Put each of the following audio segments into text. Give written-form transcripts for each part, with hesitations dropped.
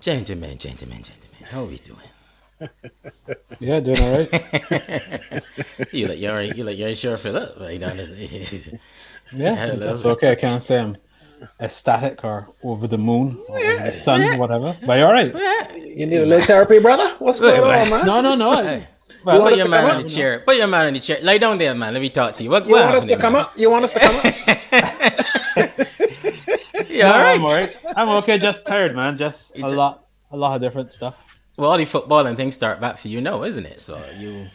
Gentlemen. How are we doing? Yeah, doing all right. You're sure for that, right? Yeah, that's Hello. okay. I can't say I'm ecstatic or over the moon or over the sun, whatever. But you're all right. You need a little therapy, brother? What's going on, man? No. You Well, want Put us your to man come on the up? chair. Put your man on the chair. Lie down there, man. Let me talk to you. What You want us happened, to come man? up? You want us to come up? Yeah, no, all I'm right. all right. I'm okay. Just tired, man. Just It's a lot of different stuff. Well, all the football and things start back for you now, isn't it? So you,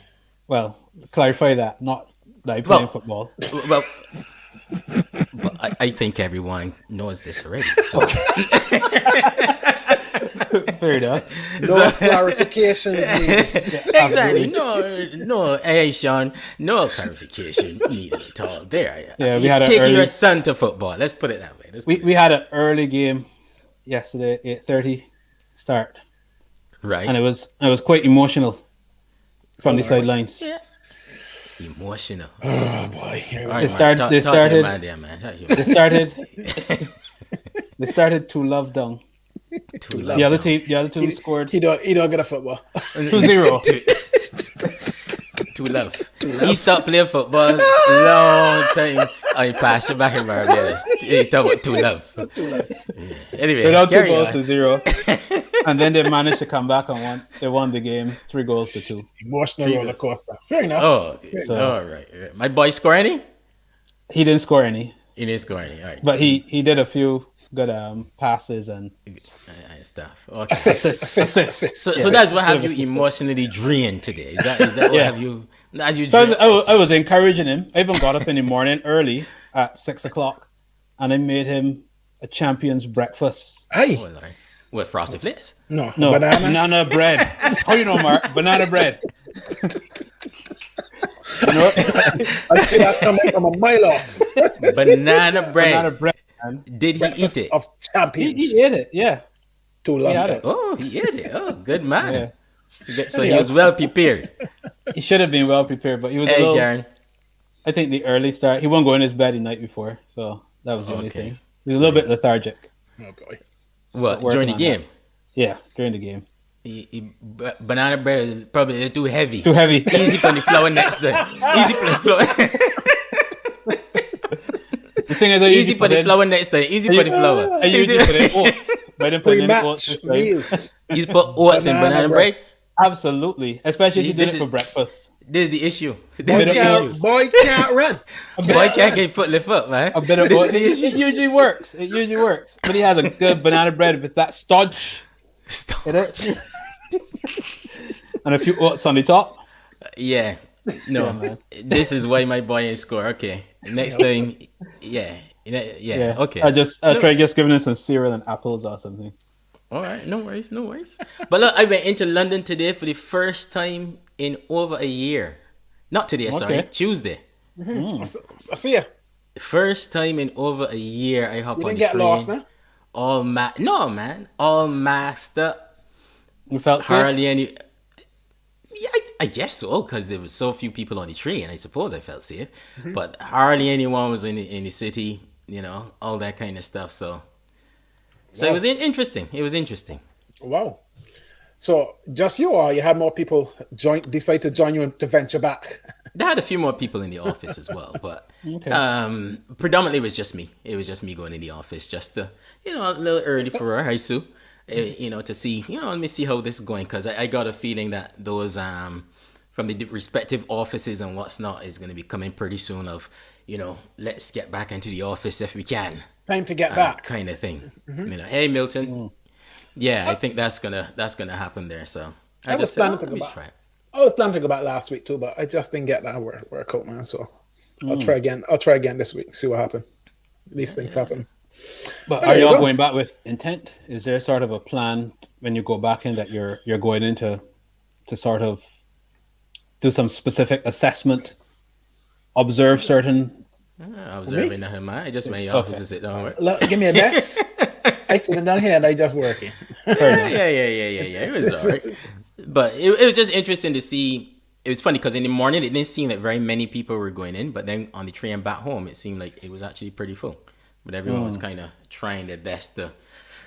Well, clarify that. Not that I playing well, football. well, I think everyone knows this already. So, Fair enough. No clarifications needed. Yeah, exactly. absolutely. No. Hey, Sean, no clarification needed at all. There, Yeah, we you had an taking your early. son to football. Let's put it that way. We had an early game yesterday, 8:30 start, Right. and it was quite emotional from the Lord. sidelines. Yeah. Emotional. Oh boy, here All we right, They go. man. start. They Talk to your started. man there, man. Talk to your They man. started. They started to love down. Two The love other down. team. The other team scored He don't get a football. 2-0. Two love. He stopped playing football long time. I passed you back in Barbados. He talk about two love. Anyway, They're down two carry goals on. to 0, and then they managed to come back and won. They won the game 3-2. Emotional roller coaster. Fair enough. Oh, So all right. My boy score any? he didn't score any, He didn't score any. All right. but he did a few good passes and Stuff. Okay. Assist. So that's what have you Assist. emotionally drained today. Is that what Yeah. have you as you So drained? I was encouraging him. I even got up in the morning early at 6 o'clock, and I made him a champion's breakfast. Hey, Oh, Lord. What frosted flakes? no, No, banana. banana bread. How you know, Mark? Banana bread. You know what? I see that coming from a mile off. Banana bread. Banana bread, man. Did he eat Breakfast it? of champions. He ate it. Yeah, Too he long. had it. Oh, he ate it. Oh, good man. Yeah. So he was well prepared. He should have been well prepared, but he was a Hey, little. Karen. I think the early start. He won't go in his bed the night before, so that was the only Okay. thing. He was a little bit lethargic. Oh boy. What Working during the on game? Yeah, during the game. Banana bread is probably too heavy. Too heavy. Easy for the flour next time. Easy for the flour. The thing is, Easy for the flour next time. Easy for the flour. I usually put in oats, but I didn't put in oats Pre-match this time. meal. You put oats in Banana banana bread. bread. Absolutely, especially See, if you did this it for is- breakfast. This is the issue. This Boy is the can't- issue. Boy can't run. Boy can't get foot lift up, man. A bit of This oats. is the issue. It usually works. It usually works. But he has a good banana bread with that stodge Stop. in it, and a few oats on the top. Yeah. No. man. This is why my boy ain't score. Okay. Next time. Yeah. Yeah. Okay. I try just giving him some cereal and apples or something. All right, no worries. But look, I went into London today for the first time in over a year. Not today, sorry, Okay. Tuesday. I see ya. First time in over a year I hop You on didn't the get train. lost, nah? No, man, all masked up. You felt safe? Hardly any. Yeah, I guess so, because there was so few people on the train. I suppose I felt safe, but hardly anyone was in the city. You know, all that kind of stuff. So it was interesting. It was interesting. Wow. So just you, or you had more people decide to join you and to venture back? They had a few more people in the office as well, but Okay. predominantly it was just me. It was just me going in the office just to, a little early for her, Haisu, to see, let me see how this is going, because I got a feeling that those from the respective offices and what's not is going to be coming pretty soon of, let's get back into the office if we can. Time to get back. Kind of thing. Hey Milton. Yeah, I think that's gonna happen there. So I was just said, planning to let go me back. try it. I was planning to go back last week too, but I just didn't get that workout, man. So I'll try again. I'll try again this week. See what happens. These things happen. But There are you y'all go. going back with intent? Is there sort of a plan when you go back in that you're going into to sort of do some specific assessment, observe certain? I was observing that, man. I just made your office to sit down. Right? Look, give me a desk. I sitting down here and I just working. Fair enough. Yeah. It was alright. But it was just interesting to see. It was funny because in the morning it didn't seem like very many people were going in, but then on the train back home it seemed like it was actually pretty full. But everyone was kind of trying their best to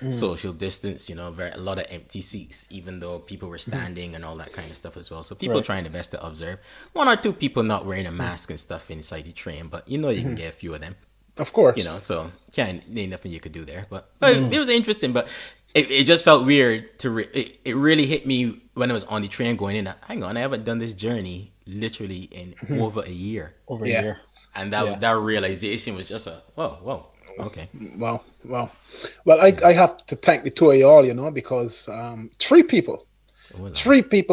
social distance, a lot of empty seats, even though people were standing and all that kind of stuff as well. So people Right. trying their best to observe. One or two people not wearing a mask and stuff inside the train, but you can get a few of them. Of course. So ain't nothing you could do there. But it was interesting, but it just felt weird it really hit me when I was on the train going in. Hang on, I haven't done this journey literally in over a year. Over Yeah. a year. And that realization was just whoa, okay. Well, I have to thank the two of y'all, because three people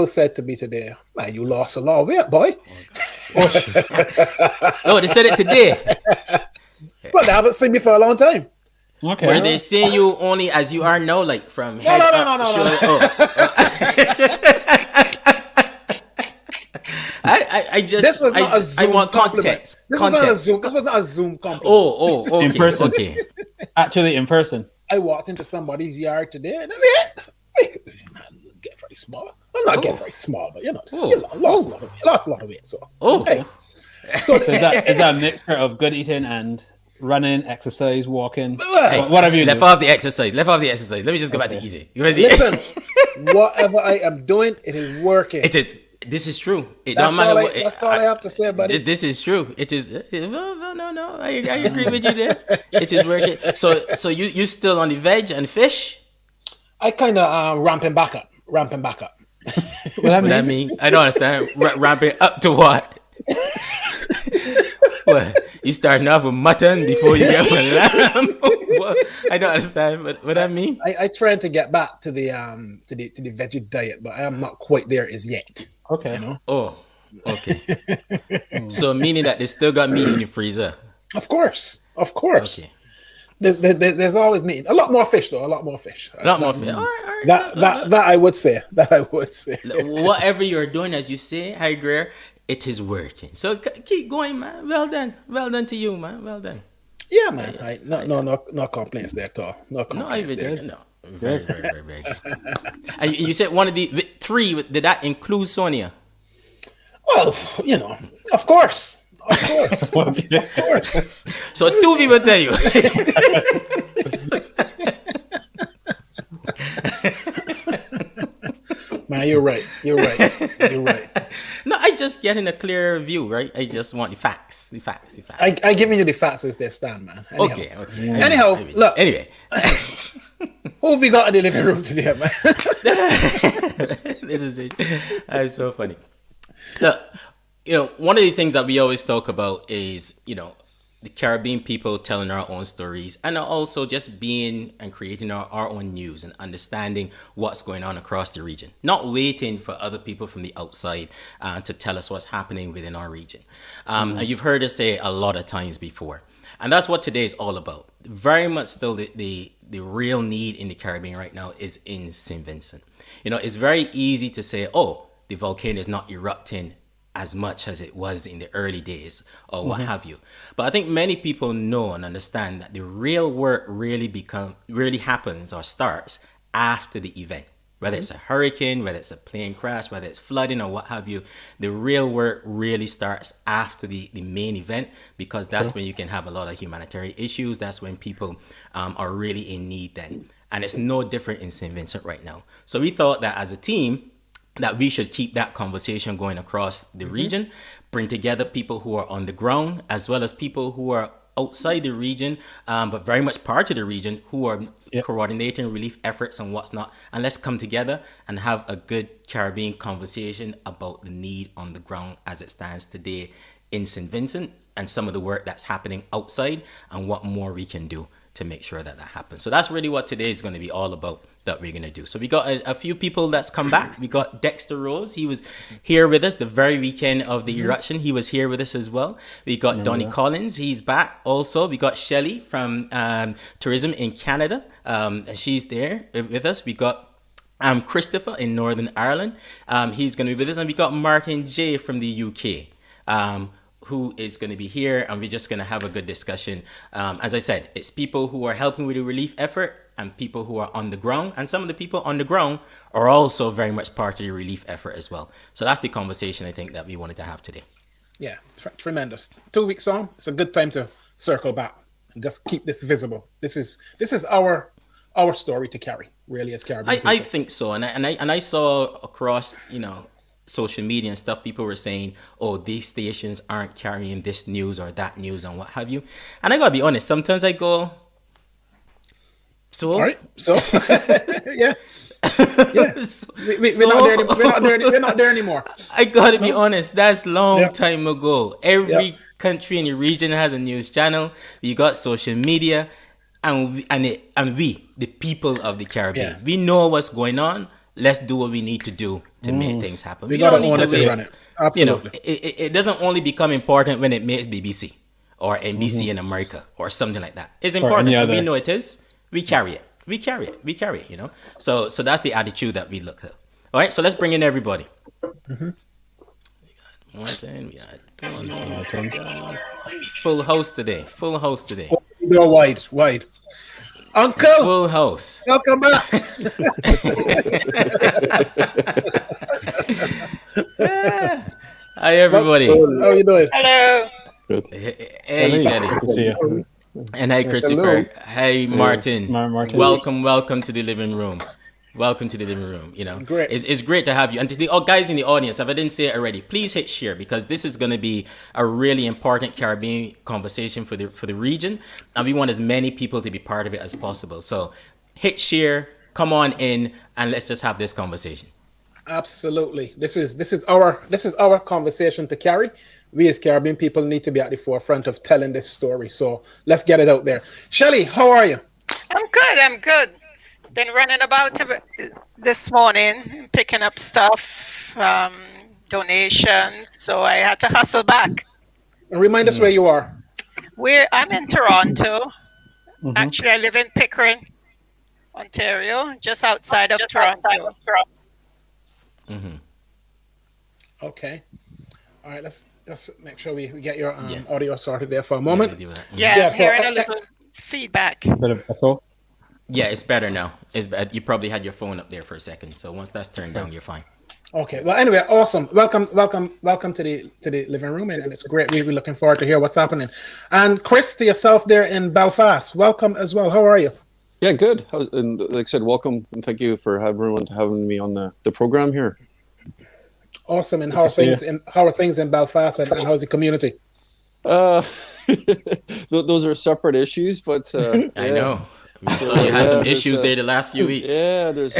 said to me today, man, you lost a lot of weight, boy. Oh, they said it today. But they haven't seen me for a long time. Okay. Were they seeing you only as you are now, like from head No. up, shoulder? I just This was not a Zoom I want compliment. context. This was not a Zoom compliment. Oh, okay. In person. Okay. Actually, in person. I walked into somebody's yard today and I get very small. I'm not getting very small, but lost a lot of weight. So Okay. So is that a mixture of good eating and running, exercise, walking? Hey, What have you Left done? off the exercise. Let me just go back to eating. listen, whatever I am doing, it is working. It is. This is true. It That's don't matter all what. that's all I have to say, buddy. This is true. It is. No. I agree with you there. It is working. So you still on the veg and fish? I kind of ramping back up. What What that mean? I don't understand. Ramping up to what? What? You starting off with mutton before you get with lamb? What? I don't understand. What that mean? I trying to get back to the veggie diet, but I am not quite there as yet. Okay. Oh, okay. So meaning that they still got meat in the freezer. Of course. Okay. There's always meat. A lot more fish, though. A lot more fish. A lot more fish. All right. That I would say. Whatever you're doing, as you say, High Greer, it is working. So keep going, man. Well done to you, man. Well done. Yeah, man. No complaints there at all. No complaints there. No. Very, very, very, very good. And you said one of the three, did that include Sonia? Well, of course. Of course. So two people tell you. Man, you're right. No, I just getting a clear view, right? I just want the facts. I giving you the facts as they stand, man. Anyhow. Okay. Anyhow, look. Anyway. Who have we got in the living room today, man? This is it. That's so funny. Look, one of the things that we always talk about is, the Caribbean people telling our own stories, and also just being and creating our own news and understanding what's going on across the region. Not waiting for other people from the outside to tell us what's happening within our region. And you've heard us say a lot of times before. And that's what today is all about. Very much still the real need in the Caribbean right now is in St. Vincent. It's very easy to say, oh, the volcano is not erupting as much as it was in the early days or what have you. But I think many people know and understand that the real work really happens or starts after the event. Whether it's a hurricane, whether it's a plane crash, whether it's flooding or what have you, the real work really starts after the main event, because that's when you can have a lot of humanitarian issues. That's when people are really in need then. And it's no different in St. Vincent right now. So we thought that as a team, that we should keep that conversation going across the region, bring together people who are on the ground, as well as people who are outside the region, but very much part of the region, who are coordinating relief efforts and what's not. And let's come together and have a good Caribbean conversation about the need on the ground as it stands today in St. Vincent, and some of the work that's happening outside, and what more we can do to make sure that happens. So that's really what today is going to be all about, that we're going to do. So we got a few people that's come back. We got Dexter Rose. He was here with us the very weekend of the eruption. He was here with us as well. We got Donnie Collins. He's back also. We got Shelley from Tourism in Canada. She's there with us. We got Christopher in Northern Ireland. He's going to be with us. And we got Mark and Jay from the UK. Who is going to be here, and we're just going to have a good discussion. As I said, it's people who are helping with the relief effort and people who are on the ground, and some of the people on the ground are also very much part of the relief effort as well. So that's the conversation I think that we wanted to have today. Yeah, tremendous. 2 weeks on, it's a good time to circle back and just keep this visible. This is our our story to carry, really, as Caribbean I people. think so, and I saw across social media and stuff, people were saying, oh, these stations aren't carrying this news or that news and what have you. And I gotta be honest, sometimes I go, so All right, so yeah, so- we're not there anymore. I gotta be honest, that's long Yeah. time ago. Every Yeah. country in the region has a news channel. You got social media, and we, the people of the Caribbean, Yeah. we know what's going on. Let's do what we need to do to make things happen. We don't gotta need own to it and wait. run it. Absolutely. It doesn't only become important when it makes BBC or NBC in America or something like that. It's important. any When we other- know it is, we carry it. We carry it. We carry it. So that's the attitude that we look at. All right. So let's bring in everybody. Martin, we got Tony. Full house today. Full house today. Go wide. Uncle, Full house. welcome back. Hi everybody. How you doing? Hello. Good. Hey Shelly. Good to see you. And hi Christopher. Hey Martin. Martin. Welcome to the living room. Welcome to the living room. Great. It's great to have you. And to the guys in the audience, if I didn't say it already, please hit share, because this is going to be a really important Caribbean conversation for the region, and we want as many people to be part of it as possible. So hit share, come on in, and let's just have this conversation. Absolutely. This is our conversation to carry. We as Caribbean people need to be at the forefront of telling this story. So let's get it out there. Shelly, how are you? I'm good. Been running about this morning, picking up stuff, donations. So I had to hustle back. And remind us where you are. I'm in Toronto. Actually, I live in Pickering, Ontario, just outside of Toronto. Okay. All right. Let's make sure we get your audio sorted there for a moment. Yeah, Yeah, I'm so hearing I- a little feedback. Bit of echo. Yeah, it's better now. You probably had your phone up there for a second, so once that's turned down, you're fine. Okay. Well, anyway, awesome. Welcome to the living room, and it's great. We're looking forward to hear what's happening. And Chris, to yourself there in Belfast, welcome as well. How are you? Yeah, good. And like I said, welcome and thank you for having me on the program here. Awesome. And how are things in Belfast, and how's the community? Those are separate issues, but I know. So you had some issues there the last few weeks. Yeah, there's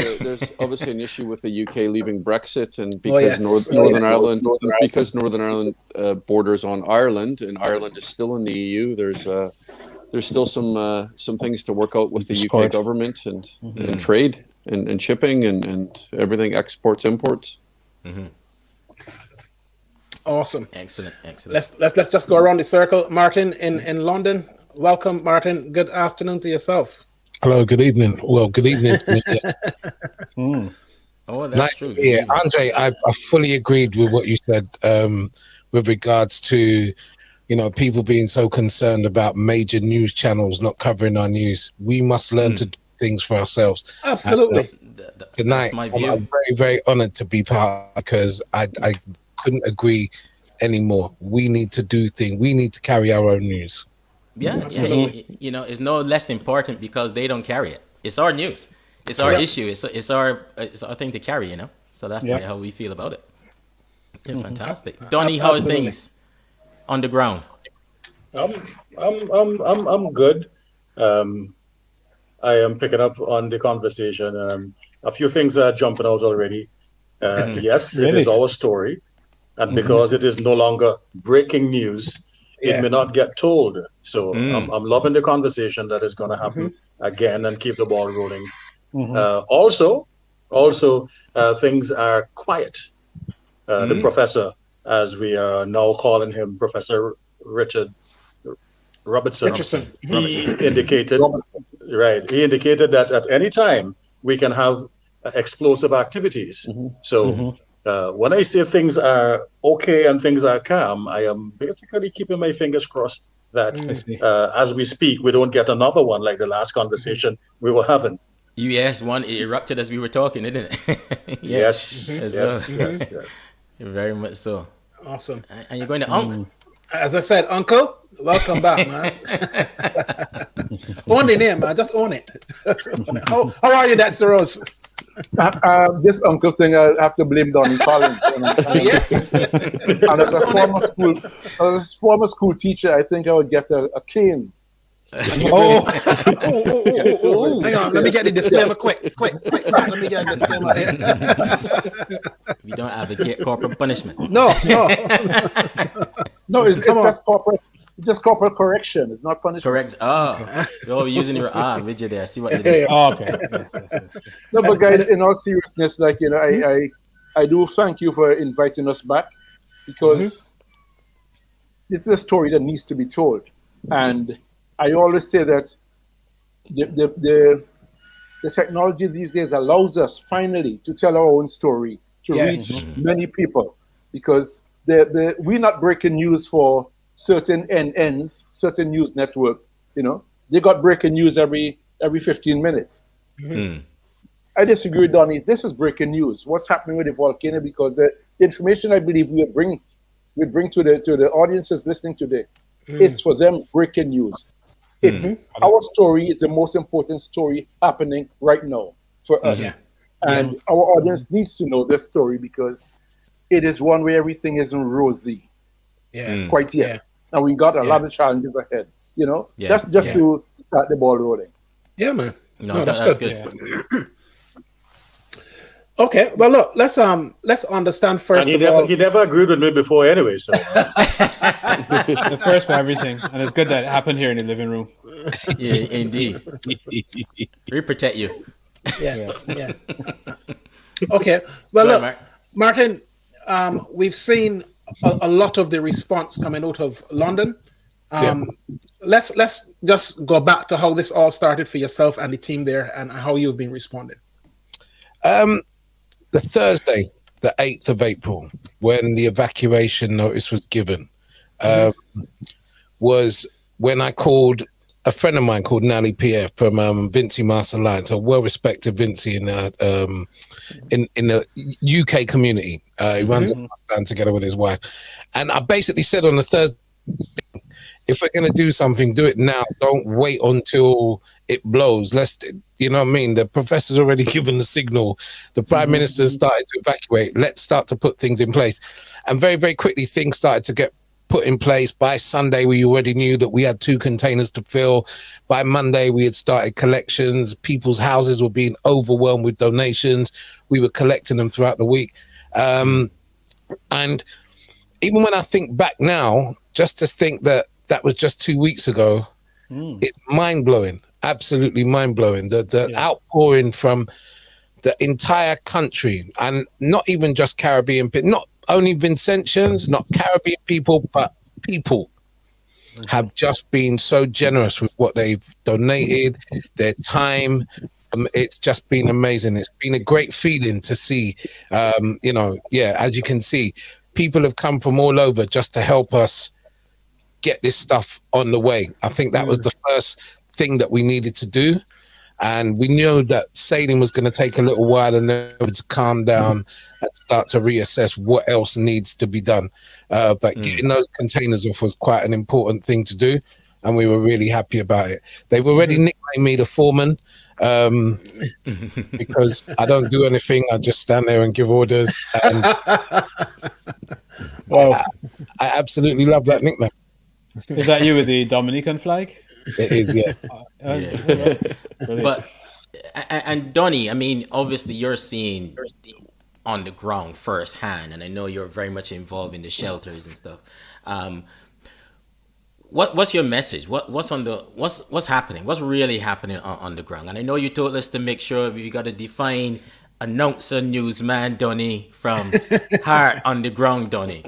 obviously an issue with the UK leaving Brexit, and because yes. Northern Ireland borders on Ireland, and Ireland is still in the EU. There's still some things to work out with the UK government and trade and shipping and everything, exports, imports. Awesome. Excellent. Let's just go around the circle. Martin in London. Welcome, Martin. Good afternoon to yourself. Hello, good evening. Well, good evening to me. Oh, that's true. Yeah, Andre, I fully agreed with what you said with regards to, people being so concerned about major news channels not covering our news. We must learn to do things for ourselves. Absolutely. Tonight, That's my view. I'm very, very honored to be part, because I couldn't agree anymore. We need to do things. We need to carry our own news. Yeah, it's no less important because they don't carry it. It's our news. It's our issue. It's our thing to carry. So that's how we feel about it. Yeah, fantastic. Donnie, how are things on the ground? I'm good. I am picking up on the conversation. A few things are jumping out already. Yes, it is our story, and because it is no longer breaking news, it may not get told. So I'm loving the conversation that is going to happen again and keep the ball rolling. Also, things are quiet. The professor, as we are now calling him, Professor Richard Robertson. He indicated, He indicated that at any time we can have explosive activities. So when I say things are okay and things are calm, I am basically keeping my fingers crossed that as we speak, we don't get another one like the last conversation we were having. Yes, one it erupted as we were talking, didn't it? Yes. Very much so. Awesome. And you're going to Unc? As I said, Uncle, welcome back, man. Own the name, man. Just own it. How are you, Dexter Rose? This uncle thing, I have to blame Donnie Collins. Yes. And as a former school teacher, I think I would get a cane. Hang on, let me get the disclaimer quick. Let me get the disclaimer here. We don't advocate corporal punishment. No, it's just corporate. It's just corporal correction. It's not punishment. Correct. Oh, you're using your arm, did you there? See what you did. Oh, okay. Yes. No, but guys, in all seriousness, like, you know, I do thank you for inviting us back, because this is a story that needs to be told. And I always say that the technology these days allows us finally to tell our own story, to reach many people, because we're not breaking news for certain NNs, certain news network. You know, they got breaking news every 15 minutes. I disagree with Donnie. This is breaking news. What's happening with the volcano? Because the information I believe we bring to the audiences listening today is for them breaking news. It's our story is the most important story happening right now for us, and our audience needs to know this story, because it is one where everything isn't rosy, quite yet, and we got a lot of challenges ahead. You know, just to start the ball rolling. Yeah, man. No, that's good. Okay, well, look, let's understand first And of all. he never agreed with me before anyway, so. The first for everything, and it's good that it happened here in the living room. Yeah, indeed. We protect you. Yeah. Okay, well, look, Martin, we've seen a lot of the response coming out of London. Let's just go back to how this all started for yourself and the team there, and how you've been responding. The Thursday, the 8th of April, when the evacuation notice was given, was when I called a friend of mine called Nally Pierre from Vinci Master Alliance, a well-respected Vinci in the UK community. He runs a band together with his wife. And I basically said on the Thursday, if we're going to do something, do it now. Don't wait until it blows. You know what I mean? The professor's already given the signal. The prime minister started to evacuate. Let's start to put things in place. And very, very quickly, things started to get put in place. By Sunday, we already knew that we had 2 containers to fill. By Monday, we had started collections. People's houses were being overwhelmed with donations. We were collecting them throughout the week. And even when I think back now, just to think that was just 2 weeks ago, it's mind-blowing, absolutely mind-blowing. The outpouring from the entire country, and not even just Caribbean, not only Vincentians, not Caribbean people, but people have just been so generous with what they've donated, their time. It's just been amazing. It's been a great feeling to see, as you can see, people have come from all over just to help us get this stuff on the way. I think that was the first thing that we needed to do. And we knew that sailing was going to take a little while, and then to calm down and start to reassess what else needs to be done. But getting those containers off was quite an important thing to do, and we were really happy about it. They've already nicknamed me the foreman, because I don't do anything. I just stand there and give orders. And I absolutely love that nickname. Is that you with the Dominican flag? It is, yeah. But and Donnie, I mean, obviously you're seeing on the ground firsthand, and I know you're very much involved in the shelters and stuff. What's your message? What's happening? What's really happening on the ground? And I know you told us to make sure we got to define announcer, newsman Donnie from heart on the ground Donnie.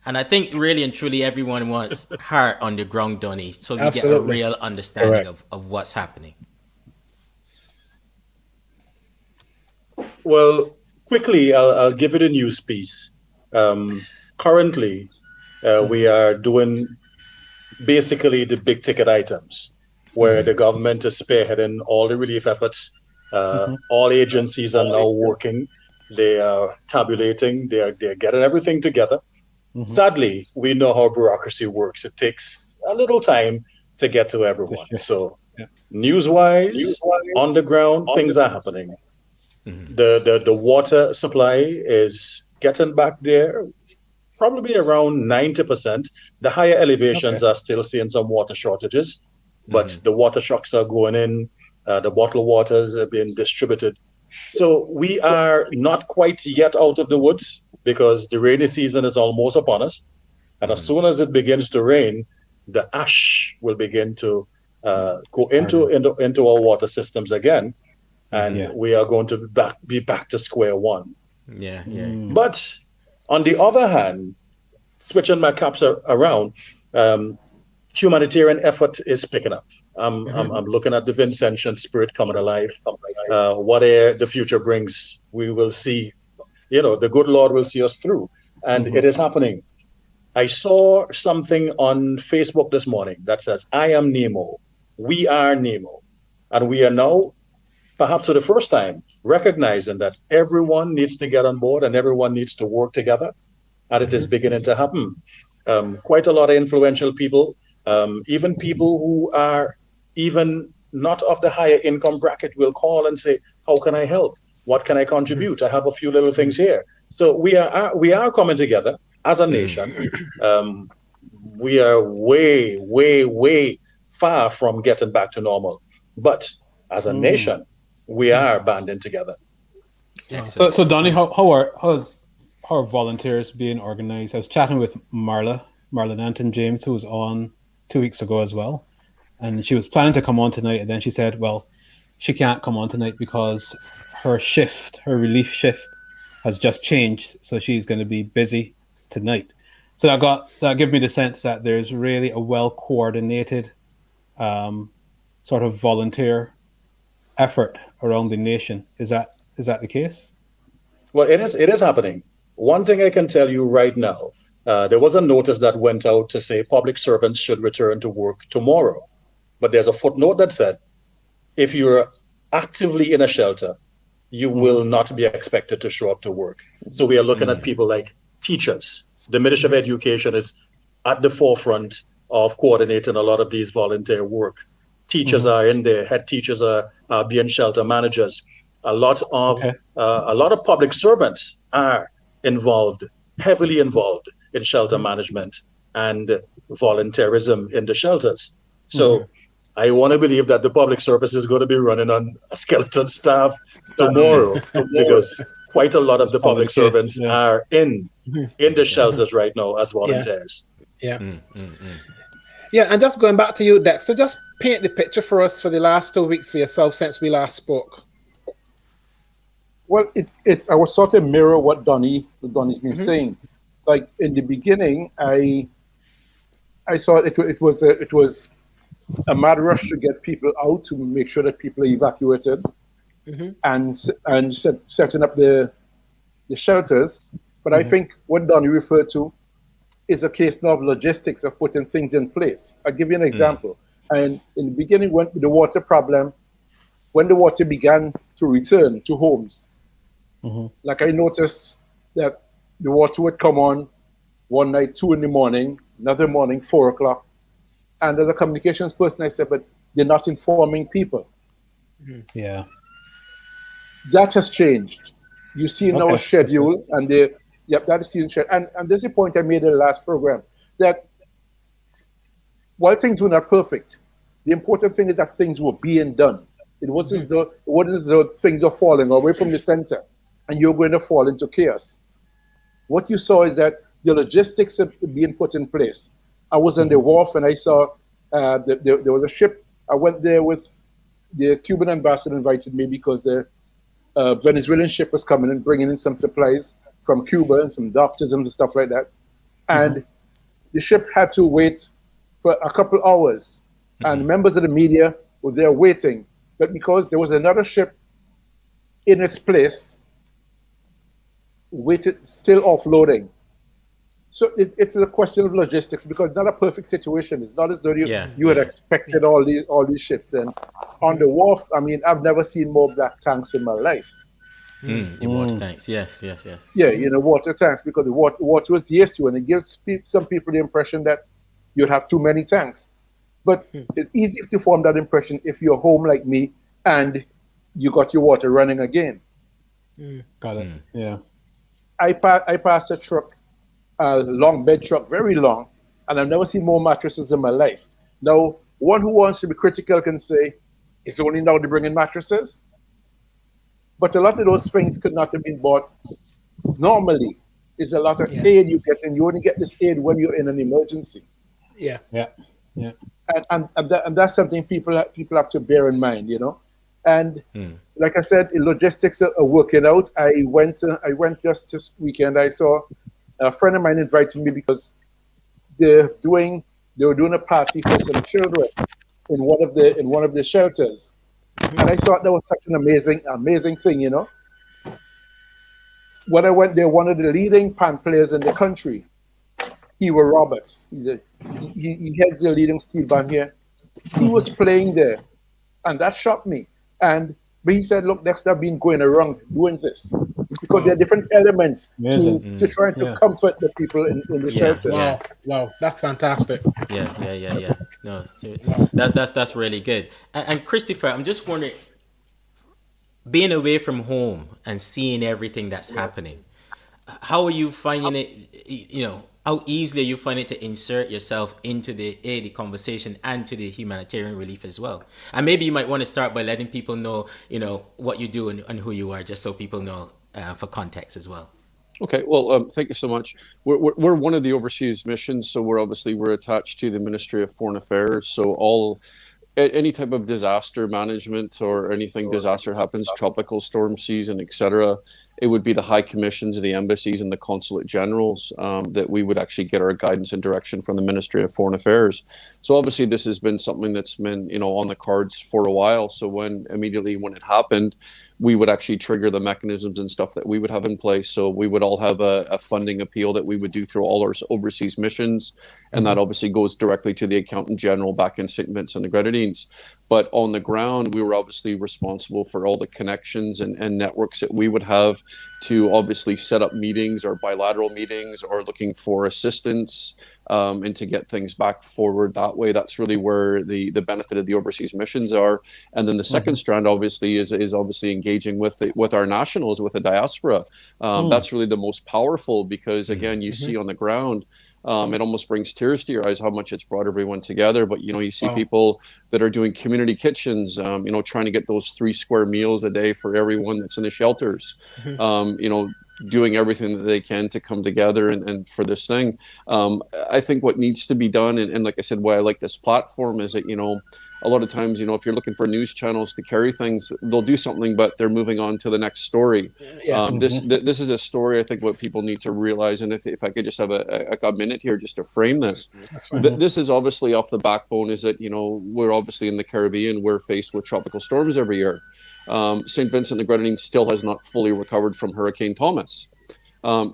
And I think really and truly everyone wants heart on the ground Donnie, so we get a real understanding of what's happening. Well, quickly, I'll give it a news piece. Currently, we are doing basically the big ticket items, where the government is spearheading all the relief efforts. All agencies are now working. They are tabulating. They're getting everything together. Sadly, we know how bureaucracy works. It takes a little time to get to everyone. So News-wise, on the ground, things are happening. The water supply is getting back there, probably around 90%. The higher elevations are still seeing some water shortages, but the water trucks are going in. The bottled waters are being distributed. So we are not quite yet out of the woods because the rainy season is almost upon us. And as soon as it begins to rain, the ash will begin to go into our water systems again. And we are going to be back to square one. But on the other hand, switching my caps around, humanitarian effort is picking up. I'm looking at the Vincentian spirit coming alive. Whatever the future brings, we will see. The good Lord will see us through, and it is happening. I saw something on Facebook this morning that says, "I am Nemo. We are Nemo," and we are now, perhaps for the first time, recognizing that everyone needs to get on board and everyone needs to work together, and it is beginning to happen. Quite a lot of influential people, even people who are even not of the higher income bracket, will call and say, "How can I help? What can I contribute? I have a few little things here." So we are coming together as a nation. We are way, way, way far from getting back to normal, but as a nation, we are banding together. So Donnie, how are volunteers being organized? I was chatting with Marla Nanton James, who was on 2 weeks ago as well, and she was planning to come on tonight, and then she said, well, she can't come on tonight because her relief shift has just changed, so she's going to be busy tonight. So that gave me the sense that there's really a well coordinated sort of volunteer effort around the nation. Is that the case? Well, it is happening. One thing I can tell you right now, there was a notice that went out to say public servants should return to work tomorrow. But there's a footnote that said, if you're actively in a shelter, you will not be expected to show up to work. So we are looking at people like teachers. The Ministry of Education is at the forefront of coordinating a lot of these volunteer work. Teachers are in there. Head teachers are being shelter managers. A lot of public servants are heavily involved in shelter management and volunteerism in the shelters. So I want to believe that the public service is going to be running on a skeleton staff tomorrow because quite a lot of the public servants are in the shelters right now as volunteers. Yeah, and just going back to you, Dexter, just paint the picture for us for the last 2 weeks for yourself since we last spoke. Well, I was sort of mirror what Donnie's been saying. Like in the beginning, I saw it was a mad rush to get people out to make sure that people are evacuated, and setting up the shelters. But I think what Donnie referred to is a case now of logistics of putting things in place. I'll give you an example. And in the beginning, when the water problem, when the water began to return to homes, like I noticed that the water would come on one night, 2 a.m, another morning, 4 o'clock. And as a communications person, I said, but they're not informing people. Yeah. That has changed. You see in our schedule, and that is seen. And this is the point I made in the last program, that while things were not perfect, the important thing is that things were being done. It wasn't as though things are falling away from the center and you're going to fall into chaos. What you saw is that the logistics are being put in place. I was on the wharf and I saw there was a ship. I went there with the Cuban ambassador invited me because the Venezuelan ship was coming and bringing in some supplies from Cuba and some doctors and stuff like that. And the ship had to wait for a couple hours. And members of the media were there waiting. But because there was another ship in its place, still offloading. So it's a question of logistics because it's not a perfect situation. It's not as though you had expected all these ships. And on the wharf, I mean, I've never seen more black tanks in my life. Water tanks, yes. Yeah, water tanks, because the water was the issue, and it gives some people the impression that you'd have too many tanks. But it's easy to form that impression if you're home like me and you got your water running again. Got it. Yeah. I passed a truck, a long bed truck, very long, and I've never seen more mattresses in my life. Now, one who wants to be critical can say, it's only now to bring in mattresses. But a lot of those things could not have been bought normally. It's a lot of aid you get, and you only get this aid when you're in an emergency. Yeah. And that's something people have to bear in mind, you know. And like I said, the logistics are working out. I went just this weekend. I saw a friend of mine invited me because they were doing a party for some children in one of the shelters, and I thought that was such an amazing thing, you know. When I went there, one of the leading pan players in the country, Ewa Roberts, he heads the leading steel band here. He was playing there, and that shocked me. But he said, look, Dexter, I've been going around doing this because there are different elements to trying to comfort the people in the shelter. Wow, that's fantastic. Yeah. No, that's really good. And Christopher, I'm just wondering, being away from home and seeing everything that's happening, how are you finding it? You know, how easily are you finding it to insert yourself into the conversation and to the humanitarian relief as well? And maybe you might want to start by letting people know, you know, what you do and who you are, just so people know for context as well. Okay, well, thank you so much. We're one of the overseas missions, so we're attached to the Ministry of Foreign Affairs. So any type of disaster management or anything disaster happens, tropical storm season, etc., it would be the high commissions of the embassies and the consulate generals that we would actually get our guidance and direction from the Ministry of Foreign Affairs. So obviously this has been something that's been, you know, on the cards for a while. So immediately when it happened, we would actually trigger the mechanisms and stuff that we would have in place. So we would all have a funding appeal that we would do through all our overseas missions. And that obviously goes directly to the accountant general back in St.Vincent and the Grenadines. But on the ground, we were obviously responsible for all the connections and networks that we would have to obviously set up meetings or bilateral meetings or looking for assistance and to get things back forward that way. That's really where the benefit of the overseas missions are. And then the second strand obviously is obviously engaging with our nationals, with the diaspora. That's really the most powerful because again, you see on the ground, it almost brings tears to your eyes how much it's brought everyone together. But, you know, you see people that are doing community kitchens, you know, trying to get those 3 square meals a day for everyone that's in the shelters, you know, doing everything that they can to come together and for this thing. I think what needs to be done, and like I said, why I like this platform is that, you know, a lot of times, you know, if you're looking for news channels to carry things, they'll do something, but they're moving on to the next story. This is a story, I think, what people need to realize. And if I could just have a minute here just to frame this. This is obviously off the backbone is that, you know, we're obviously in the Caribbean, we're faced with tropical storms every year. St. Vincent and the Grenadines still has not fully recovered from Hurricane Thomas.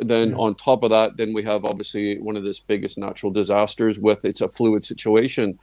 Then on top of that, then we have obviously one of the biggest natural disasters with it's a fluid situation.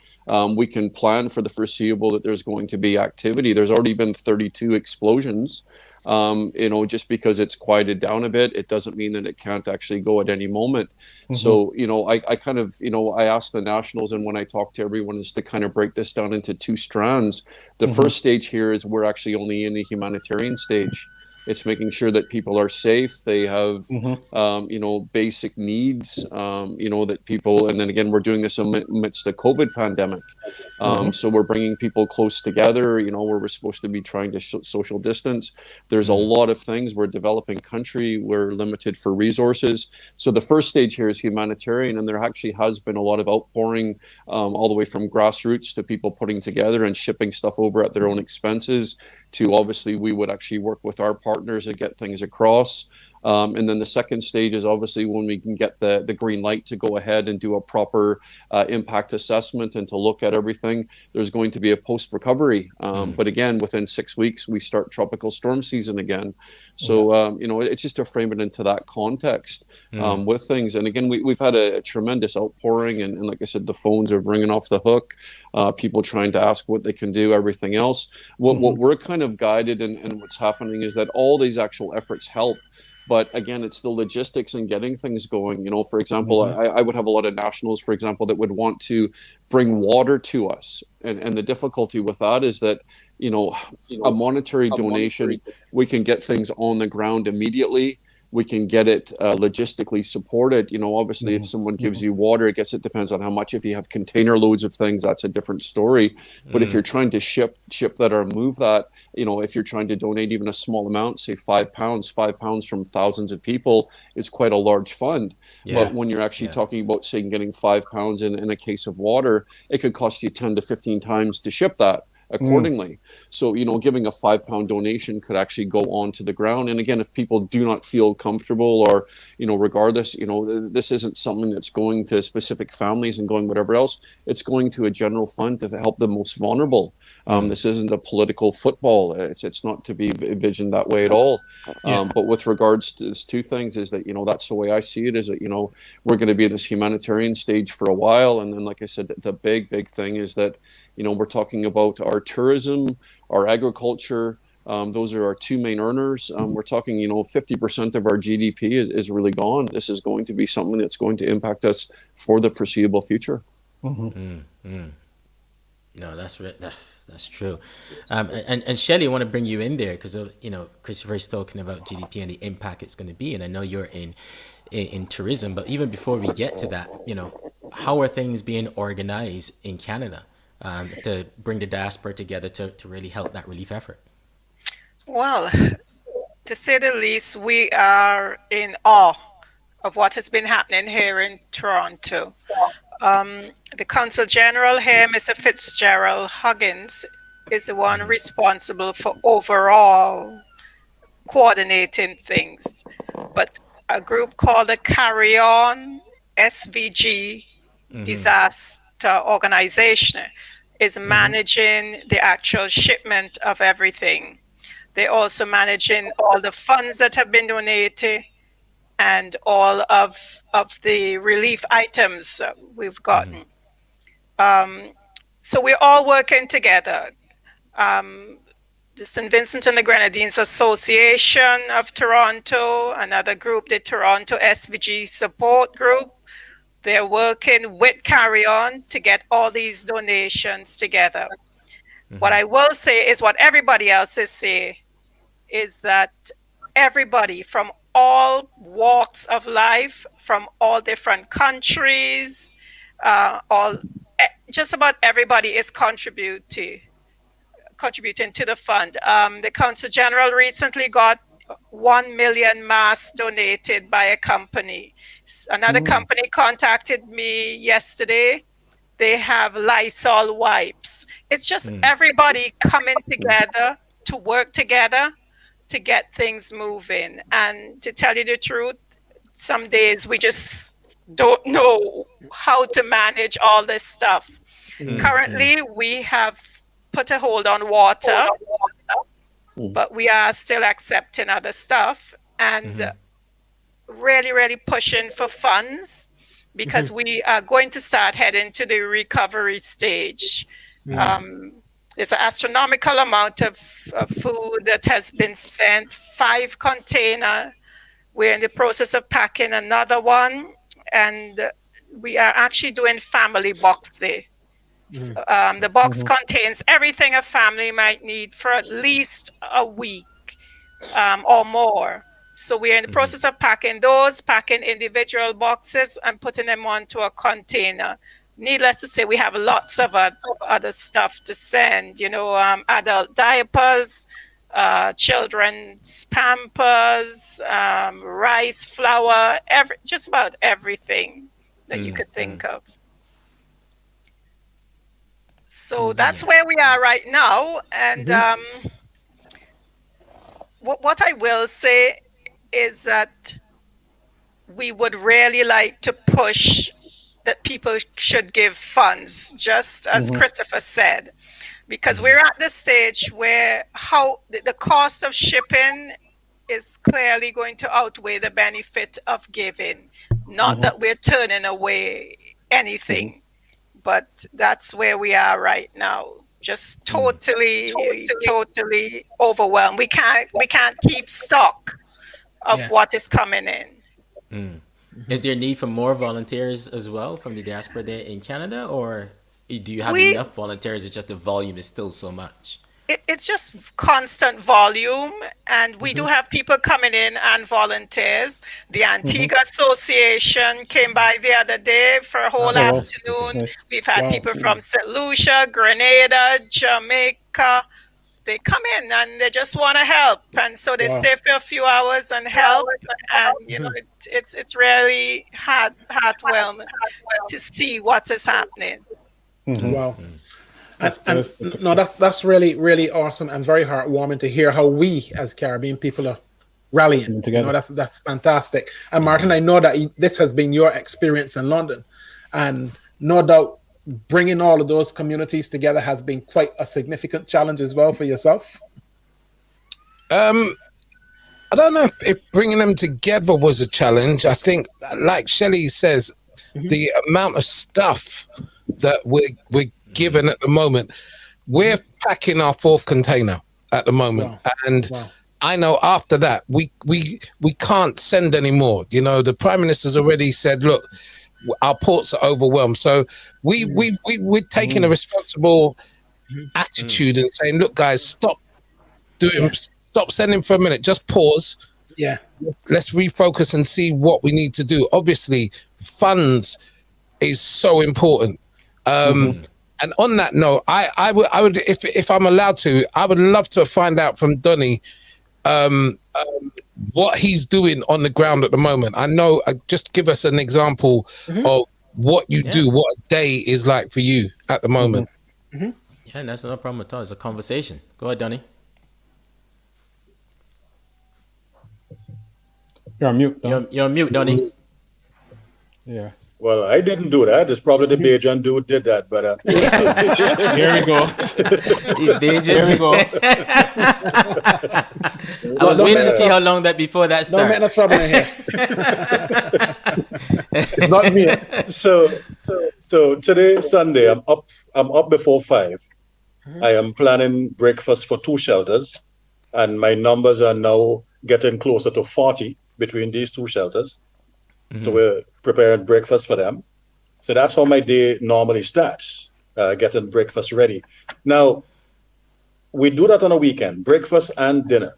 We can plan for the foreseeable that there's going to be activity. There's already been 32 explosions. You know, just because it's quieted down a bit, it doesn't mean that it can't actually go at any moment. So, you know, I kind of, you know, I asked the nationals, and when I talk to everyone, is to kind of break this down into 2 strands. The first stage here is we're actually only in the humanitarian stage. It's making sure that people are safe. They have, you know, basic needs, you know, that people, and then again, we're doing this amidst the COVID pandemic. So we're bringing people close together, you know, where we're supposed to be trying to social distance. There's a lot of things. We're a developing country. We're limited for resources. So the first stage here is humanitarian, and there actually has been a lot of outpouring all the way from grassroots to people putting together and shipping stuff over at their own expenses to obviously we would actually work with our partners to get things across. And then the second stage is obviously when we can get the green light to go ahead and do a proper impact assessment and to look at everything. There's going to be a post-recovery. But again, within 6 weeks, we start tropical storm season again. So, you know, it's just to frame it into that context with things. And again, we've had a tremendous outpouring. And like I said, the phones are ringing off the hook. People trying to ask what they can do, everything else. What we're kind of guided and what's happening is that all these actual efforts help. But again, it's the logistics and getting things going. For example, I would have a lot of nationals, for example, that would want to bring water to us. And the difficulty with that is that, a monetary donation, we can get things on the ground immediately. We can get it logistically supported. Obviously, if someone gives you water, I guess it depends on how much. If you have container loads of things, that's a different story. But if you're trying to ship that or move that, if you're trying to donate even a small amount, say £5 from thousands of people, it's quite a large fund. Yeah. But when you're actually talking about, say, getting £5 in a case of water, it could cost you 10 to 15 times to ship that accordingly. So, giving a £5 donation could actually go on to the ground. And again, if people do not feel comfortable or, regardless, this isn't something that's going to specific families and going whatever else, it's going to a general fund to help the most vulnerable. This isn't a political football. It's not to be envisioned that way at all. But with regards to these two things is that, that's the way I see it, is that, we're going to be in this humanitarian stage for a while. And then, like I said, the big thing is that, we're talking about our tourism, our agriculture. Those are our two main earners. We're talking, 50% of our GDP is really gone. This is going to be something that's going to impact us for the foreseeable future. No, that's true. And Shelley, I want to bring you in there because, Christopher is talking about GDP and the impact it's going to be. And I know you're in tourism, but even before we get to that, how are things being organized in Canada to bring the diaspora together to really help that relief effort? Well, to say the least, we are in awe of what has been happening here in Toronto. The Consul General here, Mr. Fitzgerald Huggins, is the one responsible for overall coordinating things. But a group called the Carry On SVG Disaster Organization is managing the actual shipment of everything. They're also managing all the funds that have been donated and all of the relief items we've gotten. So we're all working together. The St.Vincent and the Grenadines Association of Toronto, another group, the Toronto SVG Support Group, they're working with Carry On to get all these donations together. What I will say is what everybody else is saying is that everybody from all walks of life, from all different countries, just about everybody is contributing to the fund. The Consul General recently got 1 million masks donated by a company. Another company contacted me yesterday. They have Lysol wipes. It's just everybody coming together to work together to get things moving. And to tell you the truth, some days we just don't know how to manage all this stuff. Currently, we have put a hold on water, but we are still accepting other stuff and really pushing for funds because we are going to start heading to the recovery stage. There's an astronomical amount of food that has been sent, 5 containers. We're in the process of packing another one, and we are actually doing family boxes. The box contains everything a family might need for at least a week or more. So we're in the process of packing individual boxes and putting them onto a container. Needless to say, we have lots of other stuff to send, adult diapers, children's pampers, rice, flour, just about everything that you could think of. So that's where we are right now. And what I will say is that we would really like to push that people should give funds, just as Christopher said, because we're at the stage where the cost of shipping is clearly going to outweigh the benefit of giving. Not that we're turning away anything, but that's where we are right now. Just totally overwhelmed. We can't keep stock. of what is coming in. Is there a need for more volunteers as well from the diaspora there in Canada, or do you have We- enough volunteers? It's just the volume is still so much. It's just constant volume, and we do have people coming in and volunteers. The Antigua Association came by the other day for a whole afternoon. We've had people from St. Lucia, Grenada, Jamaica. They come in and they just want to help, and so they stay for a few hours and help. And you know, it's really heartwarming to see what is happening. Wow. And no, that's really, really awesome and very heartwarming to hear how we as Caribbean people are rallying together. You know, that's fantastic. And Martin, I know that this has been your experience in London, and no doubt bringing all of those communities together has been quite a significant challenge as well for yourself. I don't know if bringing them together was a challenge. I think, like Shelley says, the amount of stuff that we're given at the moment, we're packing our 4th container at the moment, and I know after that we can't send anymore. You know, the Prime Minister's already said, look, our ports are overwhelmed. So we're taking a responsible attitude and saying, look, guys, stop sending for a minute, just pause. Let's refocus and see what we need to do. Obviously, funds is so important. And on that note, I would, if I'm allowed to, I would love to find out from Donny what he's doing on the ground at the moment. I know, just give us an example of what you do, what a day is like for you at the moment. Yeah, that's no problem at all. It's a conversation. Go ahead, Donny. You're on mute. Don. You're on mute, Donny. Yeah. Well, I didn't do that. It's probably the Bajan dude did that, but Here we go. Here we go. I was waiting to see how long that before that started. Don't make no trouble in here. It's not me. So today, Sunday, I'm up before 5. I am planning breakfast for 2 shelters, and my numbers are now getting closer to 40 between these 2 shelters. So we're preparing breakfast for them. So that's how my day normally starts, getting breakfast ready. Now, we do that on a weekend, breakfast and dinner.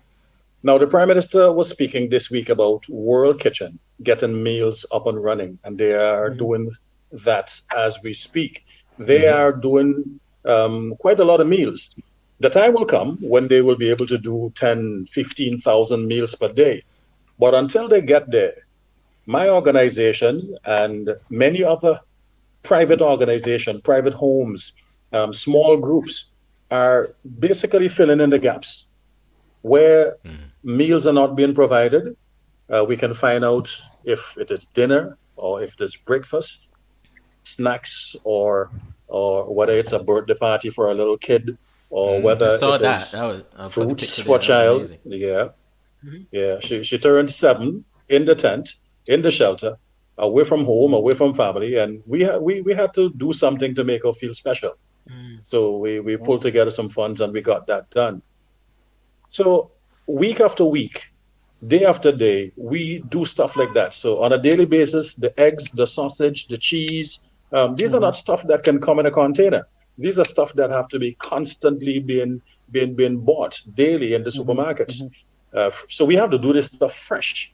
Now, the Prime Minister was speaking this week about World Kitchen, getting meals up and running, and they are doing that as we speak. They are doing quite a lot of meals. The time will come when they will be able to do 10, 15,000 meals per day. But until they get there, my organization and many other private organizations, private homes, small groups are basically filling in the gaps. Where meals are not being provided, we can find out if it is dinner or if it is breakfast, snacks, or whether it's a birthday party for a little kid, or whether it is fruits for a child. Yeah. She turned 7 in the tent, in the shelter, away from home, away from family, and we had to do something to make her feel special. So we pulled together some funds and we got that done. So week after week, day after day, we do stuff like that. So on a daily basis, the eggs, the sausage, the cheese, these are not stuff that can come in a container. These are stuff that have to be constantly being bought daily in the supermarkets. So we have to do this stuff fresh.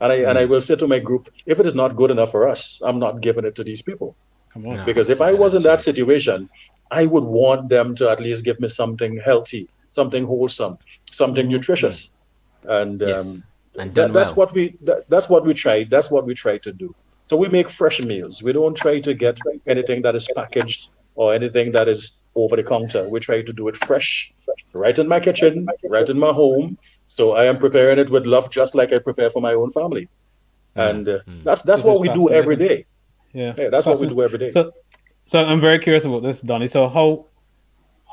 And I will say to my group, if it is not good enough for us, I'm not giving it to these people. Come on. Because if I was in that situation, I would want them to at least give me something healthy, something wholesome, something nutritious. And that's what we try. That's what we try to do. So we make fresh meals. We don't try to get anything that is packaged or anything that is over the counter. We try to do it fresh, right in my kitchen, right in my home. So I am preparing it with love, just like I prepare for my own family. And that's what we do every day. Yeah, that's what we do every day. So I'm very curious about this, Donny. So how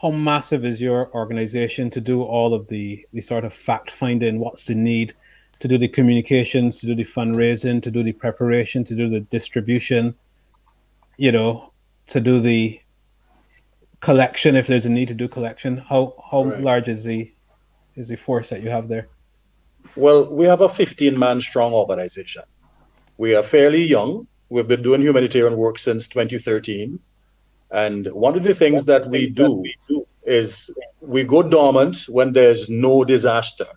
massive is your organization to do all of the sort of fact finding? What's the need to do the communications, to do the fundraising, to do the preparation, to do the distribution, to do the collection if there's a need to do collection? How large is the force that you have there? Well, we have a 15-man strong organization. We are fairly young. We've been doing humanitarian work since 2013. And one of the things that we do is we go dormant when there's no disaster,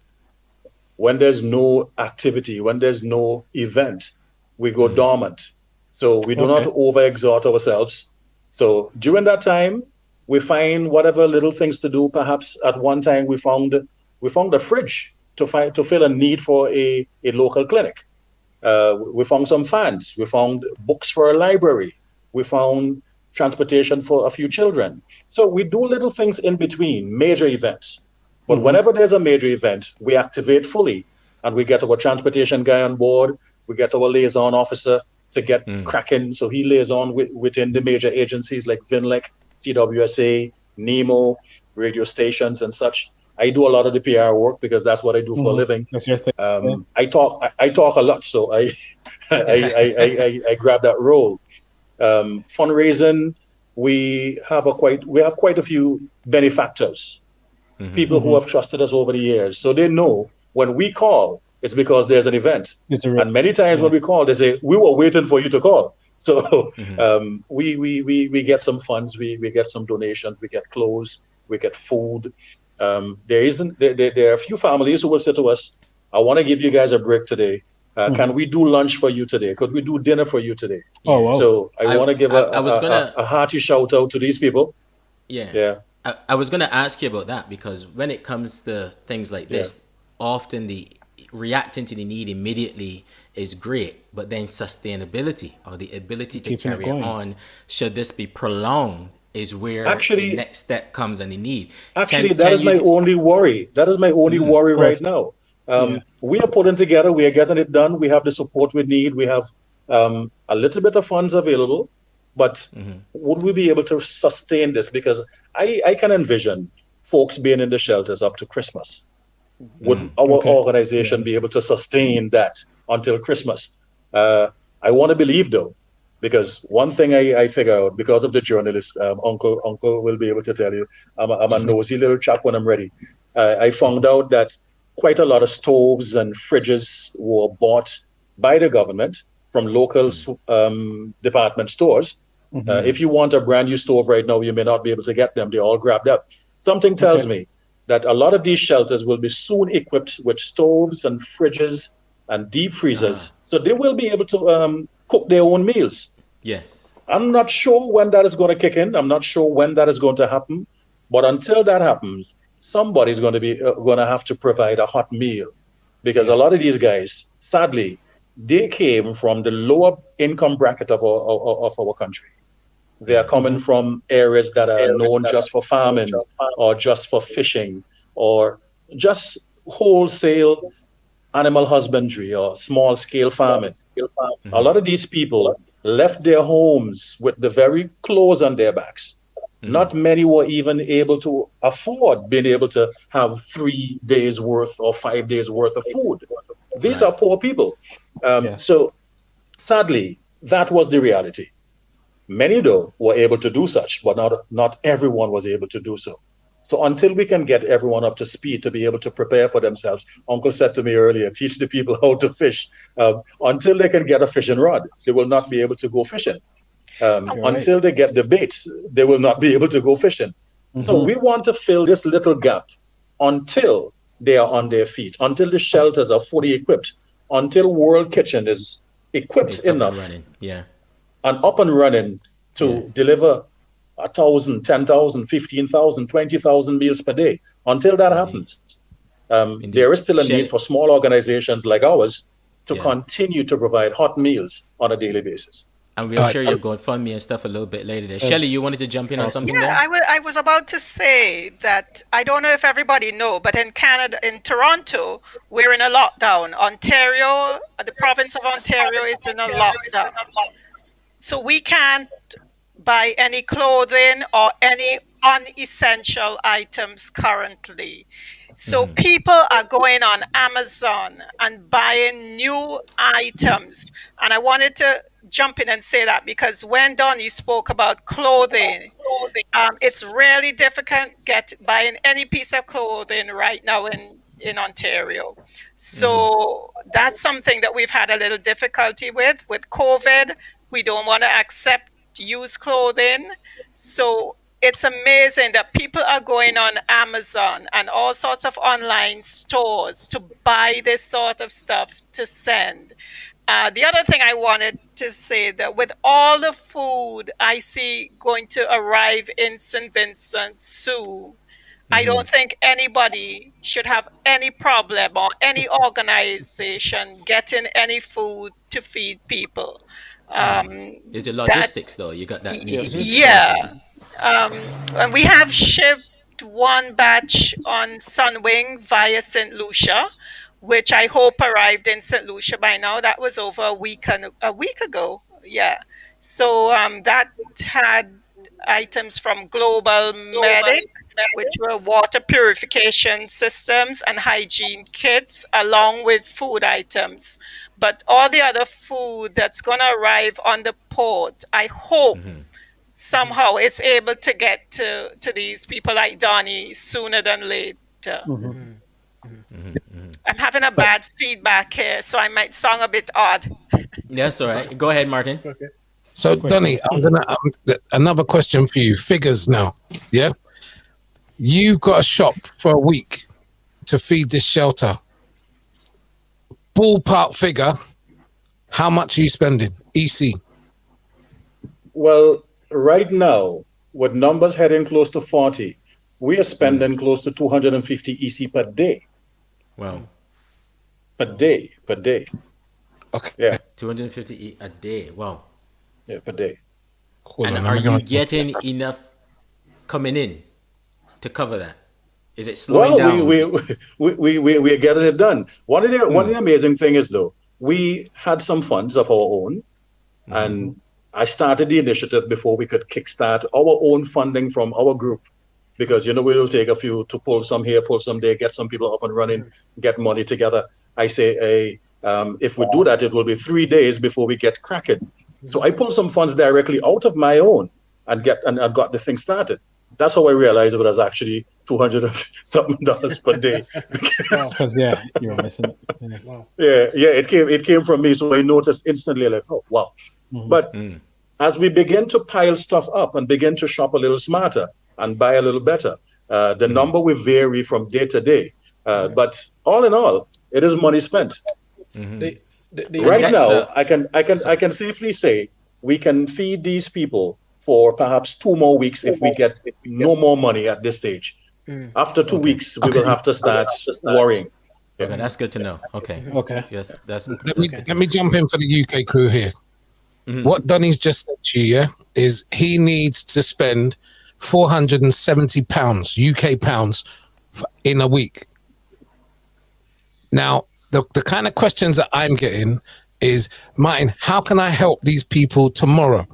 when there's no activity, when there's no event, we go dormant. So we do not overexert ourselves. So during that time, we find whatever little things to do. Perhaps at one time we found a fridge to fill a need for a local clinic. We found some fans. We found books for a library. We found transportation for a few children. So we do little things in between major events. But whenever there's a major event, we activate fully and we get our transportation guy on board. We get our liaison officer to get cracking. So he liaison within the major agencies like VINLEC, CWSA, NEMO, radio stations and such. I do a lot of the PR work because that's what I do for a living. That's your thing. I talk a lot, so I grab that role. Fundraising, we have quite a few benefactors, people who have trusted us over the years. So they know when we call, it's because there's an event. And many times when we call, they say, we were waiting for you to call. So we get some funds, we get some donations, we get clothes, we get food. There are a few families who will say to us, I want to give you guys a break today. Can we do lunch for you today? Could we do dinner for you today? Oh, wow. So I want to give a hearty shout out to these people. Yeah. I was going to ask you about that because when it comes to things like this, often the reacting to the need immediately is great, but then sustainability or the ability to carry it on, should this be prolonged, is where the next step comes and the need. That is my only worry. That is my only worry right now. We are putting together, we are getting it done. We have the support we need. We have a little bit of funds available, but would we be able to sustain this? Because I can envision folks being in the shelters up to Christmas. Would our organization be able to sustain that until Christmas? I want to believe though, because one thing I figure out because of the journalist, Uncle will be able to tell you, I'm a nosy little chap when I'm ready. I found out that quite a lot of stoves and fridges were bought by the government from local department stores. If you want a brand new stove right now, you may not be able to get them. They're all grabbed up. Something tells me that a lot of these shelters will be soon equipped with stoves and fridges and deep freezers. So they will be able to cook their own meals. Yes. I'm not sure when that is going to kick in. I'm not sure when that is going to happen. But until that happens, somebody's going to have to provide a hot meal, because a lot of these guys, sadly, they came from the lower income bracket of our country. They are coming from areas that are known just for farming or just for fishing or just wholesale animal husbandry or small scale farming. A lot of these people left their homes with the very clothes on their backs. Not many were even able to afford being able to have 3 days worth or 5 days worth of food. These are poor people. So sadly, that was the reality. Many, though, were able to do such, but not everyone was able to do so. So until we can get everyone up to speed to be able to prepare for themselves, Uncle said to me earlier, teach the people how to fish. Until they can get a fishing rod, they will not be able to go fishing. Until they get the bait, they will not be able to go fishing. So we want to fill this little gap until they are on their feet, until the shelters are fully equipped, until World Kitchen is equipped enough and up and running to deliver 1,000, 10,000, 15,000, 20,000 meals per day. Until that happens, there is still a need for small organizations like ours to continue to provide hot meals on a daily basis. And we'll share your GoFundMe and stuff a little bit later there. Shelley, you wanted to jump in on something there? I was about to say that I don't know if everybody know, but in Canada, in Toronto, we're in a lockdown. Ontario, the province of Ontario is in a lockdown. So we can't buy any clothing or any unessential items currently. So people are going on Amazon and buying new items. And I wanted to jump in and say that because when Donnie spoke about clothing, it's really difficult buying any piece of clothing right now in in Ontario. So that's something that we've had a little difficulty with. With COVID, we don't want to accept used clothing. So it's amazing that people are going on Amazon and all sorts of online stores to buy this sort of stuff to send. The other thing I wanted to say, that with all the food I see going to arrive in St. Vincent soon, I don't think anybody should have any problem, or any organization getting any food to feed people. There's the logistics, though. You got that. Yeah. And we have shipped one batch on Sunwing via St. Lucia, which I hope arrived in St. Lucia by now. That was over a week ago. Yeah. So that had items from Global Medic, which were water purification systems and hygiene kits, along with food items. But all the other food that's going to arrive on the port, I hope somehow it's able to get to these people like Donnie sooner than later. I'm having a bad feedback here, so I might sound a bit odd. That's all right. Go ahead, Martin. Okay. So, Donnie, I'm gonna another question for you. Figures now, yeah. You've got a shop for a week to feed this shelter. Ballpark figure, how much are you spending? EC. Well, right now, with numbers heading close to 40, we are spending close to 250 EC per day. Wow. Per day. Okay. Yeah. 250 a day. Wow. Yeah, per day. Hold And on, are I'm you gonna- getting enough coming in to cover that? Is it slowing down? We're getting it done. One of the amazing thing is, though, we had some funds of our own, and I started the initiative before we could kickstart our own funding from our group, because we will take a few to pull some here, pull some there, get some people up and running, get money together. I say, if we do that, it will be 3 days before we get cracking. So I pulled some funds directly out of my own and I got the thing started. That's how I realized it was actually $200-something per day. Because you were missing it. Yeah. Wow. It came from me, so I noticed instantly, like, oh wow. But as we begin to pile stuff up and begin to shop a little smarter and buy a little better, the number will vary from day to day. But all in all, it is money spent. Right now, I can safely say we can feed these people for perhaps 2 more weeks if we get no more money at this stage. After 2 weeks, we will have to start worrying. Okay, that's good to know. Okay. Yes, that's. Let me jump in for the UK crew here. What Donnie's just said to you, is he needs to spend £470 UK pounds in a week. Now, the kind of questions that I'm getting is, Martin, how can I help these people tomorrow?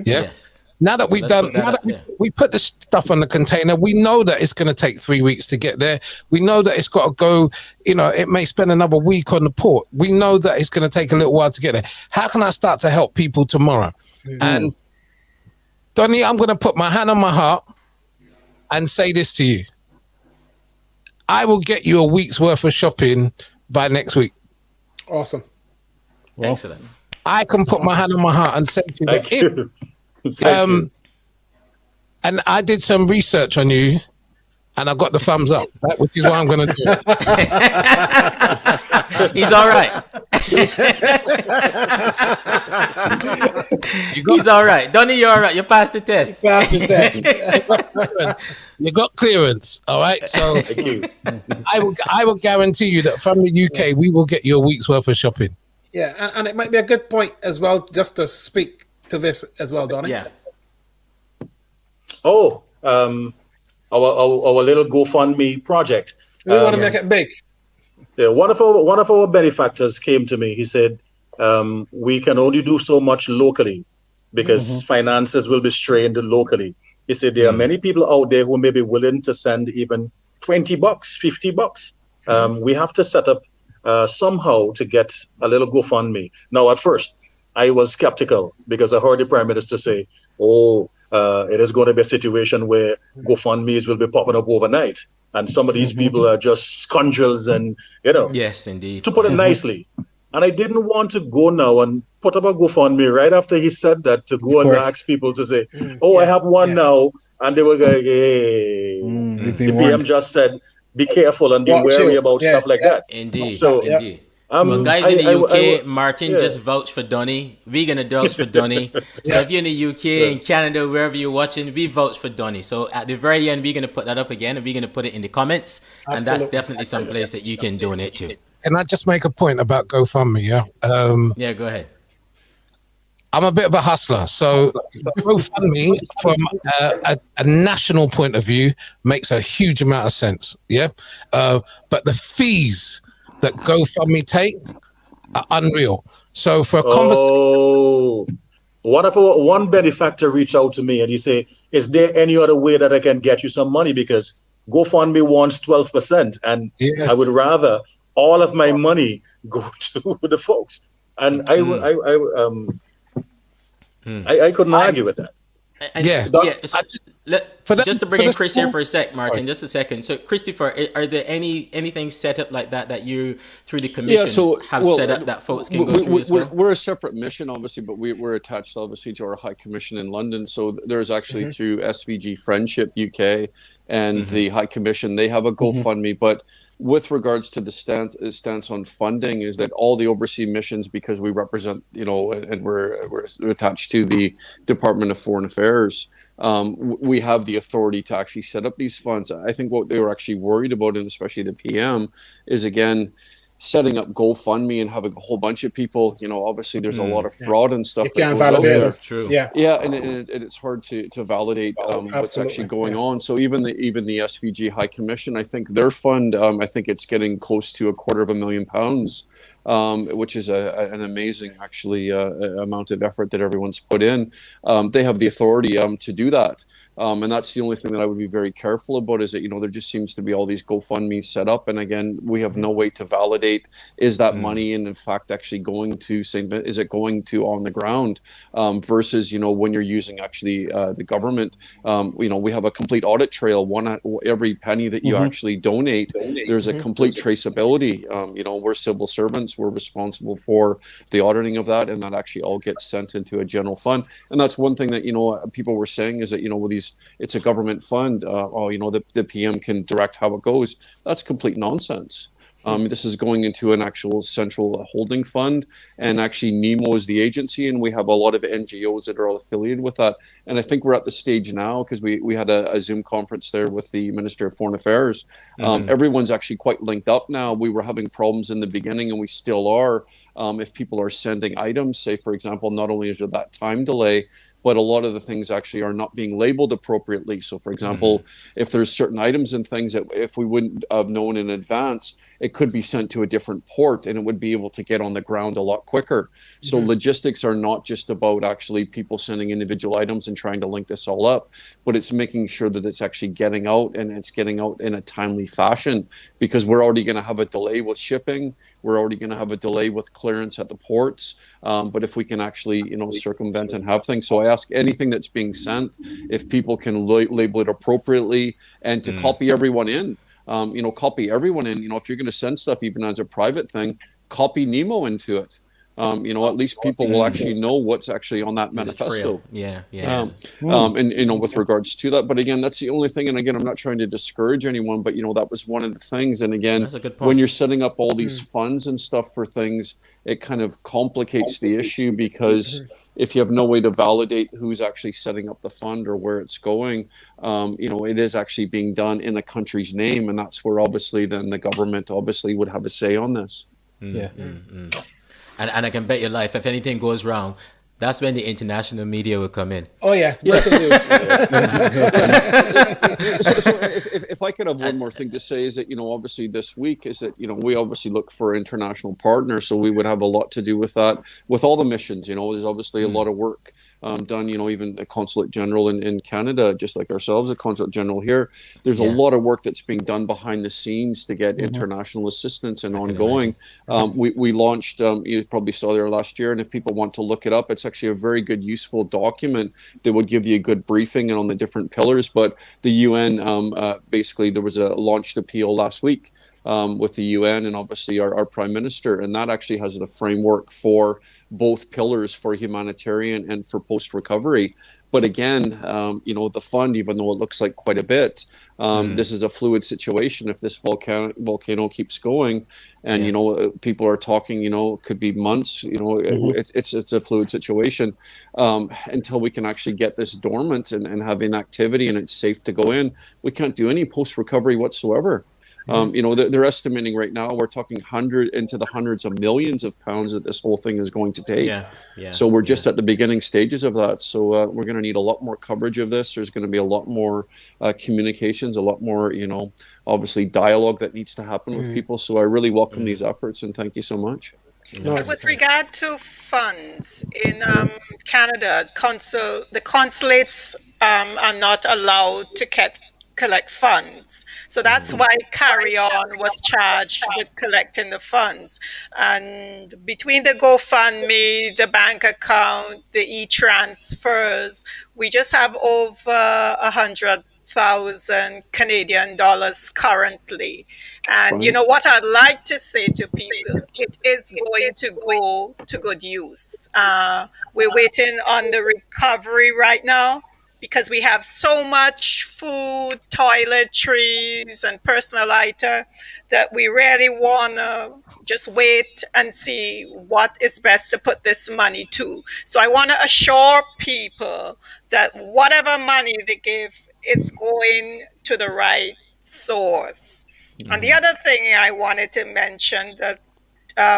Yes. Now that we've done, now that we put the stuff on the container, we know that it's going to take 3 weeks to get there. We know that it's got to go, it may spend another week on the port. We know that it's going to take a little while to get there. How can I start to help people tomorrow? And Donnie, I'm going to put my hand on my heart and say this to you. I will get you a week's worth of shopping by next week. Awesome. Well, excellent. I can put my hand on my heart and say to you, Thank you. and I did some research on you, and I got the thumbs up, which is what I'm going to do. He's all right. He's all right. Donnie, you're all right. You passed the test. You got clearance. All right. So Thank you. I will guarantee you that from the UK, we will get you a week's worth of shopping. Yeah, and it might be a good point as well, just to speak to this as well, Donnie. Yeah. Oh, our little GoFundMe project. We want to make it big. Yeah, one of our benefactors came to me. He said, we can only do so much locally because finances will be strained locally. He said there are many people out there who may be willing to send even $20, $50. We have to set up somehow to get a little GoFundMe. Now, at first, I was skeptical because I heard the Prime Minister say, it is going to be a situation where GoFundMes will be popping up overnight. and some of these people are just scoundrels, and yes, indeed, to put it nicely. And I didn't want to go now and put up a GoFundMe right after he said that to go and ask people to say, I have one now. And they were going, hey, the PM just said, be careful and be wary about stuff like that. Indeed. So, indeed. Well, guys in the UK, Martin just vouched for Donny. We're going to vouch for Donny. So if you're in the UK, in Canada, wherever you're watching, we vouch for Donny. So at the very end, we're going to put that up again, and we're going to put it in the comments. Absolutely. And that's definitely some place that you can donate to. Can I just make a point about GoFundMe? Yeah. Yeah, go ahead. I'm a bit of a hustler, so GoFundMe from a national point of view makes a huge amount of sense. Yeah, but the fees that GoFundMe take are unreal. So for a conversation, what if one benefactor reach out to me and you say, "Is there any other way that I can get you some money?" Because GoFundMe wants 12%, and I would rather all of my money go to the folks. And I couldn't argue with that. Just to bring in Chris here for a sec, Martin, just a second. So, Christopher, are there anything set up like that you, through the commission, set up that folks can go through as well? We're a separate mission, obviously, but we're attached, obviously, to our High Commission in London. So there's actually through SVG Friendship UK and the High Commission, they have a GoFundMe, but with regards to the stance on funding is that all the overseas missions, because we represent, and we're attached to the Department of Foreign Affairs, we have the authority to actually set up these funds. I think what they were actually worried about, and especially the PM, is again setting up GoFundMe and having a whole bunch of people. Obviously there's a lot of fraud and stuff that goes out there. True. And it's hard to validate what's actually going on. So even the SVG High Commission, I think their fund, I think it's getting close to £250,000, which is an amazing actually amount of effort that everyone's put in. They have the authority to do that. And that's the only thing that I would be very careful about, is that, there just seems to be all these GoFundMe set up. And again, we have no way to validate, is that money and in fact actually going to St.Vincent, is it going to on the ground, versus, when you're using actually the government, we have a complete audit trail. Every penny that you actually donate, there's a complete traceability. We're civil servants, we're responsible for the auditing of that, and that actually all gets sent into a general fund. And that's one thing that, people were saying, is that, with these, it's a government fund, the PM can direct how it goes. That's complete nonsense. This is going into an actual central holding fund, and actually NEMO is the agency, and we have a lot of NGOs that are all affiliated with that. And I think we're at the stage now, because we had a Zoom conference there with the Minister of Foreign Affairs. Everyone's actually quite linked up now. We were having problems in the beginning, and we still are. If people are sending items, say, for example, not only is there that time delay, but a lot of the things actually are not being labeled appropriately. So, for example, if there's certain items and things that if we wouldn't have known in advance, it could be sent to a different port and it would be able to get on the ground a lot quicker. So logistics are not just about actually people sending individual items and trying to link this all up, but it's making sure that it's actually getting out, and it's getting out in a timely fashion, because we're already going to have a delay with shipping. We're already going to have a delay with clearance at the ports. But if we can actually, circumvent and have things. So I ask anything that's being sent, if people can label it appropriately, and to copy everyone in. Copy everyone in. If you're going to send stuff, even as a private thing, copy NEMO into it. At least people will actually know what's actually on that manifesto. And with regards to that, but again, that's the only thing. And again, I'm not trying to discourage anyone, but that was one of the things. And again, when you're setting up all these funds and stuff for things, it kind of complicates the issue, because if you have no way to validate who's actually setting up the fund or where it's going, it is actually being done in a country's name, and that's where obviously then the government obviously would have a say on this. And I can bet your life, if anything goes wrong, that's when the international media will come in. Oh yes, breaking news. So if I could have one more thing to say, is that obviously this week is that we obviously look for international partners, so we would have a lot to do with that, with all the missions. There's obviously a lot of work done. Even a consulate general in Canada, just like ourselves, a consulate general here. There's a lot of work that's being done behind the scenes to get international assistance and ongoing. We launched. You probably saw there last year, and if people want to look it up, it's It's actually a very good, useful document that would give you a good briefing on the different pillars. But the UN, basically, there was a launched appeal last week with the UN and obviously our Prime Minister, and that actually has the framework for both pillars, for humanitarian and for post-recovery. But again, the fund, even though it looks like quite a bit, this is a fluid situation. If this volcano keeps going, and people are talking, could be months. It's a fluid situation until we can actually get this dormant and have inactivity and it's safe to go in. We can't do any post-recovery whatsoever. They're estimating right now, we're talking into the hundreds of millions of pounds that this whole thing is going to take. So we're just at the beginning stages of that. So we're going to need a lot more coverage of this. There's going to be a lot more communications, a lot more, obviously dialogue that needs to happen with people. So I really welcome these efforts, and thank you so much. With regard to funds in Canada, the consulates are not allowed to collect funds. So that's why Carry On was charged with collecting the funds. And between the GoFundMe, the bank account, the e-transfers, we just have over 100,000 Canadian dollars currently. And what I'd like to say to people, it is going to go to good use. We're waiting on the recovery right now, because we have so much food, toiletries, and personal item that we really want to just wait and see what is best to put this money to. So I want to assure people that whatever money they give is going to the right source. And the other thing I wanted to mention, that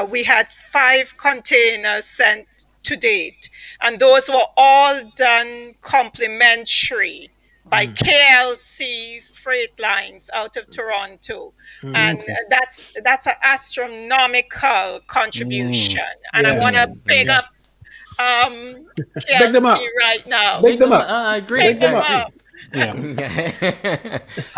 we had 5 containers sent to date, and those were all done complimentary by KLC Freight Lines out of Toronto, and that's an astronomical contribution. And I want to big up KLC right now. Big them up. I agree. Big them up. I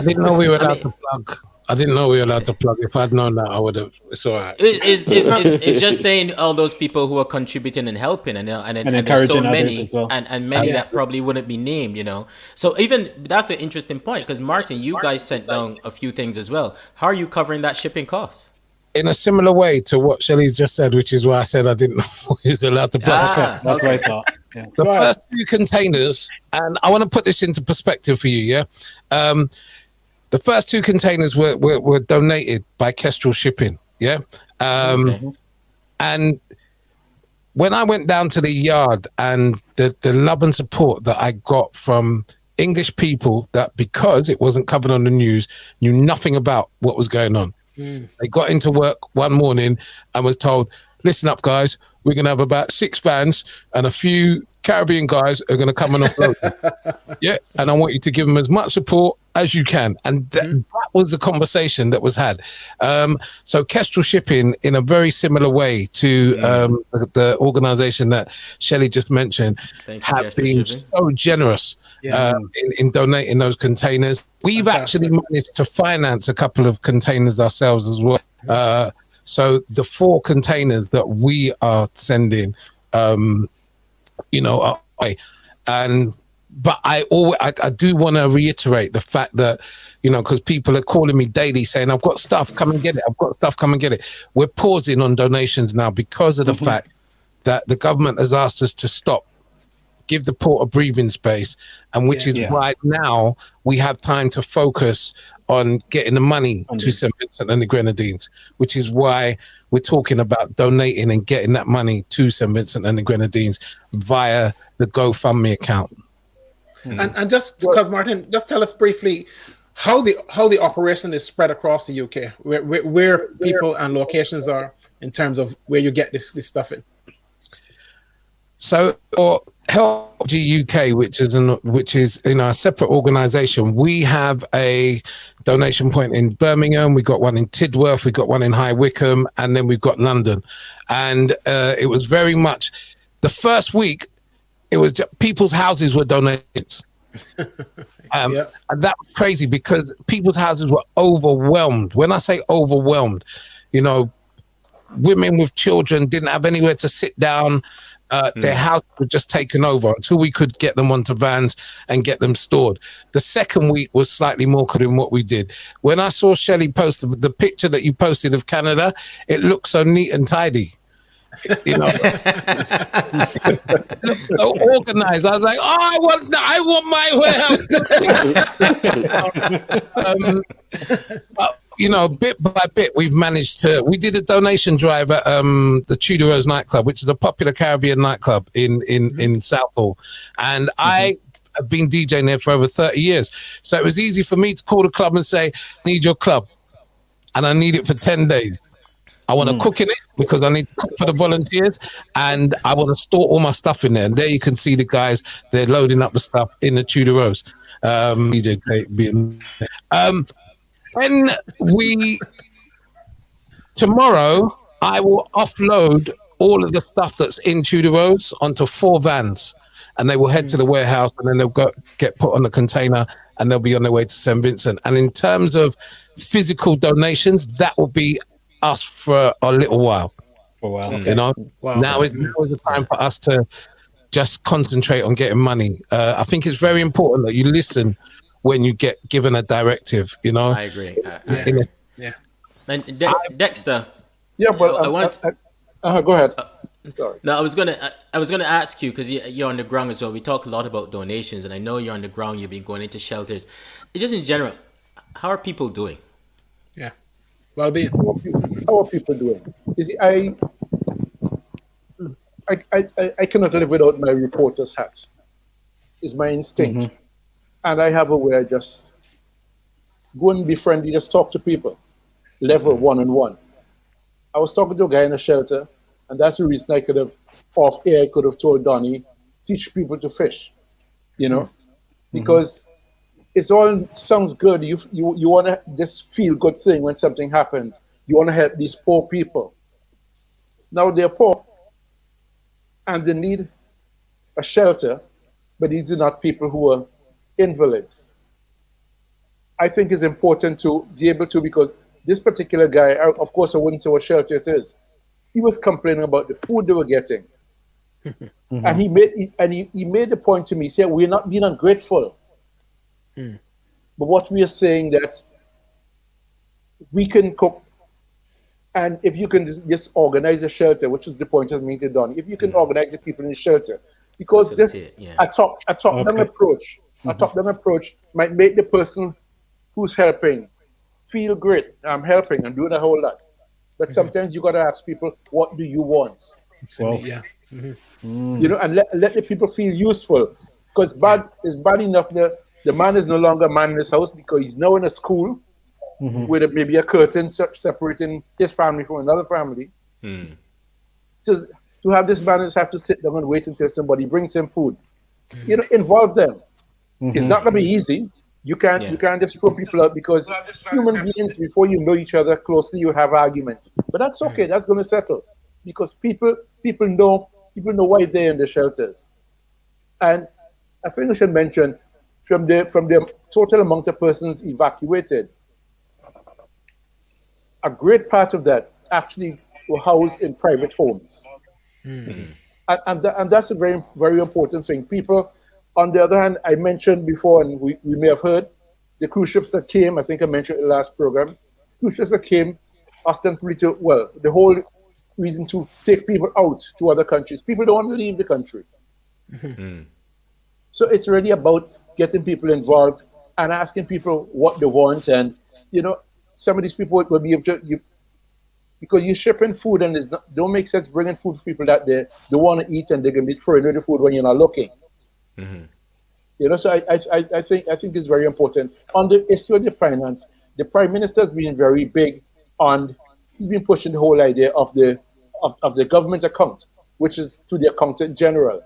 didn't know we were allowed to plug. I didn't know we were allowed to plug. If I'd known that, I would have. It's all right. It's just saying all those people who are contributing and helping, and there's so many, as well. and many that probably wouldn't be named, So even that's an interesting point, because Martin, you guys sent down a few things as well. How are you covering that shipping cost? In a similar way to what Shelley's just said, which is why I said I didn't know he was allowed to plug. That's what I thought. Yeah. The first 2 containers, and I want to put this into perspective for you, the first 2 containers were donated by Kestrel Shipping, and when I went down to the yard, and the love and support that I got from English people that, because it wasn't covered on the news, knew nothing about what was going on. They got into work one morning and was told, listen up, guys, we're going to have about 6 vans and a few Caribbean guys are going to come and offload. And I want you to give them as much support as you can. And that was the conversation that was had. So Kestrel Shipping, in a very similar way to the organization that Shelley just mentioned, have been so generous in donating those containers. We've actually managed to finance a couple of containers ourselves as well. So the 4 containers that we are sending, but I do want to reiterate the fact that, because people are calling me daily saying, I've got stuff, come and get it. I've got stuff, come and get it. We're pausing on donations now because of the fact that the government has asked us to stop, give the port a breathing space, and which is why now we have time to focus on getting the money to St. Vincent and the Grenadines, which is why we're talking about donating and getting that money to St. Vincent and the Grenadines via the GoFundMe account. And just because, Martin, just tell us briefly how the operation is spread across the UK, where people and locations are in terms of where you get this stuff in. So for Help UK, which is a separate organisation, we have a donation point in Birmingham, we got one in Tidworth, we got one in High Wycombe, and then we've got London. And it was very much the first week. It was just, people's houses were donations. And that was crazy because people's houses were overwhelmed. When I say overwhelmed, women with children didn't have anywhere to sit down. Their house was just taken over until we could get them onto vans and get them stored. The second week was slightly more than what we did. When I saw Shelley post the picture that you posted of Canada, it looked so neat and tidy. You know, so organized. I was like, "Oh, I want my warehouse." But, you know, bit by bit, we've managed to. We did a donation drive at the Tudor Rose nightclub, which is a popular Caribbean nightclub in Southall, and I have been DJing there for over 30 years. So it was easy for me to call the club and say, "I need your club, and I need it for 10 days." I want to cook in it because I need to cook for the volunteers, and I want to store all my stuff in there. And there you can see the guys, they're loading up the stuff in the Tudor Rose. Tomorrow, I will offload all of the stuff that's in Tudor Rose onto 4 vans, and they will head to the warehouse, and then they'll get put on the container, and they'll be on their way to St. Vincent. And in terms of physical donations, that will be us for a little while. Oh, wow. You know, now is the time for us to just concentrate on getting money. I think it's very important that you listen when you get given a directive. You know, I agree. Yeah. And Dexter. Yeah, but I want. Go ahead. Sorry. No, I was gonna ask you because you're on the ground as well. We talk a lot about donations, and I know you're on the ground. You've been going into shelters. Just in general, how are people doing? Yeah. Well-being. How are people doing? You see, I cannot live without my reporter's hat. It's my instinct. And I have a way I just go and be friendly, just talk to people, level one-on-one. I was talking to a guy in a shelter, and that's the reason I could have, off air, I could have told Donnie, teach people to fish, you know, because it's all sounds good. You want to just feel good thing when something happens. You want to help these poor people. Now they're poor, and they need a shelter, but these are not people who are invalids. I think it's important to be able to, because this particular guy, of course, I wouldn't say what shelter it is. He was complaining about the food they were getting, and he made the point to me. He said, "We're not being ungrateful, but what we are saying that we can cook, and if you can just organize a shelter, which is the point of me to Donnie, if you can organize the people in the shelter, because this a top-down approach." A top-down approach might make the person who's helping feel great. I'm helping, I'm doing a whole lot. But sometimes you got to ask people, what do you want? Well, you know, and let the people feel useful. Because it's bad enough that the man is no longer a man in his house because he's now in a school with maybe a curtain separating his family from another family. So to have this man just have to sit down and wait until somebody brings him food. You know, involve them. It's not going to be easy. You can't just throw people out because human beings, before you know each other closely, you have arguments. But that's okay. That's going to settle because people know why they're in the shelters. And I think I should mention from the total amount of persons evacuated, a great part of that actually were housed in private homes. And that's a very, very important thing. People. On the other hand, I mentioned before, and we may have heard, the cruise ships that came, I think I mentioned in the last program, cruise ships that came ostensibly the whole reason to take people out to other countries. People don't want to leave the country. So it's really about getting people involved and asking people what they want. And, you know, some of these people will be able to, because you're shipping food and it don't make sense bringing food for people that they want to eat and they're going to be throwing away the food when you're not looking. You know, so I think it's very important. On the issue of the finance, the Prime Minister has been very big on. He's been pushing the whole idea of the government account, which is to the Accountant General.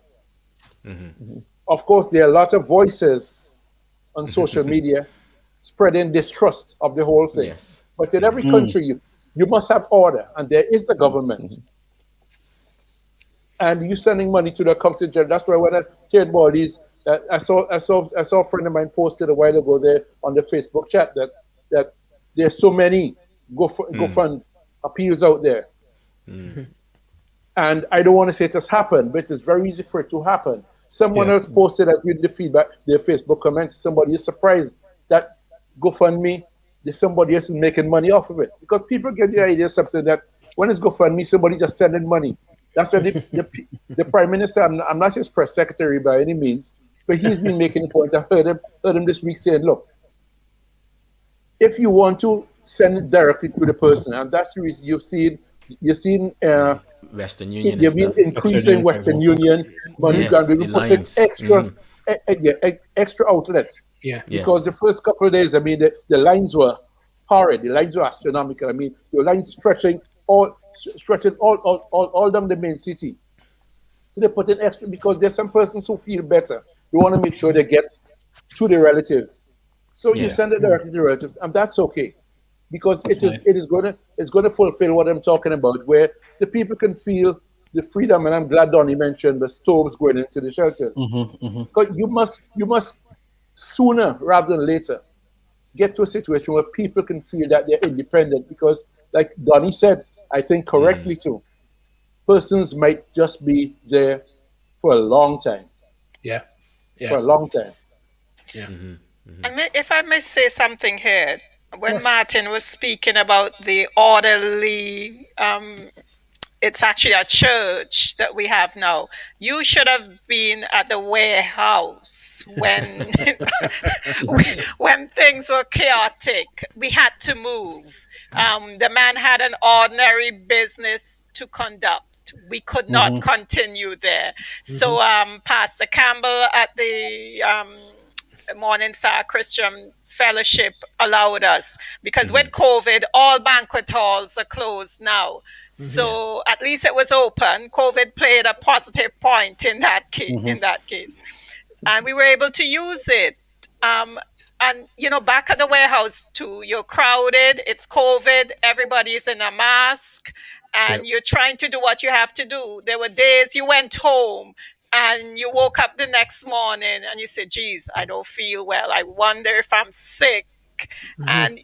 Of course, there are a lot of voices on social media spreading distrust of the whole thing. Yes. But in every country, you must have order, and there is the government. And you sending money to the Accountant General. That's why when I heard about these, I saw a friend of mine posted a while ago there on the Facebook chat that there's so many GoFund appeals out there. And I don't want to say it has happened, but it's very easy for it to happen. Someone else posted that with the feedback, their Facebook comments, somebody is surprised that GoFundMe, somebody else is making money off of it. Because people get the idea of something that when it's GoFundMe, somebody just sending money. That's why the Prime Minister, I'm not his press secretary by any means, but he's been making a point. I heard him this week saying, look, if you want to send it directly to the person, and that's the reason you've seen Western Union. You've been increasing Western Union, but you can be putting extra outlets. Yeah. Because the first couple of days, I mean, the lines were horrid. The lines were astronomical. I mean, the lines stretching all down the main city. So they put in extra because there's some persons who feel better. You want to make sure they get to the relatives. So you send it directly to the relatives, and that's okay. Because it's going to fulfill what I'm talking about, where the people can feel the freedom. And I'm glad Donnie mentioned the stoves going into the shelters. Because you must sooner rather than later get to a situation where people can feel that they're independent. Because, like Donnie said, I think correctly too, persons might just be there for a long time. Yeah. For a long time. Yeah. And if I may say something here. When Martin was speaking about the orderly, it's actually a church that we have now. You should have been at the warehouse when when things were chaotic. We had to move. The man had an ordinary business to conduct. We could not continue there. So Pastor Campbell at the Morning Star Christian Fellowship allowed us, because with COVID, all banquet halls are closed now. So at least it was open. COVID played a positive point in that case, and we were able to use it. And back at the warehouse too, you're crowded. It's COVID. Everybody's in a mask, and you're trying to do what you have to do. There were days you went home and you woke up the next morning and you said, geez, I don't feel well. I wonder if I'm sick. And,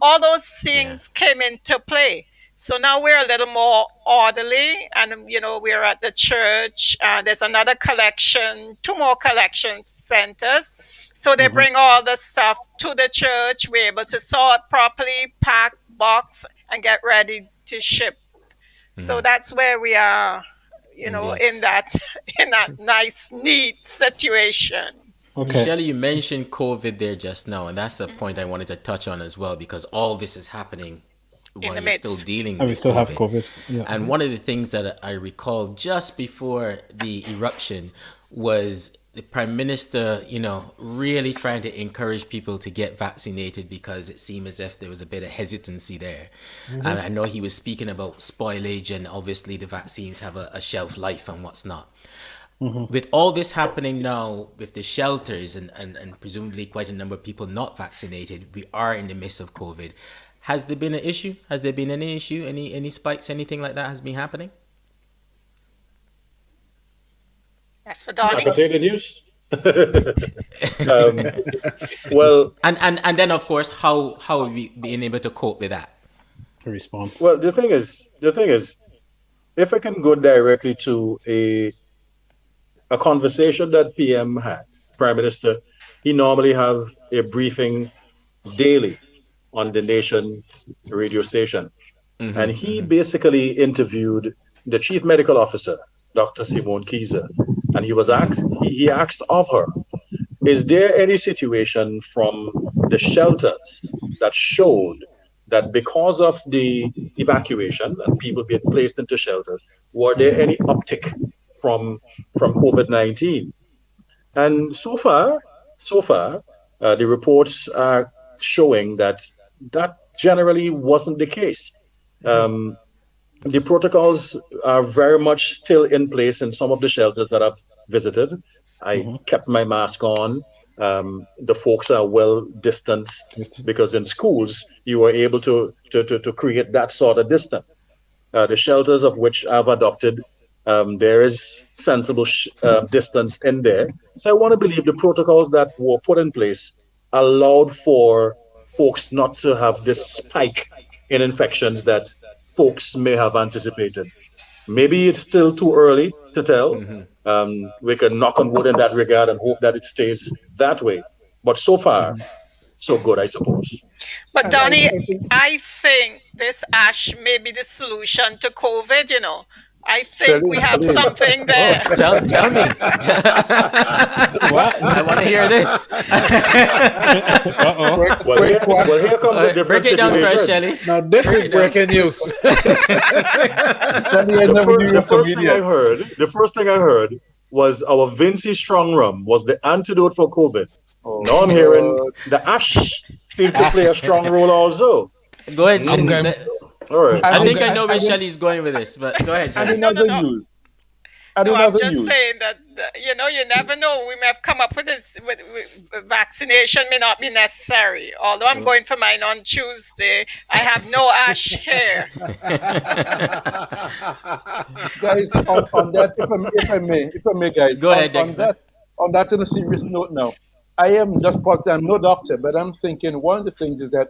all those things came into play. So now we're a little more orderly, and, we're at the church. There's another collection, 2 more collection centers. So they bring all the stuff to the church. We're able to sort properly, pack, box, and get ready to ship. So that's where we are. In that nice, neat situation. Okay. Michelle, you mentioned COVID there just now, and that's a point I wanted to touch on as well, because all this is happening while you're still dealing with still COVID. Have COVID. Yeah. And one of the things that I recall just before the eruption was the Prime Minister, really trying to encourage people to get vaccinated, because it seemed as if there was a bit of hesitancy there. And I know he was speaking about spoilage, and obviously the vaccines have a shelf life and what's not. With all this happening now, with the shelters and presumably quite a number of people not vaccinated, we are in the midst of COVID. Has there been an issue? Has there been any issue? Any spikes, anything like that has been happening? That's for Donnie. I can take the news. Well, and then of course, how have we been able to cope with that? To respond. Well, the thing is, if I can go directly to a conversation that PM had, Prime Minister, he normally have a briefing daily on the Nation radio station, and he basically interviewed the Chief Medical Officer, Dr. Simone Kieser, and he was asked, he asked of her, is there any situation from the shelters that showed that because of the evacuation and people being placed into shelters, were there any uptick from COVID-19? And so far, the reports are showing that generally wasn't the case. The protocols are very much still in place in some of the shelters that I've visited. I kept my mask on. The folks are well distanced, because in schools you were able to create that sort of distance. The shelters of which I've adopted, there is sensible distance in there. So I want to believe the protocols that were put in place allowed for folks not to have this spike in infections that folks may have anticipated. Maybe it's still too early to tell. We can knock on wood in that regard and hope that it stays that way. But so far, so good, I suppose. But And Donnie, think I think this ash may be the solution to COVID, you know. I think Shirley, we have please. something there. Tell me. I want to hear this. Uh-oh. Well, here comes a different Break it down for us, situation. Shelley. Now this is breaking news. Donnie, I never knew you were The first thing I heard was our Vinci Strong Rum was the antidote for COVID. Oh, Now I'm hearing the ash seems to play a strong role also. Go ahead, I'm Shelley. going- All right. I think I I- know where I- Shelley's going with this, but go ahead, And Shelley. in No, other no. news, No, I'm just saying that, you know, you never know. We may have come up with this. With vaccination may not be necessary. Although I'm going for mine on Tuesday, I have no ash here. guys, on that, if I may, guys. Go ahead, on Dexter. on that, on a serious note now, I am just positive. I'm no doctor, but I'm thinking one of the things is that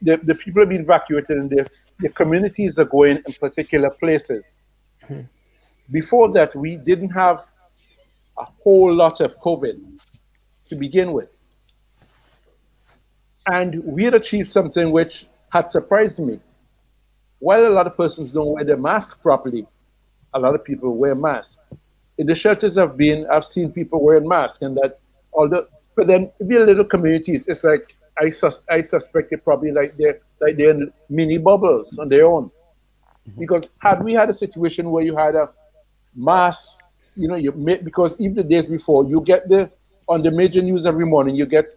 the people have been evacuated and the communities are going in particular places. Before that, we didn't have a whole lot of COVID to begin with. And we had achieved something which had surprised me. While a lot of persons don't wear their mask properly, a lot of people wear masks. In the shelters I've seen people wearing masks, and that but then maybe little communities, it's like I suspect they're probably like they're in mini bubbles on their own. Because had we had a situation where you had a mass, you know, because even the days before, you get on the major news every morning, you get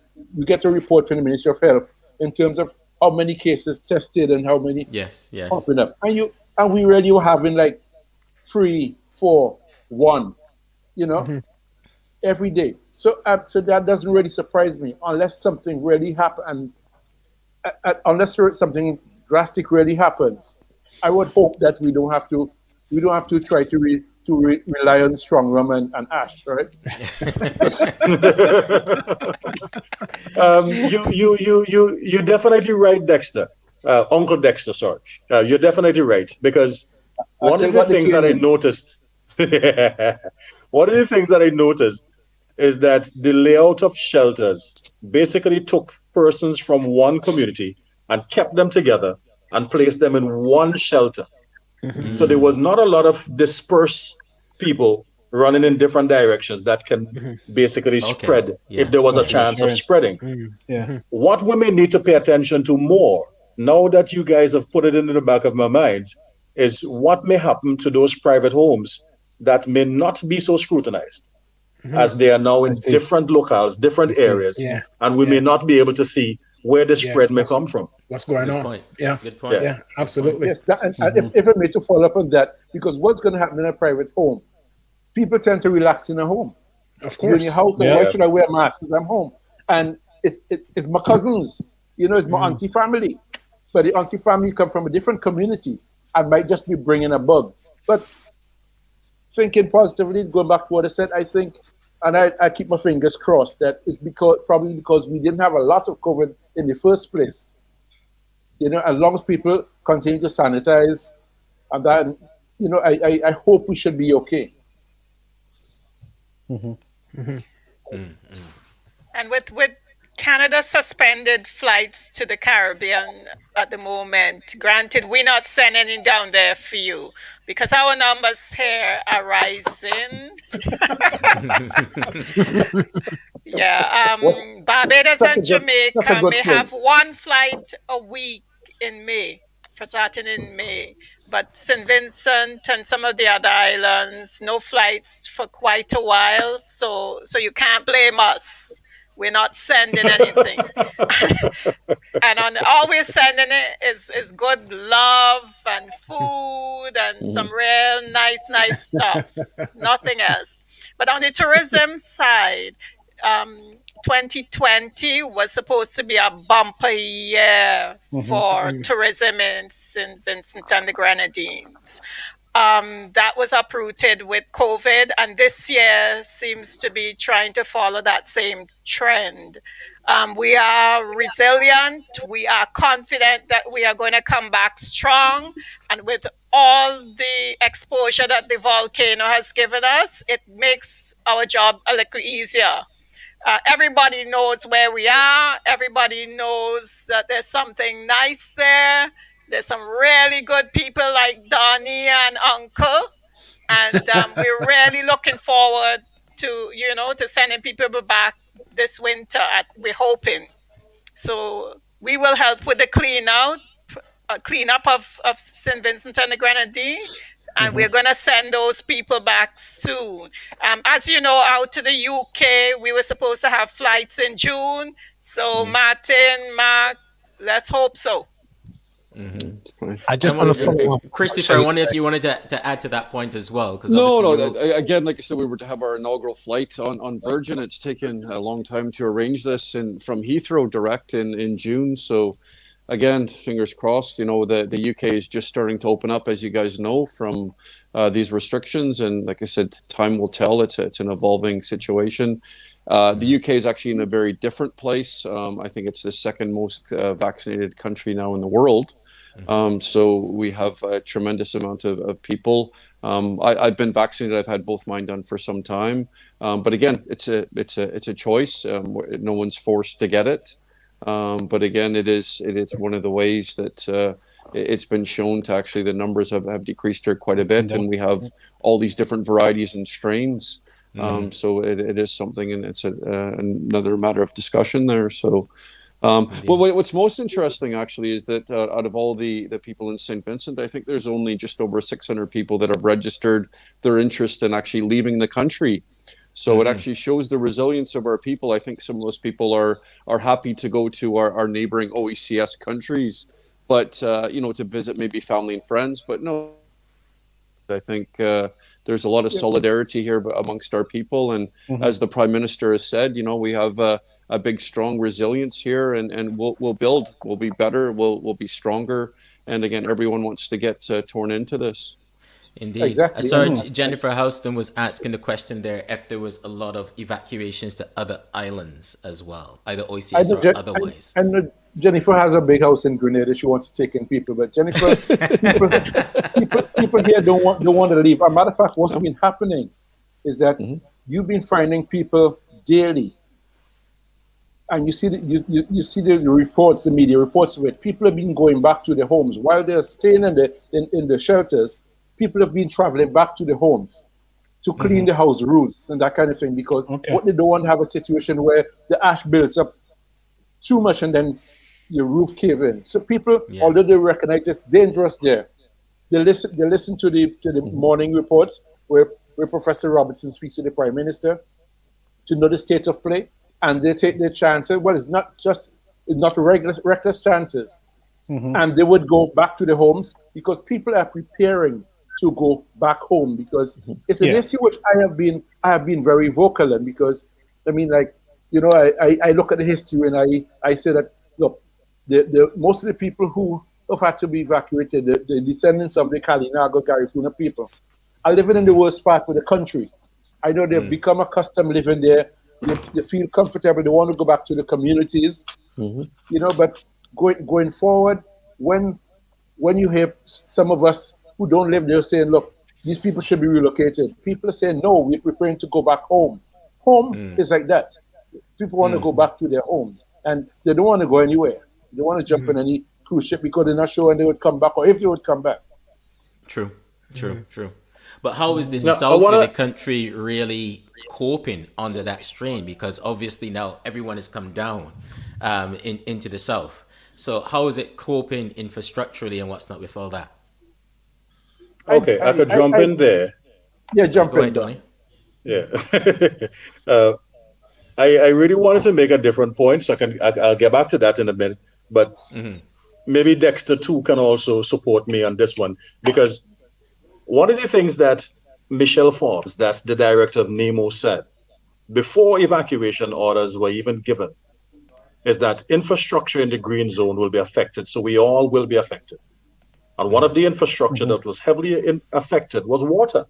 a report from the Ministry of Health in terms of how many cases tested and how many Yes. popping up, and we really were having like 3, 4, 1, you know, every day. So that doesn't really surprise me unless something really happens, unless something drastic really happens. I would hope that we don't have to try to rely on strong rum and ash, right? You're definitely right, Dexter. Uncle Dexter, sorry. You're definitely right, because one of the things that I noticed is that the layout of shelters basically took persons from one community and kept them together and placed them in one shelter. So there was not a lot of dispersed people running in different directions that can basically spread if there was a chance of spreading. What we may need to pay attention to more, now that you guys have put it into the back of my mind, is what may happen to those private homes that may not be so scrutinized, as they are now in different locales, different areas, and we may not be able to see where the spread may come from. What's going on? Point. Yeah, Good point. yeah, absolutely. Yes, and if I may to follow up on that, because what's going to happen in a private home? People tend to relax in a home. Of You're in course. your house, and why should I wear a mask? Because I'm home, and it's my cousins, you know, it's my auntie family, but the auntie family come from a different community and might just be bringing a bug. But thinking positively, going back to what I said, I think, and I keep my fingers crossed that it's probably because we didn't have a lot of COVID in the first place. You know, as long as people continue to sanitize, and that, you know, I hope we should be okay. And with Canada suspended flights to the Caribbean at the moment, granted, we're not sending any down there for you because our numbers here are rising. Barbados and Jamaica may have one flight a week in May, starting in May. But St. Vincent and some of the other islands, no flights for quite a while. So you can't blame us. We're not sending anything. And all we're sending is good love and food and some real nice stuff. Nothing else. But on the tourism side, 2020 was supposed to be a bumper year for tourism in St. Vincent and the Grenadines. That was uprooted with COVID, and this year seems to be trying to follow that same trend. We are resilient. We are confident that we are going to come back strong. And with all the exposure that the volcano has given us, it makes our job a little easier. Everybody knows where we are. Everybody knows that there's something nice there. There's some really good people like Donnie and Uncle. And we're really looking forward to, to sending people back this winter. We're hoping. So we will help with the cleanup of St. Vincent and the Grenadines. And we're going to send those people back soon. As you know, out to the UK, we were supposed to have flights in June. So Martin, Mark, let's hope so. I just want to follow up. Christopher, I wonder if you wanted to add to that point as well. Again, like I said, we were to have our inaugural flight on Virgin. It's taken a long time to arrange this, and from Heathrow direct in June. So again, fingers crossed. The UK is just starting to open up, as you guys know, from these restrictions. And like I said, time will tell. It's an evolving situation. The UK is actually in a very different place. I think it's the second most vaccinated country now in the world. So we have a tremendous amount of people. I've been vaccinated. I've had both mine done for some time. But again, it's a choice. No one's forced to get it. But again, it is one of the ways that it's been shown to actually the numbers have decreased here quite a bit, and we have all these different varieties and strains. So it is something, and it's another matter of discussion there. So. What's most interesting actually is that out of all the people in St. Vincent, I think there's only just over 600 people that have registered their interest in actually leaving the country. So it actually shows the resilience of our people. I think some of those people are happy to go to our neighboring OECS countries, but to visit maybe family and friends. But no, I think there's a lot of solidarity here amongst our people. And as the Prime Minister has said, we have a big, strong resilience here, and we'll build. We'll be better. We'll be stronger. And again, everyone wants to get torn into this. Indeed. Exactly. I saw Jennifer Houston was asking the question there if there was a lot of evacuations to other islands as well, either OCS or otherwise. I know Jennifer has a big house in Grenada. She wants to take in people, but Jennifer, people here don't want to leave. As a matter of fact, what's been happening is that you've been finding people daily. And you see the reports, the media reports of it. People have been going back to their homes while they're staying in the shelters. People have been traveling back to the homes to clean the house roofs and that kind of thing, because what they don't want to have a situation where the ash builds up too much and then your roof cave in. So people, although they recognize it's dangerous there, they listen to the morning reports where Professor Robertson speaks to the Prime Minister to know the state of play. And they take their chances. Well, it's not reckless chances. And they would go back to the homes because people are preparing to go back home, because it's an issue which I have been very vocal in, because I mean, like, I look at the history and I say that, look, the most of the people who have had to be evacuated, the descendants of the Kalinago Garifuna people, are living in the worst part of the country. I know they've become accustomed living there. They feel comfortable. They want to go back to the communities, But going forward, when you hear some of us who don't live there saying, "Look, these people should be relocated," people are saying, "No, we're preparing to go back home." Home is like that. People want to go back to their homes, and they don't want to go anywhere. They want to jump in any cruise ship because they're not sure when they would come back or if they would come back. True. But how is the south of the country really coping under that strain? Because obviously now everyone has come down into the south. So how is it coping infrastructurally and what's not with all that? Okay, I could jump in there. Yeah, jump in, Donnie. Yeah. I really wanted to make a different point, so I'll get back to that in a minute. But maybe Dexter too can also support me on this one, because one of the things that Michelle Forbes, that's the director of NEMO, said before evacuation orders were even given is that infrastructure in the green zone will be affected. So we all will be affected. And one of the infrastructure that was heavily affected was water.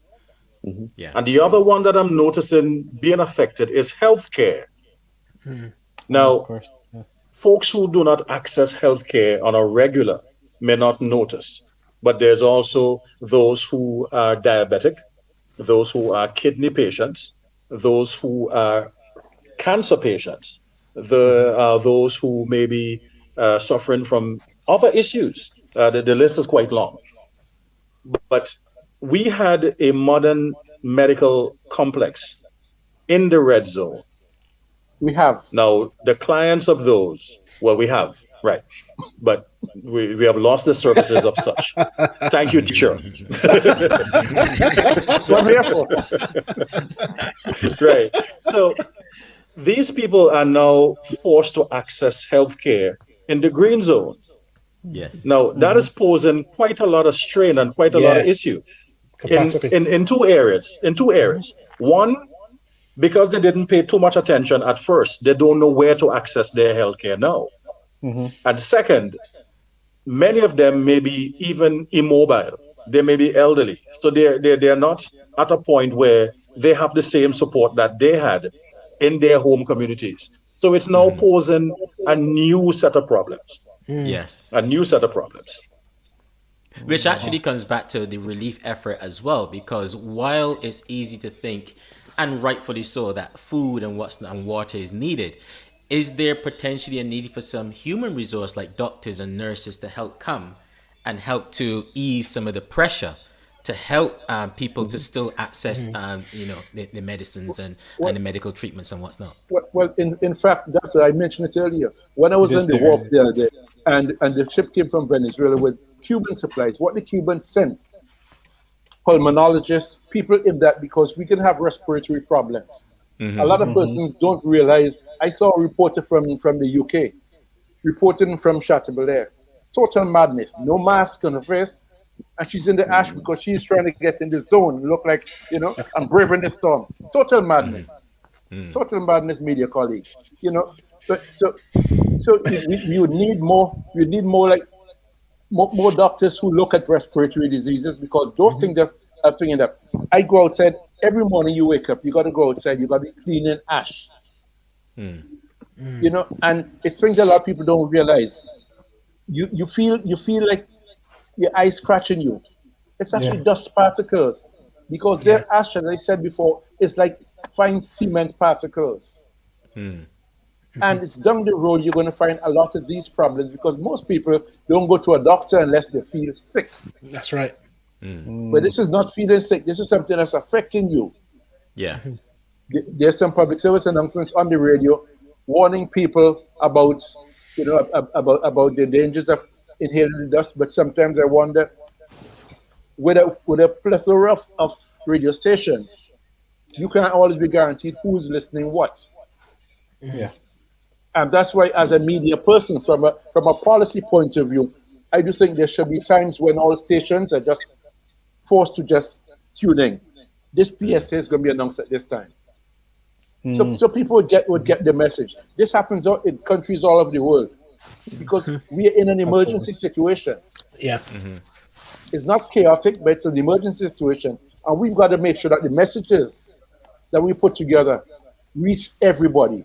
And the other one that I'm noticing being affected is healthcare. Now, Of course. Yeah. folks who do not access healthcare on a regular may not notice, but there's also those who are diabetic, those who are kidney patients, those who are cancer patients, those who may be suffering from other issues. The list is quite long. But we had a modern medical complex in the red zone. We have. Now, the clients of those, well, we have, right. But we have lost the services of such. Thank you, teacher. What we're here for. Right. So these people are now forced to access healthcare in the green zone. Yes. Now, that is posing quite a lot of strain and quite a lot of issue in two areas. One, because they didn't pay too much attention at first, they don't know where to access their healthcare now. And second, many of them may be even immobile. They may be elderly. So they're not at a point where they have the same support that they had in their home communities. So it's now posing a new set of problems. Yes. A new set of problems. Which actually comes back to the relief effort as well, because while it's easy to think, and rightfully so, that food and water is needed, is there potentially a need for some human resource like doctors and nurses to help come and help to ease some of the pressure, to help people to still access, the medicines and the medical treatments and what's not? Well, in fact, that's what I mentioned it earlier. When I was on the wharf the other day, and the ship came from Venezuela with Cuban supplies, what the Cubans sent, pulmonologists, people in that, because we can have respiratory problems. A lot of persons don't realize. I saw a reporter from the UK reporting from Chateaubriand. Total madness. No mask on her face, and she's in the ash because she's trying to get in the zone. Look like, I'm braving the storm. Total madness. Total madness, media colleague. So we would need more. We need more more doctors who look at respiratory diseases, because those things are picking up. I go outside every morning. You wake up, you got to go outside. You got to be cleaning ash. And it's things a lot of people don't realize. You feel like your eyes scratching you. It's actually dust particles, because their ash, as I said before, is like fine cement particles. And it's down the road you're going to find a lot of these problems, because most people don't go to a doctor unless they feel sick. That's right. But this is not feeling sick. This is something that's affecting you. Yeah. There's some public service announcements on the radio warning people about the dangers of inhaling the dust. But sometimes I wonder, with a plethora of radio stations, you can't always be guaranteed who's listening what. Yeah. And that's why, as a media person, from a policy point of view, I do think there should be times when all stations are just forced to just tune in. This PSA is going to be announced at this time. So people would get the message. This happens in countries all over the world, because we are in an emergency situation. Yeah. It's not chaotic, but it's an emergency situation. And we've got to make sure that the messages that we put together reach everybody.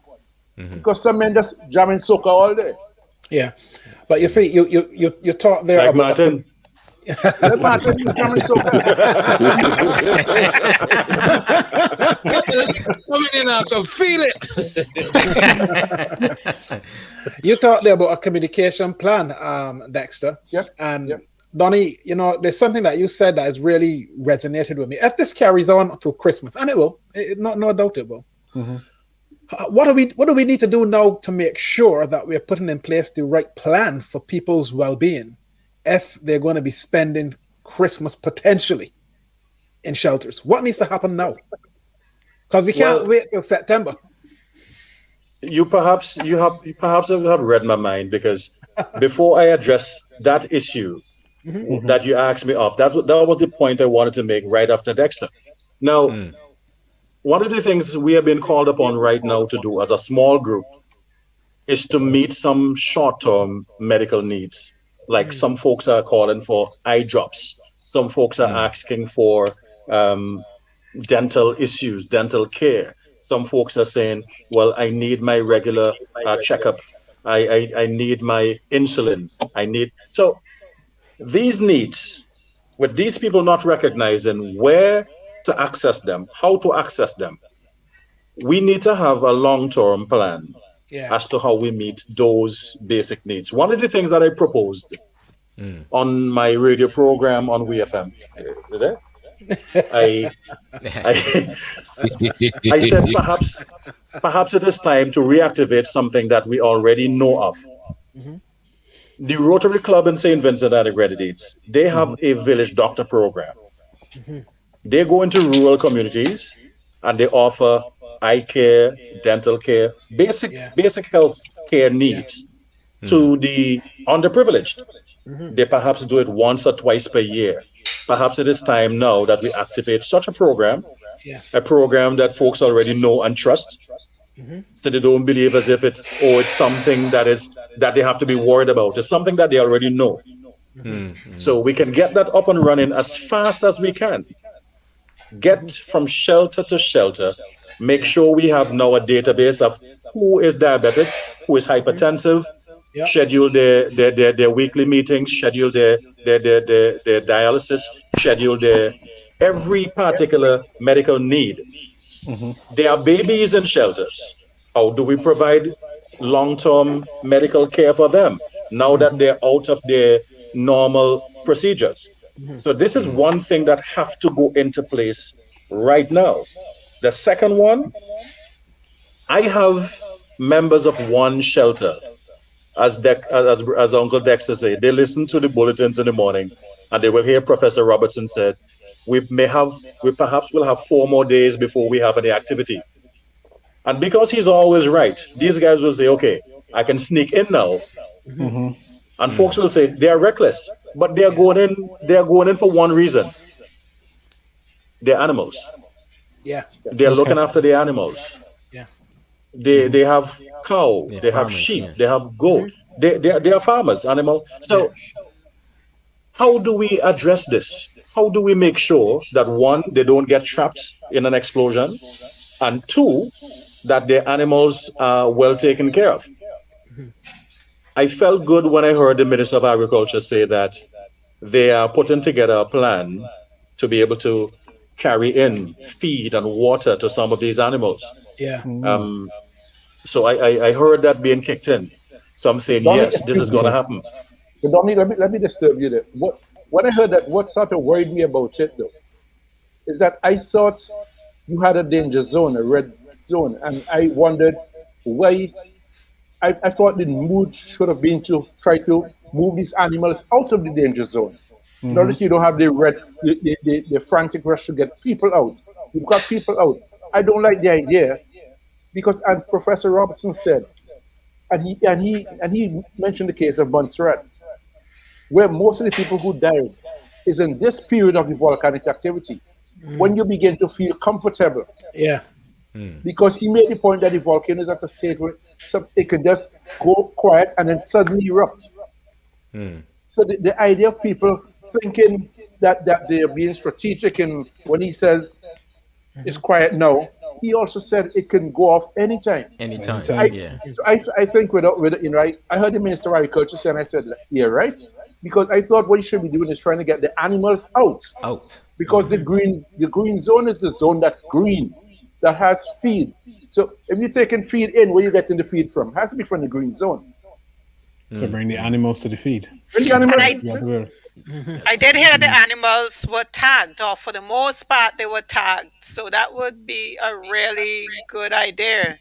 Because some men just jamming soca all day. Yeah. But you see, you talk there like about Martin. Martin, you jamming soca. Coming in, I can feel it. You talked there about a communication plan, Dexter. Yeah. And Donnie, there's something that you said that has really resonated with me. If this carries on to Christmas, and it will, no doubt it will. What do we need to do now to make sure that we're putting in place the right plan for people's well-being if they're going to be spending Christmas potentially in shelters? What needs to happen now? Because we can't wait till September. You perhaps have read my mind, because before I address that issue that you asked me of, that was the point I wanted to make right after Dexter. Now, one of the things we have been called upon right now to do as a small group is to meet some short-term medical needs. Like some folks are calling for eye drops. Some folks are asking for dental issues, dental care. some folks are saying, well, I need my regular checkup. I need my insulin. So these needs, with these people not recognizing where to access them, how to access them, we need to have a long-term plan as to how we meet those basic needs. One of the things that I proposed on my radio program on WFM, is it? I said perhaps it is time to reactivate something that we already know of. The Rotary Club in St. Vincent and the Grenadines, they have a village doctor program. They go into rural communities and they offer eye care, dental care, basic health care needs to the underprivileged. They perhaps do it once or twice per year. Perhaps it is time now that we activate such a program that folks already know and trust, so they don't believe as if it's something that they have to be worried about. It's something that they already know. So we can get that up and running as fast as we can. Get from shelter to shelter. Make sure we have now a database of who is diabetic, who is hypertensive, schedule their weekly meetings, schedule their dialysis, schedule their every particular medical need. There are babies in shelters. How do we provide long-term medical care for them now that they're out of their normal procedures? So this is one thing that have to go into place right now. The second one, I have members of one shelter, as Uncle Dexter said, they listen to the bulletins in the morning and they will hear Professor Robertson said, we perhaps will have 4 more days before we have any activity. And because he's always right, these guys will say, okay, I can sneak in now. And folks will say they are reckless, but they are going in for one reason. They're animals. They're looking after the animals. They have cow, they have sheep, they have goat. They are farmers, animal. So how do we address this? How do we make sure that one, they don't get trapped in an explosion, and two, that their animals are well taken care of? I felt good when I heard the Minister of Agriculture say that they are putting together a plan to be able to carry in feed and water to some of these animals. So I heard that being kicked in. So I'm saying, yes, this is going to happen. But Dominic, let me disturb you there. When I heard that, what sort of worried me about it, though, is that I thought you had a danger zone, a red zone, and I wondered why. I thought the mood should have been to try to move these animals out of the danger zone. Notice you don't have the frantic rush to get people out. You've got people out. I don't like the idea because, as Professor Robertson said, and he mentioned the case of Montserrat, where most of the people who died is in this period of the volcanic activity, when you begin to feel comfortable. Because he made the point that the volcano is at a state where it can just go quiet and then suddenly erupt. So the idea of people thinking that they're being strategic, and when he says it's quiet now, he also said it can go off anytime. So I think with I heard the Minister of Agriculture say, and I said, yeah, right, because I thought what he should be doing is trying to get the animals out. Because the green zone is the zone that's green, that has feed. So if you're taking feed in, where you getting the feed from? It has to be from the green zone. So bring the animals to the feed. Bring the animals. I did hear the animals were tagged, or for the most part they were tagged. So that would be a really good idea.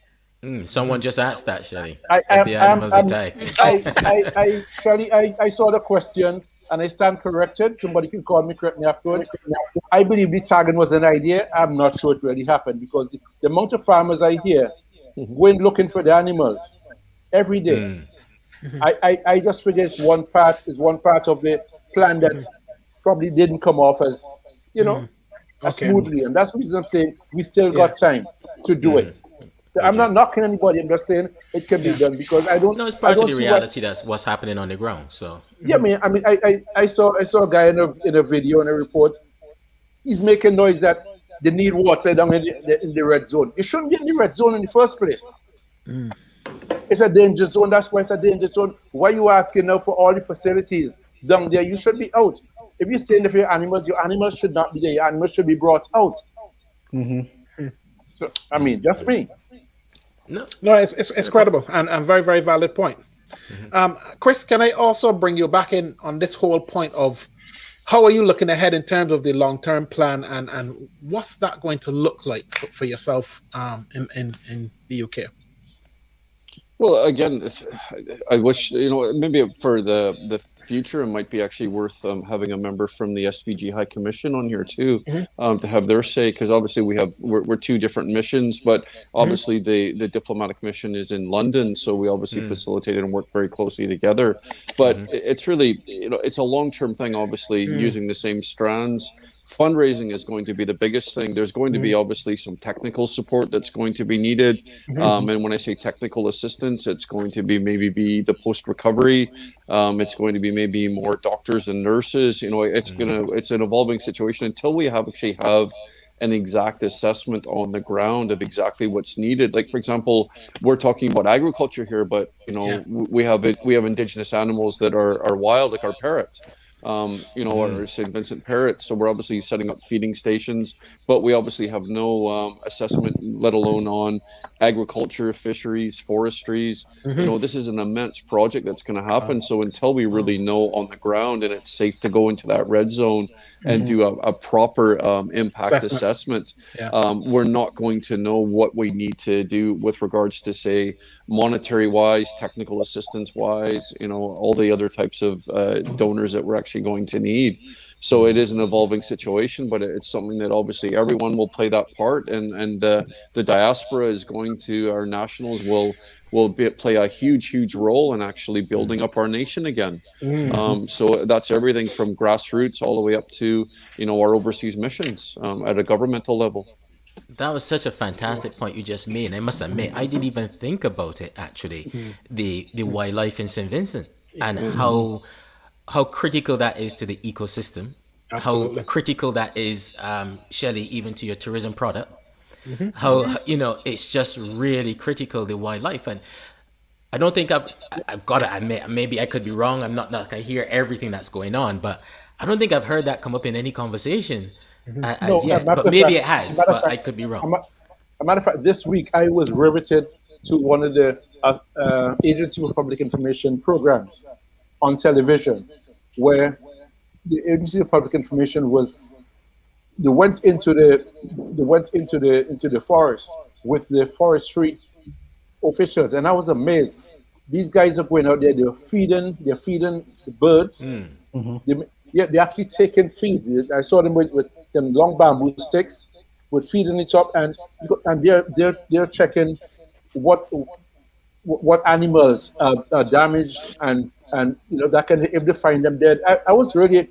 Someone just asked that, Shelly. The animals are tagged. I saw the question and I stand corrected. Somebody can call me, correct me afterwards. I believe the tagging was an idea. I'm not sure it really happened because the amount of farmers I hear going looking for the animals every day. I just figure it's one part of the plan that probably didn't come off as as smoothly, and that's the reason I'm saying we still got time to do it. So I'm not knocking anybody. I'm just saying it can be done because I don't. No, it's part of the reality that's what's happening on the ground. So yeah, I saw a guy in a video in a report. He's making noise that they need water down in the red zone. You shouldn't be in the red zone in the first place. It's a danger zone. That's why it's a danger zone. Why are you asking now for all the facilities down there? You should be out. If you stay in there for your animals should not be there. Your animals should be brought out. So, I mean, just me. No, it's credible and very, very valid point. Chris, can I also bring you back in on this whole point of how are you looking ahead in terms of the long-term plan and what's that going to look like for yourself in the UK? Well, again, I wish, maybe for the future, it might be actually worth having a member from the SVG High Commission on here too, to have their say, because obviously we're two different missions, but obviously the diplomatic mission is in London, so we obviously facilitated and work very closely together. But it's really, it's a long-term thing, obviously, using the same strands. Fundraising is going to be the biggest thing. There's going to be obviously some technical support that's going to be needed. And when I say technical assistance, it's going to be maybe the post-recovery. It's going to be maybe more doctors and nurses. It's an evolving situation until we actually have an exact assessment on the ground of exactly what's needed. Like, for example, we're talking about agriculture here, but we have indigenous animals that are wild, like our parrot. Our St.Vincent parrot. So we're obviously setting up feeding stations, but we obviously have no assessment, let alone on agriculture, fisheries, forestries. This is an immense project that's going to happen. So until we really know on the ground and it's safe to go into that red zone and do a proper impact assessment, we're not going to know what we need to do with regards to, say, monetary wise, technical assistance wise, all the other types of donors that we're actually going to need. So it is an evolving situation, but it's something that obviously everyone will play that part, and the diaspora is going to, our nationals will play a huge role in actually building up our nation again. So that's everything from grassroots all the way up to our overseas missions at a governmental level. That was such a fantastic point you just made. I must admit, I didn't even think about it actually. The wildlife in St. Vincent and how critical that is to the ecosystem. Absolutely. How critical that is, Shelley, even to your tourism product. How it's just really critical, the wildlife. And I don't think I've got to admit, maybe I could be wrong. I'm not like I hear everything that's going on, but I don't think I've heard that come up in any conversation as yet. But maybe it has, but I could be wrong. As a matter of fact, this week I was riveted to one of the Agency for Public Information programs on television, where the Agency of Public Information they went into the forest with the forestry officials, and I was amazed. These guys are going out there. They're feeding the birds. They're actually taking feed. I saw them with some long bamboo sticks, with feeding it up, and they're checking what animals are damaged and that can, if they find them dead. I was really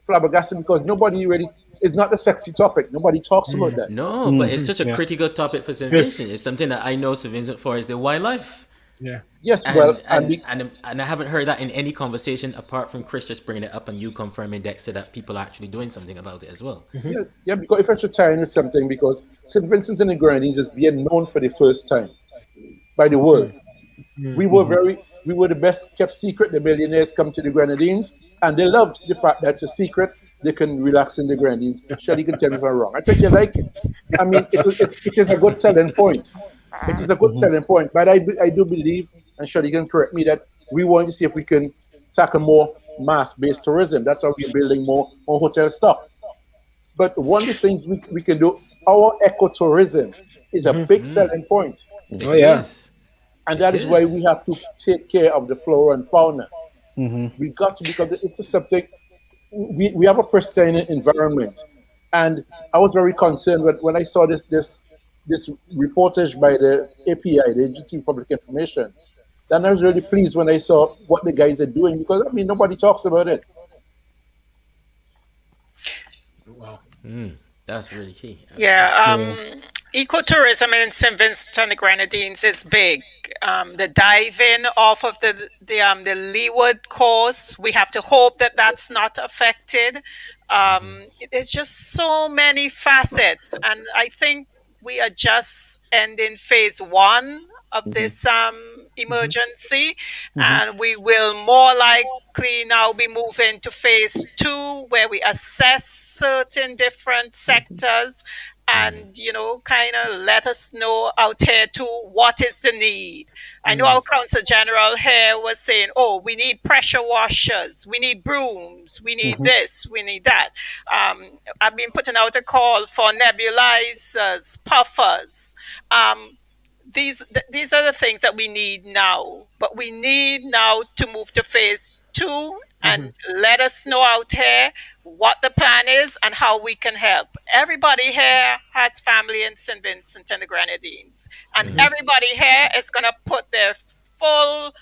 flabbergasted because nobody really. It's not a sexy topic. Nobody talks about that. No, but it's such a critical topic for St. Vincent. It's something that I know St. Vincent for is the wildlife. Yeah. Yes. And I haven't heard that in any conversation apart from Chris just bringing it up and you confirming, Dexter, that people are actually doing something about it as well. Yeah. Because if I should tie in with something, because St. Vincent and the Grenadines is being known for the first time by the world. We were the best kept secret. The millionaires come to the Grenadines, and they loved the fact that it's a secret. They can relax in the Grenadines. Shelley can tell me if I'm wrong. I think you like it. I mean, it is a good selling point. It is a good selling point. But I do believe, and Shelley can correct me, that we want to see if we can tackle more mass-based tourism. That's why we're building more hotel stock. But one of the things we can do, our ecotourism is a big selling point. Yes. And that is why we have to take care of the flora and fauna. We got to, because it's a subject. We have a pristine environment, and I was very concerned when I saw this reportage by the API, the Agency for Public Information. Then I was really pleased when I saw what the guys are doing, because nobody talks about it. Wow, that's really key. Yeah. Ecotourism in St. Vincent and the Grenadines is big. The diving off of the leeward coast, we have to hope that that's not affected. It's just so many facets, and I think we are just ending phase one of this emergency, and we will more likely now be moving to phase two, where we assess certain different sectors and kind of let us know out here too what is the need. I know our Council General here was saying, oh, we need pressure washers, we need brooms, we need this, we need that. I've been putting out a call for nebulizers, puffers. These are the things that we need now, but we need now to move to phase two and let us know out here what the plan is and how we can help. Everybody here has family in St. Vincent and the Grenadines, and everybody here is going to put their full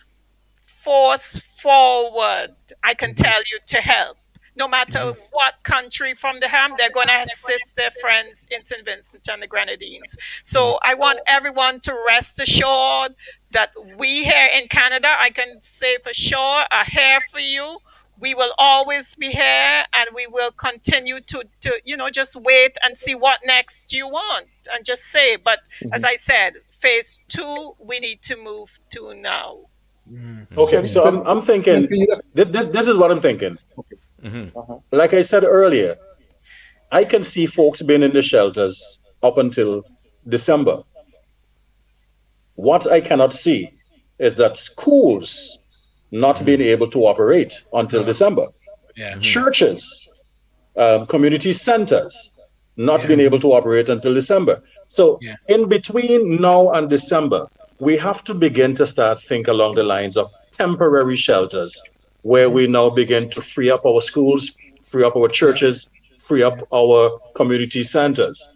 force forward, I can tell you, to help. No matter what country from the ham, they're going to assist their friends in St. Vincent and the Grenadines. So I want everyone to rest assured that we here in Canada, I can say for sure, are here for you. We will always be here, and we will continue to just wait and see what next you want and just say. But as I said, phase two, we need to move to now. Okay, so I'm thinking, this is what I'm thinking. Like I said earlier, I can see folks being in the shelters up until December. What I cannot see is that schools not being able to operate until December. Churches, community centers not being able to operate until December. So in between now and December, we have to begin to think along the lines of temporary shelters, where we now begin to free up our schools, free up our churches, free up our community centers.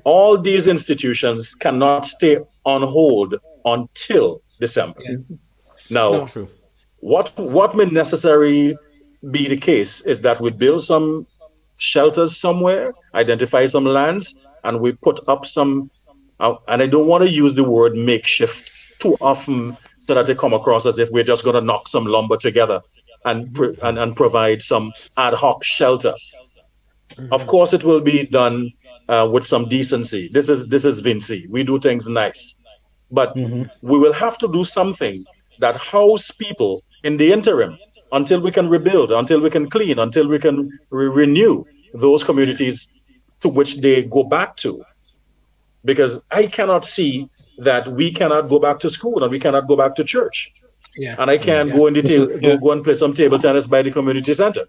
All these institutions cannot stay on hold until December. Now, what may necessarily be the case is that we build some shelters somewhere, identify some lands, and we put up some, and I don't want to use the word makeshift too often so that they come across as if we're just going to knock some lumber together and provide some ad hoc shelter. Of course, it will be done with some decency. This is Vinci. We do things nice. But we will have to do something that house people in the interim until we can rebuild, until we can clean, until we can renew those communities to which they go back to. Because I cannot see that we cannot go back to school and we cannot go back to church. And I can't go go and play some table tennis by the community center.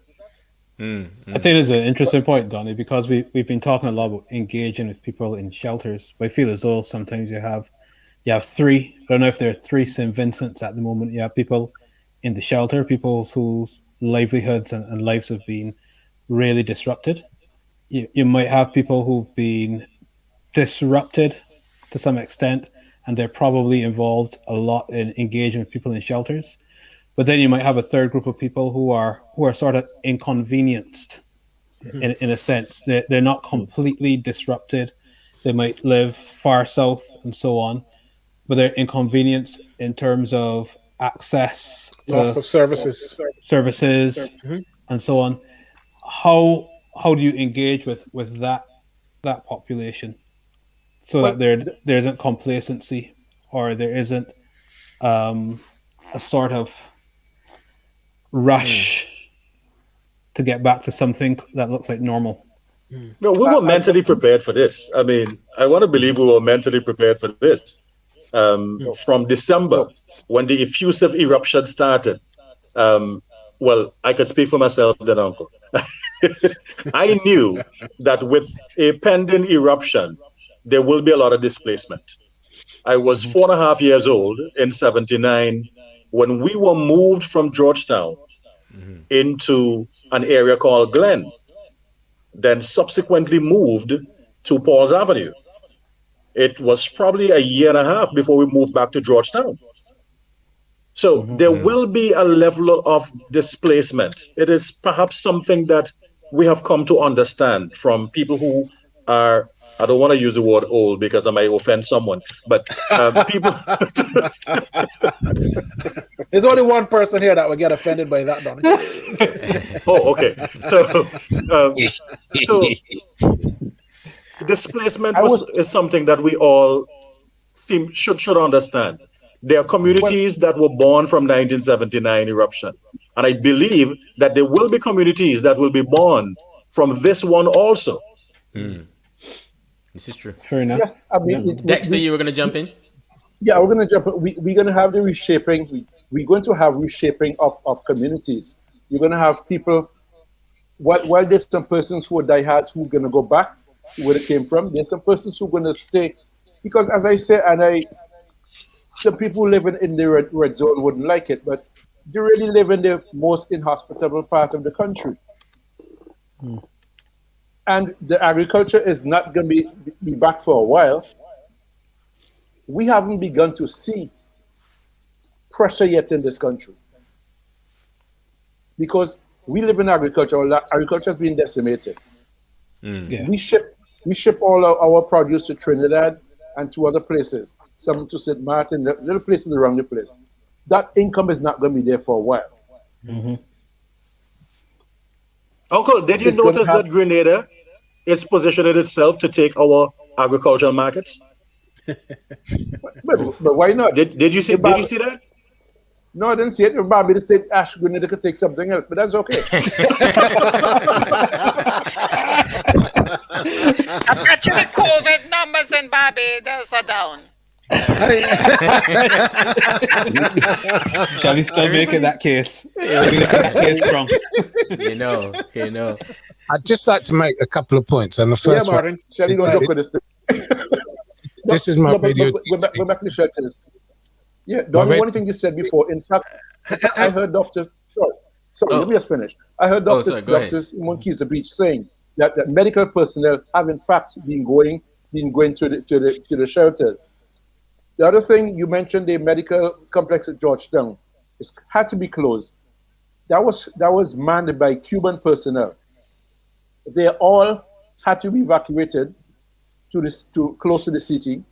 I think it's an interesting point, Donnie, because we've been talking a lot about engaging with people in shelters. But I feel as though sometimes you have three. I don't know if there are three St. Vincents at the moment. You have people in the shelter, people whose livelihoods and lives have been really disrupted. You might have people who've been disrupted to some extent, and they're probably involved a lot in engaging with people in shelters. But then you might have a third group of people who are sort of inconvenienced in a sense. They're not completely disrupted. They might live far south and so on, but they're inconvenienced in terms of access to lots of services and so on. How do you engage with that population so that there isn't complacency, or there isn't a sort of rush to get back to something that looks like normal? No, we were mentally prepared for this. I mean, I want to believe we were mentally prepared for this. From December, when the effusive eruption started, well, I could speak for myself then, Uncle. I knew that with a pending eruption, there will be a lot of displacement. I was 4.5 years old in 79 when we were moved from Georgetown into an area called Glen, then subsequently moved to Paul's Avenue. It was probably 1.5 years before we moved back to Georgetown. So there will be a level of displacement. It is perhaps something that we have come to understand from people who are, I don't want to use the word old because I might offend someone, but people. There's only one person here that would get offended by that, Donnie. Oh, okay. So displacement is something that we all should understand. There are communities that were born from 1979 eruption, and I believe that there will be communities that will be born from this one also. This is true. Fair enough. Yes, I mean, Dexter, you were going to jump in? Yeah, we're going to jump in. We're going to have the reshaping. We're going to have reshaping of communities. You're going to have people, while there's some persons who are diehards who are going to go back to where they came from, there's some persons who are going to stay. Because as I say, some people living in the red zone wouldn't like it, but they really live in the most inhospitable part of the country. And the agriculture is not going to be back for a while. We haven't begun to see pressure yet in this country. Because we live in agriculture, agriculture has been decimated. Yeah. We ship all our produce to Trinidad and to other places, some to St. Martin, little places around the place. That income is not going to be there for a while. Uncle, did you notice that Grenada is positioning itself to take our agricultural markets? but why not? Did you see that? No, I didn't see it. Maybe the state Ash Grenada could take something else, but that's okay. Actually, COVID numbers in Barbados are down. Shall we still making that case? That case strong. You know. I'd just like to make a couple of points. And the first Martin. Shall we go joke with this thing? This is my video. We're back to the shelters. Yeah, the only one thing you said before, in fact, I heard Dr. Sorry, let me just finish. I heard Dr. Simon Keyser Beach saying that medical personnel have in fact been going to the shelters. The other thing you mentioned, the medical complex at Georgetown, had to be closed. That was manned by Cuban personnel. They all had to be evacuated to close to the city,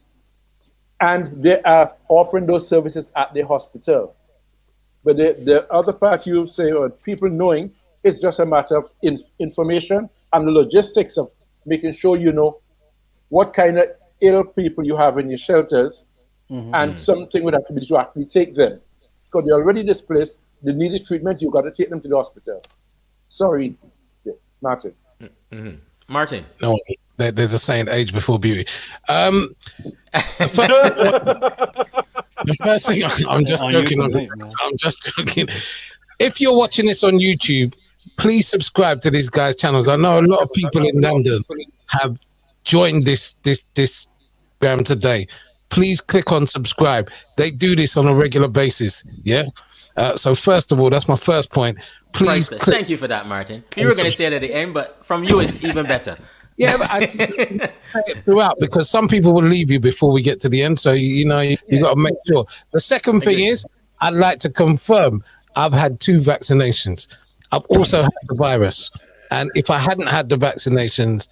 and they are offering those services at the hospital. But the other part you say, or people knowing, is just a matter of information and the logistics of making sure you know what kind of ill people you have in your shelters, and something would have to be to actually take them. Because they're already displaced, they need treatment, you've got to take them to the hospital. Sorry, Martin. Martin. No, there's a saying, age before beauty. The first thing, I'm just joking. I'm just joking. If you're watching this on YouTube, please subscribe to these guys' channels. I know a lot of people in London have joined this program today. Please click on subscribe. They do this on a regular basis. Yeah. So first of all, that's my first point. Please click. Thank you for that, Martin. You were going to say it at the end, but from you it's even better. Yeah, but I say it throughout because some people will leave you before we get to the end. So you got to make sure. The second thing is, I'd like to confirm I've had 2 vaccinations. I've also had the virus, and if I hadn't had the vaccinations,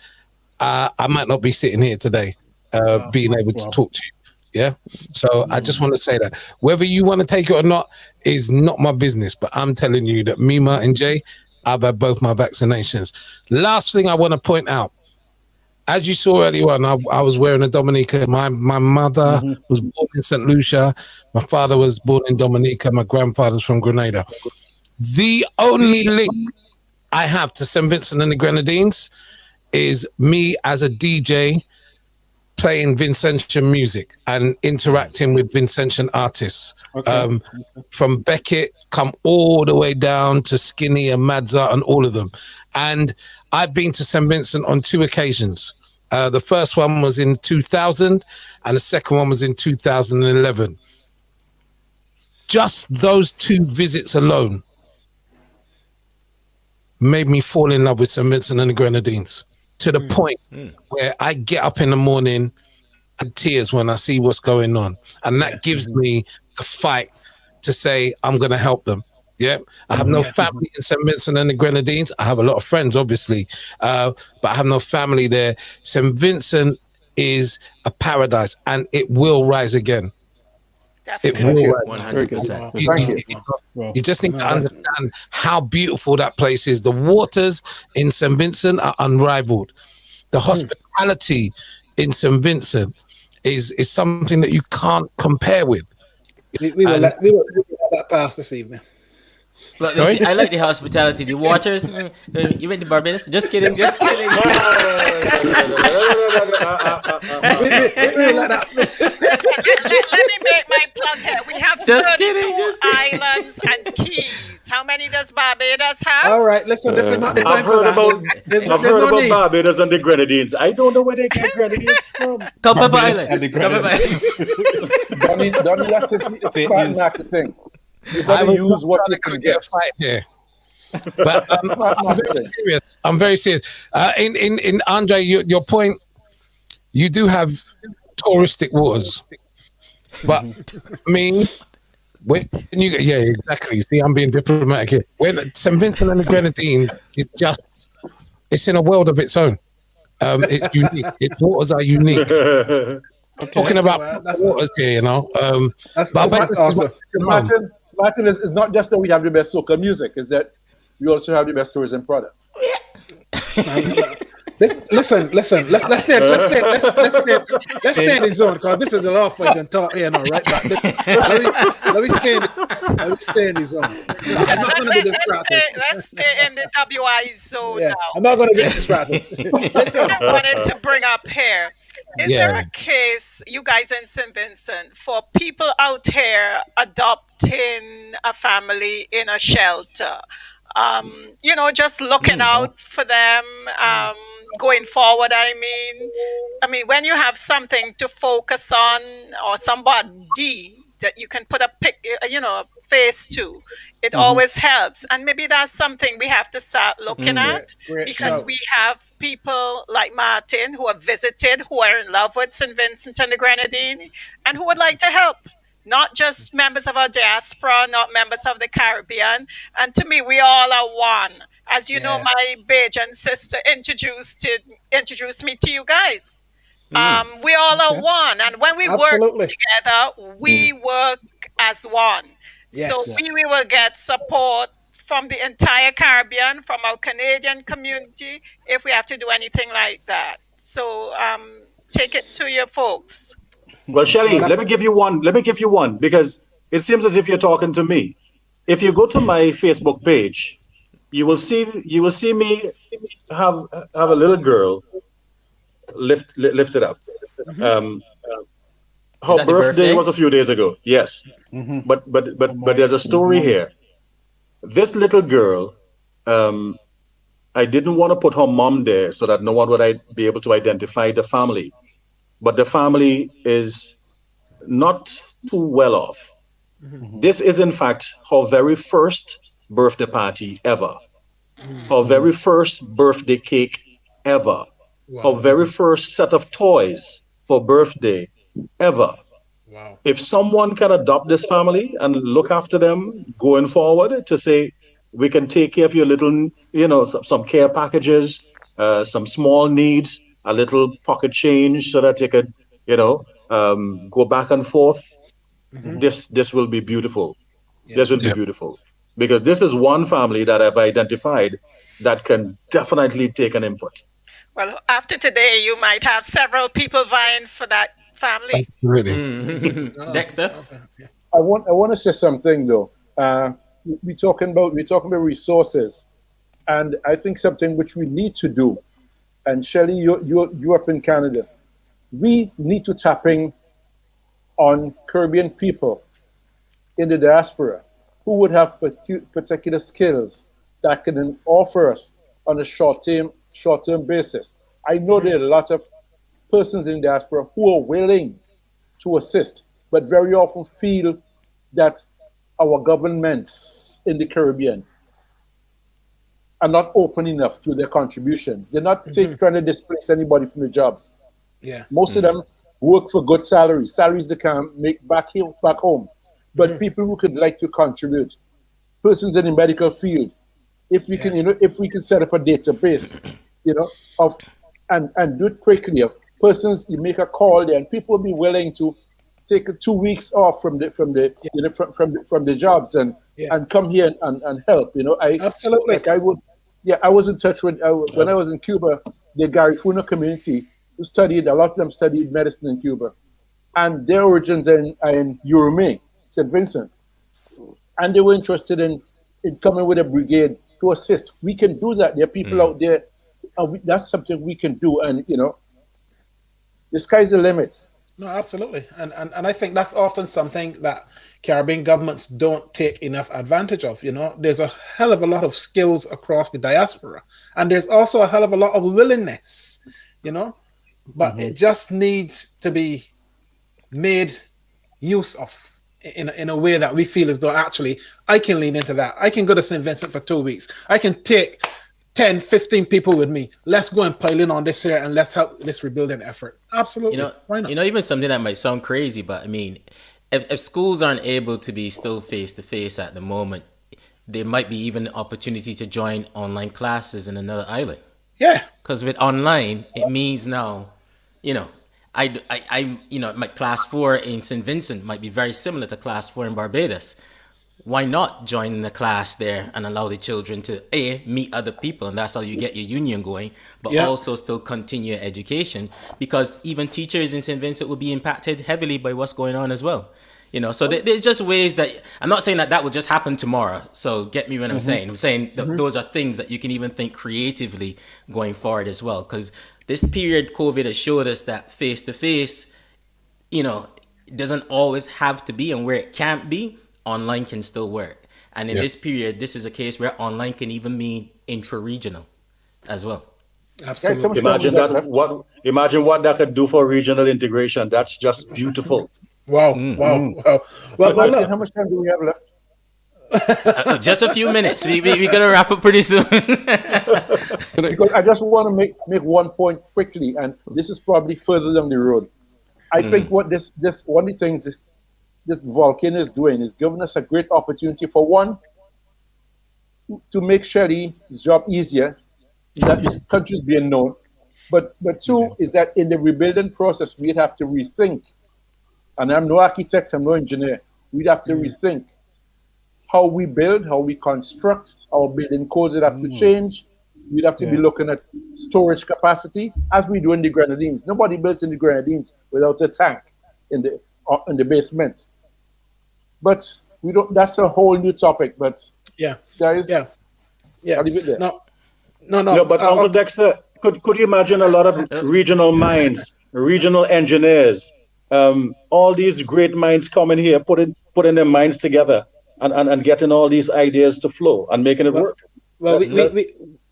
I might not be sitting here today, being able to talk to you. Yeah. So I just want to say that whether you want to take it or not is not my business, but I'm telling you that me, Martin J, I've had both my vaccinations. Last thing I want to point out, as you saw earlier on, I was wearing a Dominica. My mother was born in St. Lucia. My father was born in Dominica. My grandfather's from Grenada. The only link I have to St. Vincent and the Grenadines is me as a DJ playing Vincentian music and interacting with Vincentian artists. From Beckett, come all the way down to Skinny and Madza and all of them. And I've been to St. Vincent on 2 occasions. The first one was in 2000 and the second one was in 2011. Just those 2 visits alone made me fall in love with St. Vincent and the Grenadines, to the point where I get up in the morning and tears when I see what's going on. And that gives me the fight to say, I'm going to help them. Yeah, I have no family in St. Vincent and the Grenadines. I have a lot of friends, obviously, but I have no family there. St. Vincent is a paradise, and it will rise again. Definitely. It will rise. 100%. You just need to understand how beautiful that place is. The waters in St. Vincent are unrivaled. The hospitality in St. Vincent is something that you can't compare with. We will let that pass this evening. But sorry? I like the hospitality, the waters. You went to Barbados? Just kidding, just kidding. Let me make my plug here. We have 32 islands and keys. How many does Barbados have? All right, listen, this is not the time I've for heard that. about Barbados and the Grenadines. I don't know where they get Grenadines from. Couple Island. Donnie, that's a smart marketing. You gotta use what you can get. Fight here. But I'm very serious. In Andre, your point, you do have touristic waters, but I mean, when you exactly. See, I'm being diplomatic here. When St. Vincent and the Grenadines it's in a world of its own. It's unique. Its waters are unique. Talking about waters here, you know. That's awesome. Martin, is not just that we have the best soca music, is that we also have the best tourism products. Listen. Let's stay in the zone, because this is a lot of fight and talk here now, right? But let me stay in the zone. I'm not going to be distracted. Let's stay in the WI zone now. I'm not going to get distracted. Listen, I wanted to bring up here. Is there a case, you guys in St. Vincent, for people out here adopting a family in a shelter? Just looking out for them, going forward. I mean, when you have something to focus on or somebody that you can put a face to, it always helps. And maybe that's something we have to start looking at, because we have people like Martin who have visited, who are in love with St. Vincent and the Grenadines, and who would like to help. Not just members of our diaspora, not members of the Caribbean. And to me, we all are one. As you know, my Bajan sister introduced me to you guys. We all are one. And when we work together, we work as one. So we will get support from the entire Caribbean, from our Canadian community, if we have to do anything like that. So take it to your folks. Well, Shelley, let me give you one, because it seems as if you're talking to me. If you go to my Facebook page, you will see me have a little girl lifted up. Her birthday was a few days ago. Yes, but there's a story here. This little girl, I didn't want to put her mom there so that no one would be able to identify the family. But the family is not too well off. This is, in fact, her very first birthday party ever. Her very first birthday cake ever. Her very first set of toys for birthday ever. Wow. If someone can adopt this family and look after them going forward, to say, we can take care of your little, some care packages, some small needs, a little pocket change so that you could, go back and forth. This will be beautiful. This will be beautiful, because this is one family that I've identified that can definitely take an input. Well, after today, you might have several people vying for that family. Really, Dexter. I want to say something though. We're talking about resources, and I think something which we need to do. And Shelley, you're up in Canada. We need to tap in on Caribbean people in the diaspora who would have particular skills that can offer us on a short-term basis. I know there are a lot of persons in the diaspora who are willing to assist, but very often feel that our governments in the Caribbean are not open enough to their contributions. They're not trying to displace anybody from the jobs. Yeah, most of them work for good salaries they can make back home. But people who could like to contribute, persons in the medical field. If we can, if we can set up a database, of and do it quickly, of persons, you make a call there, and people will be willing to take 2 weeks off from the from the jobs and come here and help. Absolutely. Like I was in touch with when I was in Cuba, the Garifuna community who studied, a lot of them studied medicine in Cuba, and their origins are in Urume, St. Vincent, and they were interested in coming with a brigade to assist. We can do that. There are people out there. That's something we can do, and the sky's the limit. No, absolutely, and I think that's often something that Caribbean governments don't take enough advantage of. There's a hell of a lot of skills across the diaspora, and there's also a hell of a lot of willingness. But it just needs to be made use of in a way that we feel as though actually I can lean into that. I can go to St. Vincent for 2 weeks. I can take 10, 15 people with me. Let's go and pile in on this here and let's help this rebuilding effort. Absolutely. Why not? Even something that might sound crazy, but I mean, if schools aren't able to be still face-to-face at the moment, there might be even an opportunity to join online classes in another island. Yeah. Because with online, it means now, my class 4 in St. Vincent might be very similar to class 4 in Barbados. Why not join in a class there and allow the children to meet other people, and that's how you get your union going, but also still continue your education, because even teachers in St. Vincent will be impacted heavily by what's going on as well. So there's just ways that I'm not saying that will just happen tomorrow. So get me when I'm saying. I'm saying those are things that you can even think creatively going forward as well, because this period COVID has showed us that face to face, doesn't always have to be, and where it can't be, online can still work. And in this period, this is a case where online can even mean intra-regional as well. Absolutely. Imagine what that could do for regional integration. That's just beautiful. Wow. Well, look, how much time do we have left? Just a few minutes. We're gonna wrap up pretty soon. Because I just want to make one point quickly, and this is probably further down the road. I think what this one of the things this volcano is doing is giving us a great opportunity, for one, to make Shelly's job easier, that this country is being known. But two is that in the rebuilding process, we'd have to rethink. And I'm no architect, I'm no engineer. We'd have to rethink how we build, how we construct. Our building codes would have to change. We'd have to be looking at storage capacity, as we do in the Grenadines. Nobody builds in the Grenadines without a tank in the basement. But we don't. That's a whole new topic. But guys, I'll leave it there. No. But Uncle Dexter, could you imagine a lot of regional minds, regional engineers, all these great minds coming here, putting their minds together and getting all these ideas to flow and making it work? Well,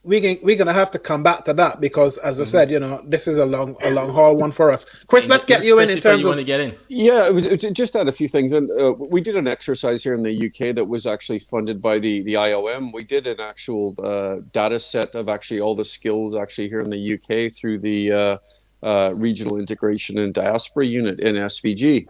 we're gonna have to come back to that, because, as I said, this is a long haul one for us. Chris, let's get you in terms of. Want to get in? Yeah, it was just add a few things, and we did an exercise here in the UK that was actually funded by the IOM. We did an actual data set of actually all the skills actually here in the UK through the Regional Integration and Diaspora Unit in SVG.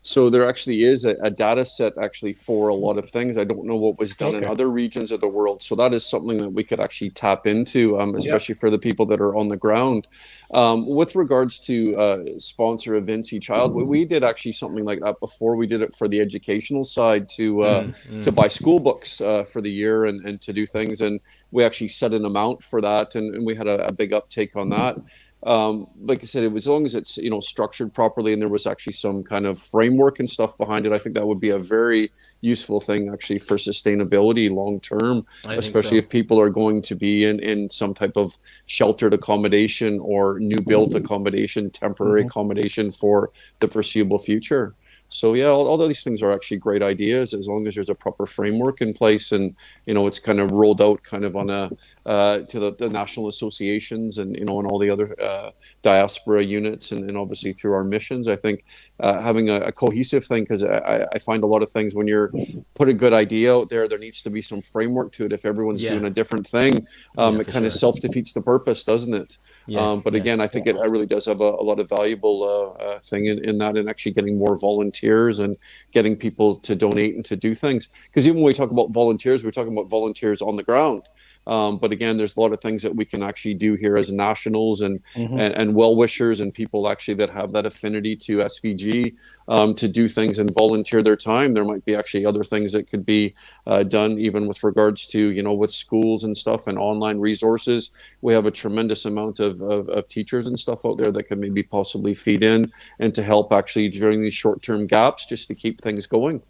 So there actually is a data set actually for a lot of things. I don't know what was done in other regions of the world. So that is something that we could actually tap into, especially for the people that are on the ground. With regards to sponsor a Vinci child, we did actually something like that before. We did it for the educational side to buy school books for the year and to do things. And we actually set an amount for that, and we had a big uptake on that. Like I said, it was, as long as it's structured properly and there was actually some kind of framework and stuff behind it, I think that would be a very useful thing actually for sustainability long term, especially if people are going to be in some type of sheltered accommodation or new built accommodation, temporary accommodation for the foreseeable future. So yeah, all of these things are actually great ideas, as long as there's a proper framework in place and it's kind of rolled out kind of on to the national associations and and all the other diaspora units and obviously through our missions. I think having a cohesive thing, because I find a lot of things when you're put a good idea out there needs to be some framework to it. If everyone's doing a different thing, it kind of self-defeats the purpose, doesn't it? But again, I think it really does have a lot of valuable thing in that, and actually getting more volunteers volunteers and getting people to donate and to do things. Because even when we talk about volunteers, we're talking about volunteers on the ground. But again, there's a lot of things that we can actually do here as nationals and well-wishers and people actually that have that affinity to SVG to do things and volunteer their time. There might be actually other things that could be done even with regards to, you know, with schools and stuff and online resources. We have a tremendous amount of teachers and stuff out there that can maybe possibly feed in and to help actually during these short-term gaps just to keep things going.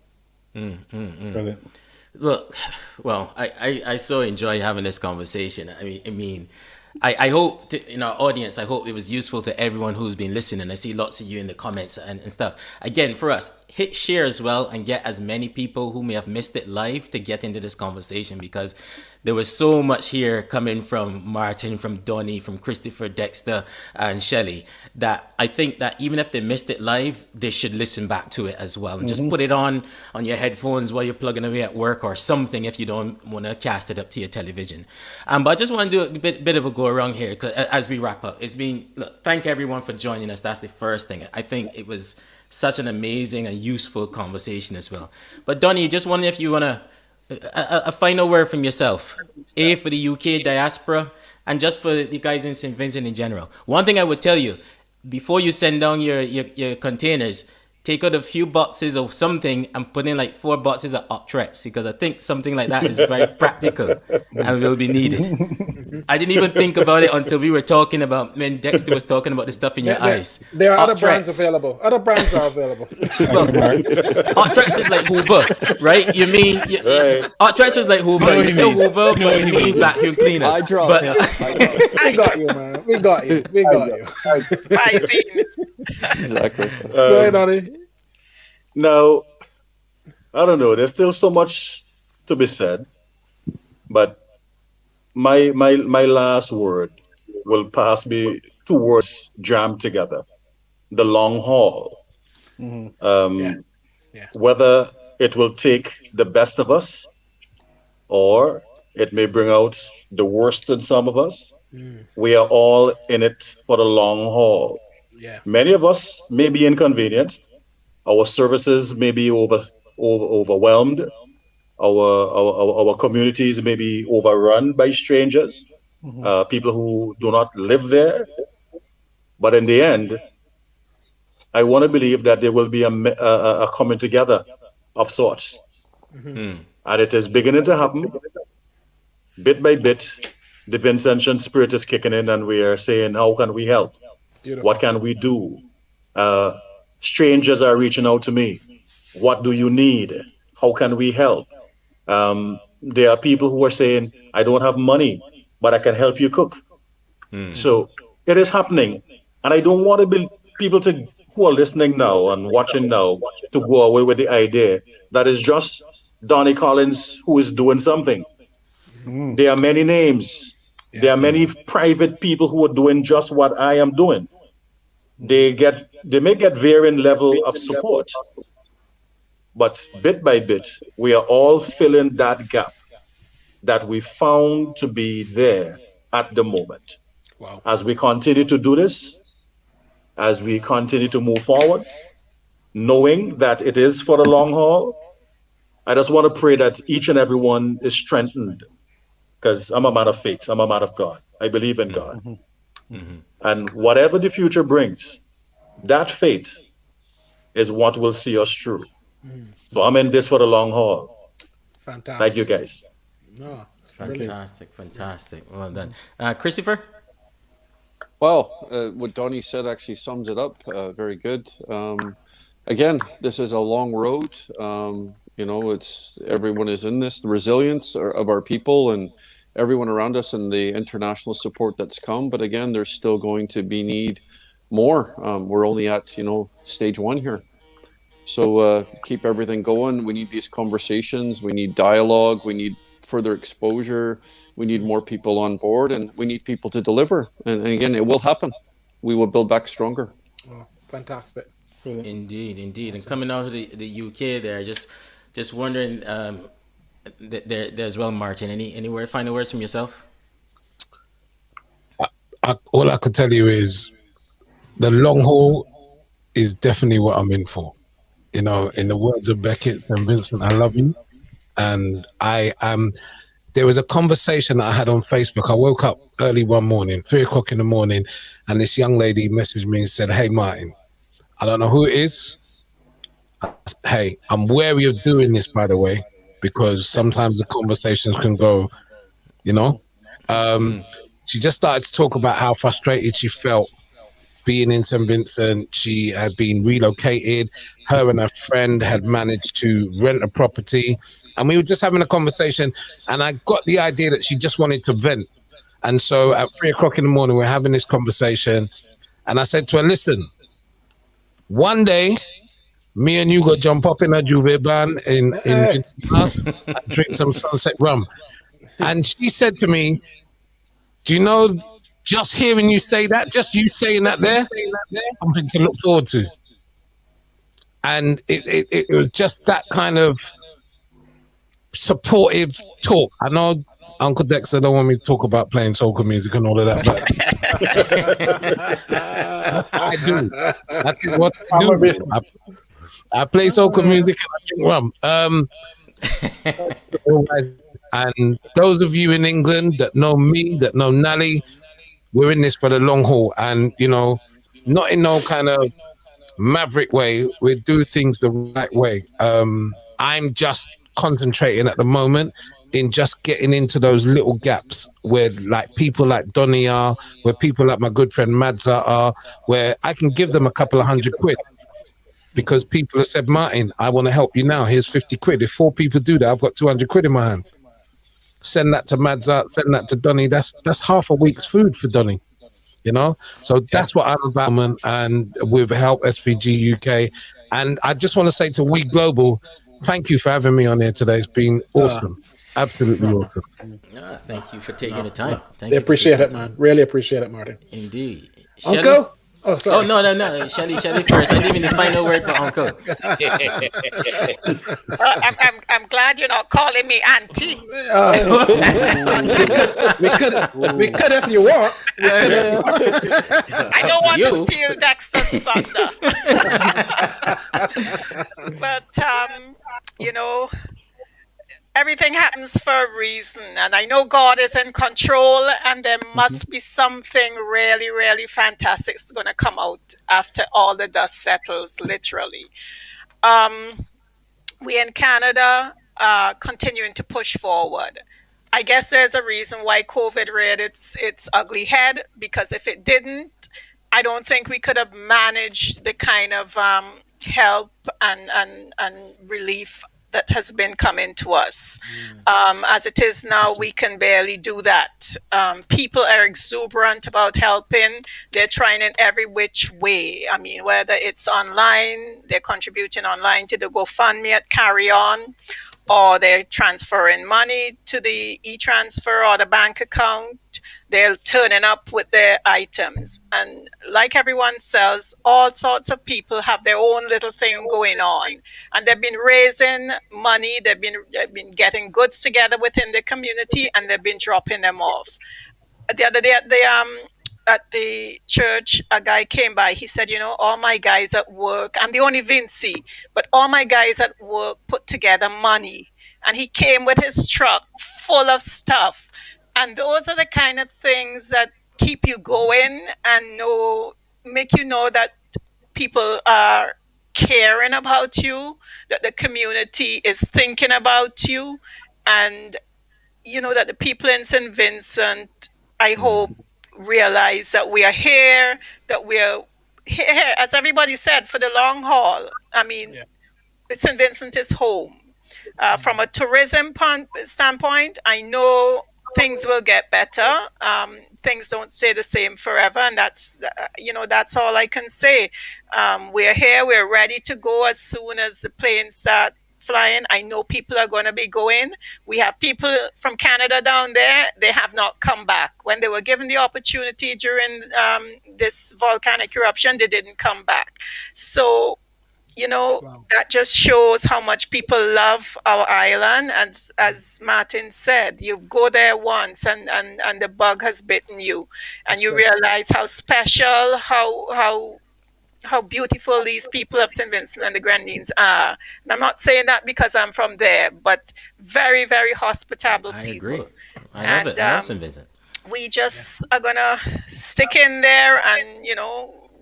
Brilliant. Look, well, I so enjoy having this conversation. I mean, I hope in our audience, I hope it was useful to everyone who's been listening. I see lots of you in the comments and stuff. Again, for us, hit share as well and get as many people who may have missed it live to get into this conversation, because there was so much here coming from Martin, from Donnie, from Christopher, Dexter, and Shelley, that I think that even if they missed it live, they should listen back to it as well and just put it on your headphones while you're plugging away at work or something if you don't want to cast it up to your television. But I just want to do a bit of a go around here as we wrap up. Thank everyone for joining us. That's the first thing. I think it was such an amazing and useful conversation as well. But Donnie, just wondering if you want to a final word from yourself, for the UK diaspora and just for the guys in St. Vincent in general. One thing I would tell you, before you send down your containers, take out a few boxes of something and put in like 4 boxes of Optrex, because I think something like that is very practical and will be needed. I didn't even think about it until we were talking about, when Dexter was talking about the stuff in your eyes. There are other Optrex. brands available. Other brands are available. Well, Optrex is like Hoover, right? You mean Optrex is like Hoover. You say Hoover, but you mean vacuum cleaner. I dropped But We got you, man. We got you. I see. Exactly. Go ahead, Donnie. Now, I don't know. There's still so much to be said, but my last word will perhaps be 2 words jammed together: the long haul. Whether it will take the best of us, or it may bring out the worst in some of us. We are all in it for the long haul. Many of us may be inconvenienced. Our services may be overwhelmed. Our communities may be overrun by strangers, people who do not live there. But in the end, I want to believe that there will be a coming together of sorts. And it is beginning to happen. Bit by bit, the Vincentian spirit is kicking in, and we are saying, how can we help? Beautiful. What can we do? Strangers are reaching out to me. What do you need? How can we help? There are people who are saying, I don't have money, but I can help you cook. So it is happening. And I don't want people who are listening now and watching now to go away with the idea that it's just Donnie Collins who is doing something. There are many names. There are many private people who are doing just what I am doing. They may get varying level of support, but bit by bit, we are all filling that gap that we found to be there at the moment. Wow. As we continue to do this, as we continue to move forward, knowing that it is for the long haul, I just want to pray that each and every one is strengthened, because I'm a man of faith. I'm a man of God. I believe in God. And whatever the future brings, that faith is what will see us through. So I'm in this for the long haul. Fantastic. Thank you, guys. No, fantastic. Well done. Christopher? Well, what Donnie said actually sums it up very good. Again, this is a long road. Everyone is in this. The resilience of our people and everyone around us and the international support that's come. But again, there's still going to be need more. We're only at, stage 1 here. So keep everything going. We need these conversations. We need dialogue. We need further exposure. We need more people on board, and we need people to deliver. And again, it will happen. We will build back stronger. Oh, fantastic. Indeed. Awesome. And coming out of the UK there, just wondering there as well, Martin, any final words from yourself? All I could tell you is the long haul is definitely what I'm in for. You know, in the words of Beckett, St. Vincent, I love you. And there was a conversation that I had on Facebook. I woke up early one morning, 3:00 in the morning, and this young lady messaged me and said, "Hey, Martin, I don't know who it is. Hey, I'm wary of doing this, by the way, because sometimes the conversations can go, you know." She just started to talk about how frustrated she felt being in St. Vincent. She had been relocated. Her and her friend had managed to rent a property. And we were just having a conversation. And I got the idea that she just wanted to vent. And so at 3:00 in the morning, we're having this conversation. And I said to her, listen, one day, me and you go jump up in a Juve van in Vincent's house and drink some sunset rum. And she said to me, do you know, just hearing you say that, just you saying that there, something to look forward to. And it was just that kind of supportive talk. I know Uncle Dexter don't want me to talk about playing soca music and all of that, but I do. That's what I do. I play soca music and I drink rum. And those of you in England that know me, that know Nally, we're in this for the long haul, and you know, not in no kind of maverick way. We do things the right way. I'm just concentrating at the moment in just getting into those little gaps where, like, people like Donny are, where people like my good friend Madza are, where I can give them a couple of £100 because people have said, Martin, I want to help you now. Here's 50 quid. If 4 people do that, I've got 200 quid in my hand. Send that to Madza, send that to Donny. That's half a week's food for Donny, you know? So that's what I'm about, and with Help SVG UK. And I just want to say to We Global, thank you for having me on here today. It's been awesome. Absolutely awesome. Thank you for taking the time. They appreciate it, man. Really appreciate it, Martin. Indeed. Uncle? Oh, sorry. Oh, no. Shelly first. I didn't even find no word for uncle. I'm glad you're not calling me auntie. We could if you want. I don't want to steal Dexter's thunder. But, you know, everything happens for a reason, and I know God is in control, and there must be something really, really fantastic is going to come out after all the dust settles, literally. We in Canada continuing to push forward. I guess there's a reason why COVID reared its ugly head, because if it didn't, I don't think we could have managed the kind of help and relief that has been coming to us. As it is now, we can barely do that. People are exuberant about helping. They're trying in every which way. I mean, whether it's online, they're contributing online to the GoFundMe at Carry On, or they're transferring money to the e-transfer or the bank account. They're turning up with their items. And like everyone says, all sorts of people have their own little thing going on. And they've been raising money, they've been getting goods together within the community, and they've been dropping them off. The other day at the church, a guy came by. He said, you know, all my guys at work, I'm the only Vinci, but all my guys at work put together money. And he came with his truck full of stuff. And those are the kind of things that keep you going and make you know that people are caring about you, that the community is thinking about you, and you know that the people in St. Vincent, I hope, realize that we are here, that we are here, as everybody said, for the long haul. I mean, St. Vincent is home. From a tourism standpoint, I know things will get better. Things don't stay the same forever, and that's all I can say. We're here. We're ready to go as soon as the planes start flying. I know people are going to be going. We have people from Canada down there. They have not come back. When they were given the opportunity during this volcanic eruption, they didn't come back. So, you know, that just shows how much people love our island. And as Martin said, you go there once and the bug has bitten you, and you realize how special, how how beautiful these people of St. Vincent and the Grenadines are. And I'm not saying that because I'm from there, but very, very hospitable I people. agree. I love it. I love St. Vincent. We just are gonna stick in there and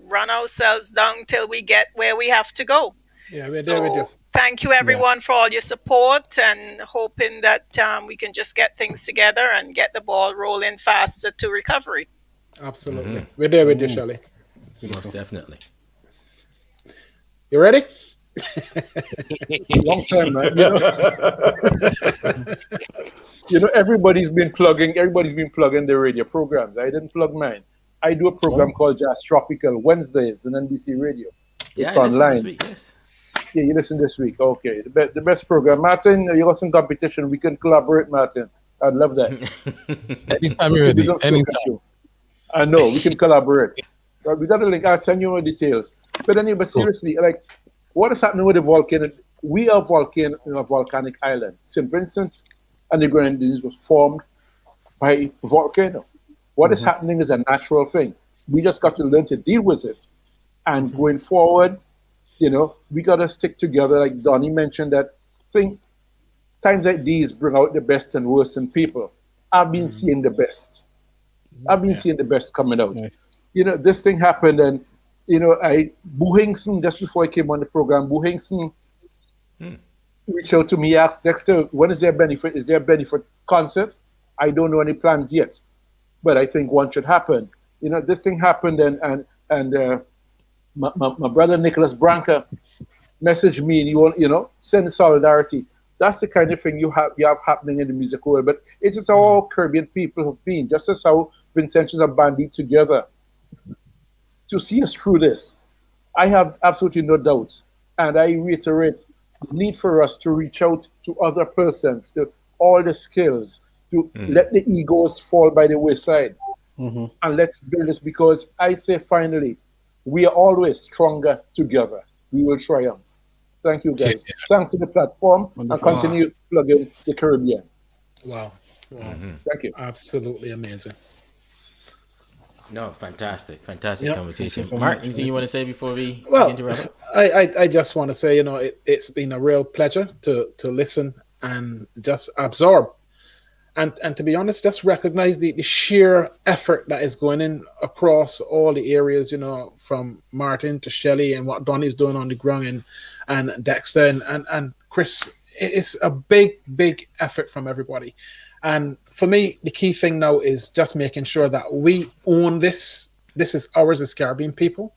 run ourselves down till we get where we have to go. Yeah, we're there with you. Thank you everyone for all your support, and hoping that we can just get things together and get the ball rolling faster to recovery. Absolutely. We're there with you, Shelley. Most definitely. You ready? Long time, man. Everybody's been plugging the radio programs. I didn't plug mine. I do a program called Jazz Tropical Wednesdays on NBC Radio. It's online. This week, yes. Yeah, you listen this week. Okay, the best program. Martin, you got some competition. We can collaborate, Martin. I'd love that. Anytime you're ready. Anytime. I know, we can collaborate. We got a link. I'll send you more details. But anyway, seriously, like, what is happening with the volcano? We are a volcanic island. St. Vincent and the Grenadines was formed by a volcano. What is happening is a natural thing. We just got to learn to deal with it. And going forward, we got to stick together. Like Donnie mentioned, that thing, times like these bring out the best and worst in people. I've been seeing the best. I've been seeing the best coming out. Nice. This thing happened, and Boo Hinkson, just before I came on the program, Boo Hinkson reached out to me, asked Dexter, when is there a benefit? Is there a benefit concert? I don't know any plans yet, but I think one should happen. This thing happened, and my brother Nicholas Branca messaged me, and you send solidarity. That's the kind of thing you have happening in the music world. But it's just all Caribbean people have been, just as how Vincentians are banded together to see us through this. I have absolutely no doubt, and I reiterate the need for us to reach out to other persons, to all the skills, to let the egos fall by the wayside, and let's build this, because I say finally, we are always stronger together. We will triumph. Thank you, guys. Thanks to the platform, and continue plugging the Caribbean. Wow. Thank you. Absolutely amazing. No, fantastic conversation. Mark, anything you want to say before we begin to wrap up? I just want to say, it's been a real pleasure to listen and just absorb. And to be honest, just recognize the sheer effort that is going in across all the areas, from Martin to Shelley and what Donnie's doing on the ground, and Dexter and Chris. It's a big, big effort from everybody. And for me, the key thing now is just making sure that we own this. This is ours as Caribbean people,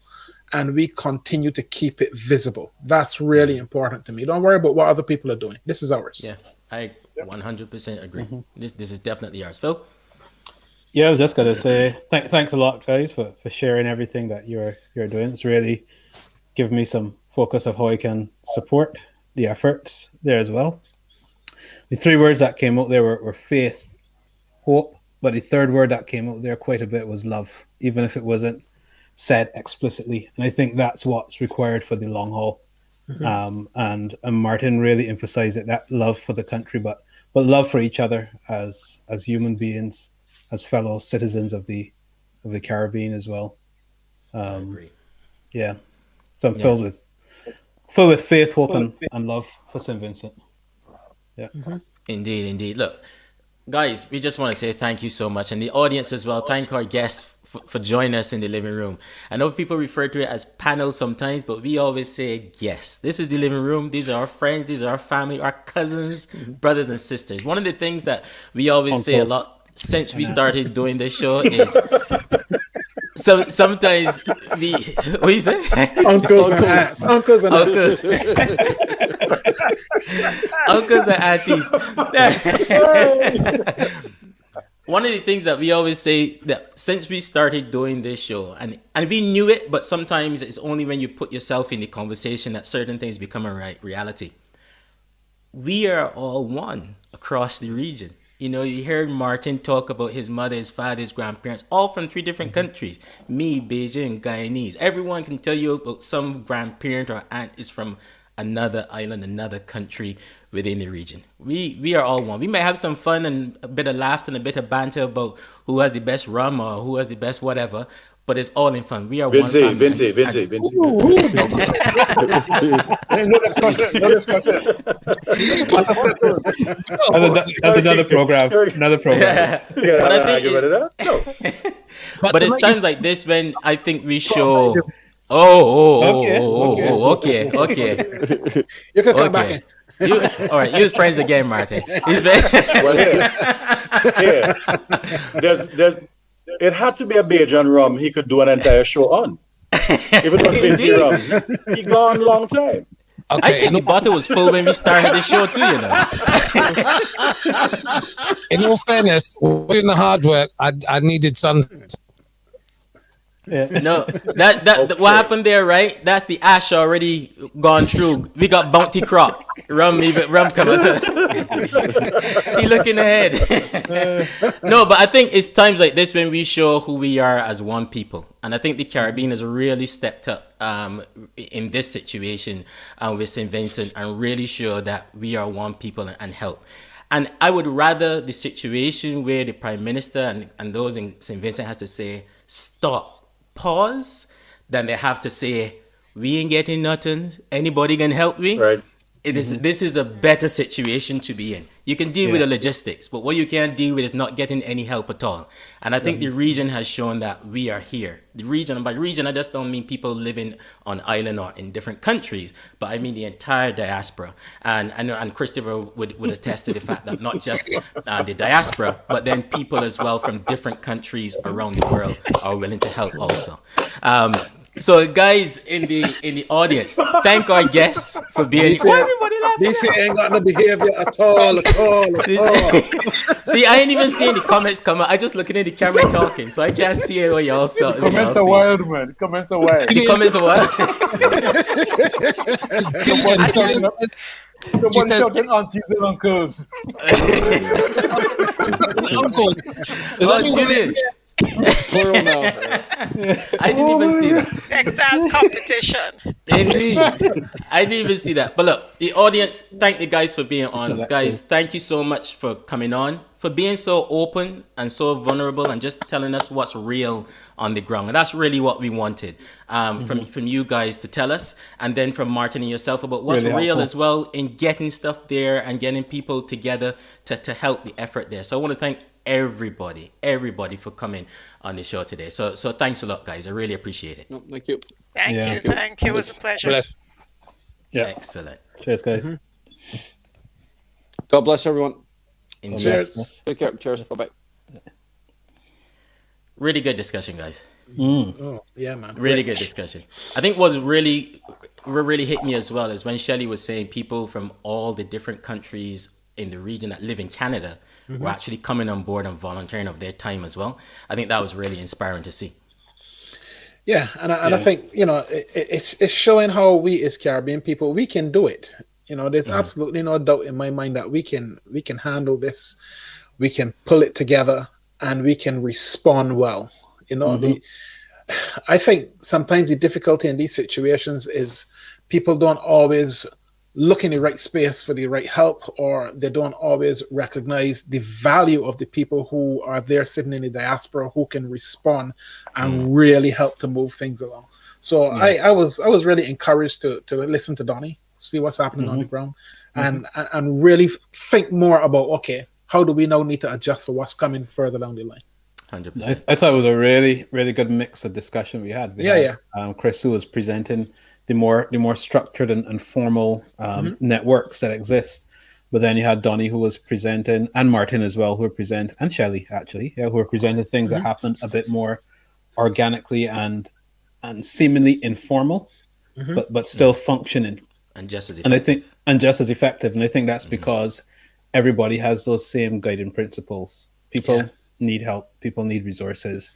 and we continue to keep it visible. That's really important to me. Don't worry about what other people are doing. This is ours. Yeah, I 100% agree. This is definitely ours. Phil? Yeah, I was just going to say thanks a lot, guys, for sharing everything that you're doing. It's really given me some focus of how I can support the efforts there as well. The three words that came out there were faith, hope, but the third word that came out there quite a bit was love, even if it wasn't said explicitly. And I think that's what's required for the long haul. And Martin really emphasized it, that love for the country, but love for each other as human beings, as fellow citizens of the Caribbean as well. I agree. Yeah. So I'm filled with faith, hope, and love for St. Vincent. Yeah. Indeed. Look, guys, we just want to say thank you so much, and the audience as well. Thank our guests for joining us in the living room. I know people refer to it as panel sometimes, but we always say guests. This is the living room. These are our friends. These are our family, our cousins, brothers and sisters. One of the things that we always say a lot since we started doing this show is sometimes what do you say? Uncles and aunts. Uncles and aunties. One of the things that we always say, that since we started doing this show, and we knew it, but sometimes it's only when you put yourself in the conversation that certain things become a reality. We are all one across the region. You heard Martin talk about his mother, his father, his grandparents, all from 3 different countries. Me, Beijing, Guyanese. Everyone can tell you about some grandparent or aunt is from another island, another country within the region. We are all one. We might have some fun and a bit of laughter and a bit of banter about who has the best rum or who has the best whatever, but it's all in fun. We are one Vinci, family. Vinci. No discussion. No discussion. That's another program. Another program. But I think No. but it's times like this when I think we show. Okay. You can come back in. All right, use friends again, Martin. There's it had to be a Bajan rum he could do an entire show on. If it was Vinci rum, he gone long time. I think the bottle was full when we started the show too, you know. In all fairness, doing the hard work, I needed some. Yeah. No, that what happened there, right? That's the ash already gone through. We got bounty crop. Rum coming. He looking ahead. No, but I think it's times like this when we show who we are as one people, and I think the Caribbean has really stepped up in this situation with St. Vincent and really show that we are one people and help. And I would rather the situation where the Prime Minister and those in St. Vincent has to say stop. Pause, then they have to say, we ain't getting nothing. Anybody can help me? Right. This is a better situation to be in. You can deal with the logistics, but what you can't deal with is not getting any help at all. And I think the region has shown that we are here. The region, and by region, I just don't mean people living on island or in different countries, but I mean the entire diaspora. And I know, and Christopher would attest to the fact that not just the diaspora, but then people as well from different countries around the world are willing to help also. So guys in the audience, thank our guests for being. Why everybody laughing? DC ain't got no behavior at all. See, I ain't even seeing the comments come out. I just looking at the camera talking, so I can't see what y'all saw. Comments are wild, man. Comments are wild. The comments are wild. Someone shouting aunties and uncles. Uncles. Oh, Julian. Plural now. I didn't even see that. Texas competition. Indeed. I didn't even see that. But look, the audience, thank the guys for being on. Guys, thank you so much for coming on, for being so open and so vulnerable and just telling us what's real on the ground. And that's really what we wanted from you guys to tell us. And then from Martin and yourself about what's really real as well in getting stuff there and getting people together to help the effort there. So I want to thank everybody for coming on the show today. So thanks a lot, guys. I really appreciate it. No, thank you. Thank you. It was a pleasure. Yeah. Excellent. Cheers, guys. God bless everyone. Cheers. Take care. Cheers. Bye-bye. Really good discussion, guys. Oh, yeah, man. Really good discussion. I think what really hit me as well is when Shelley was saying people from all the different countries in the region that live in Canada were actually coming on board and volunteering of their time as well. I think that was really inspiring to see. Yeah, and I think, you know, it's showing how we as Caribbean people, we can do it. You know, there's absolutely no doubt in my mind that we can handle this, we can pull it together, and we can respond well. You know, I think sometimes the difficulty in these situations is people don't always look in the right space for the right help, or they don't always recognize the value of the people who are there sitting in the diaspora who can respond and really help to move things along. So I was really encouraged to listen to Donnie, see what's happening on the ground, and really think more about, okay, how do we now need to adjust for what's coming further down the line? 100%. I thought it was a really, really good mix of discussion we had. Chris, who was presenting the more structured and formal networks that exist. But then you had Donnie, who was presenting, and Martin as well, who were presenting, and Shelley, actually, who were presenting things that happened a bit more organically and seemingly informal, but still functioning. And just as effective. And I think that's because everybody has those same guiding principles. People need help. People need resources.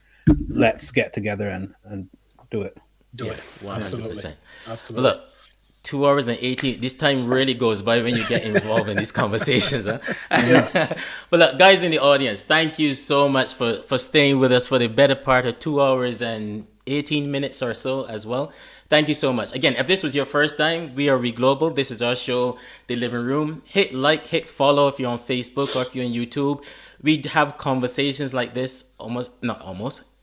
Let's get together and do it. Do it. 100%. Absolutely. Look, 2 hours and 18. This time really goes by when you get involved in these conversations. But look, guys in the audience, thank you so much for staying with us for the better part of 2 hours and 18 minutes or so as well. Thank you so much. Again, if this was your first time, we are We Global. This is our show, The Living Room. Hit like, hit follow if you're on Facebook or if you're on YouTube. We have conversations like this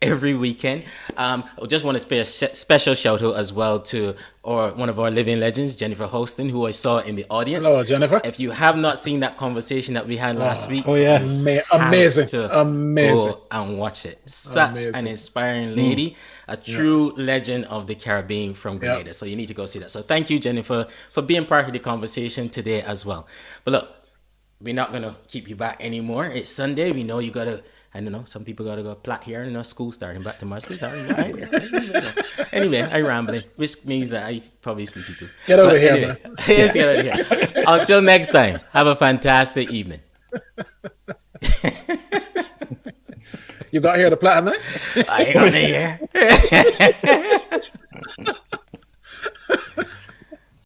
every weekend. I just want to pay a special shout out as well to one of our living legends, Jennifer Holston, who I saw in the audience. Hello, Jennifer. If you have not seen that conversation that we had last week, amazing, amazing, go and watch it. Such an inspiring lady, a true legend of the Caribbean from Grenada. So you need to go see that. So thank you, Jennifer, for being part of the conversation today as well. But look, we're not gonna keep you back anymore. It's Sunday. We know you gotta. I don't know. Some people gotta go plot here. School starting back tomorrow. School starting. Anyway, I'm rambling, which means that I probably sleepy too. Get over here, man. Yes, get out of here. Until next time, have a fantastic evening. You got here to plot tonight? I got here.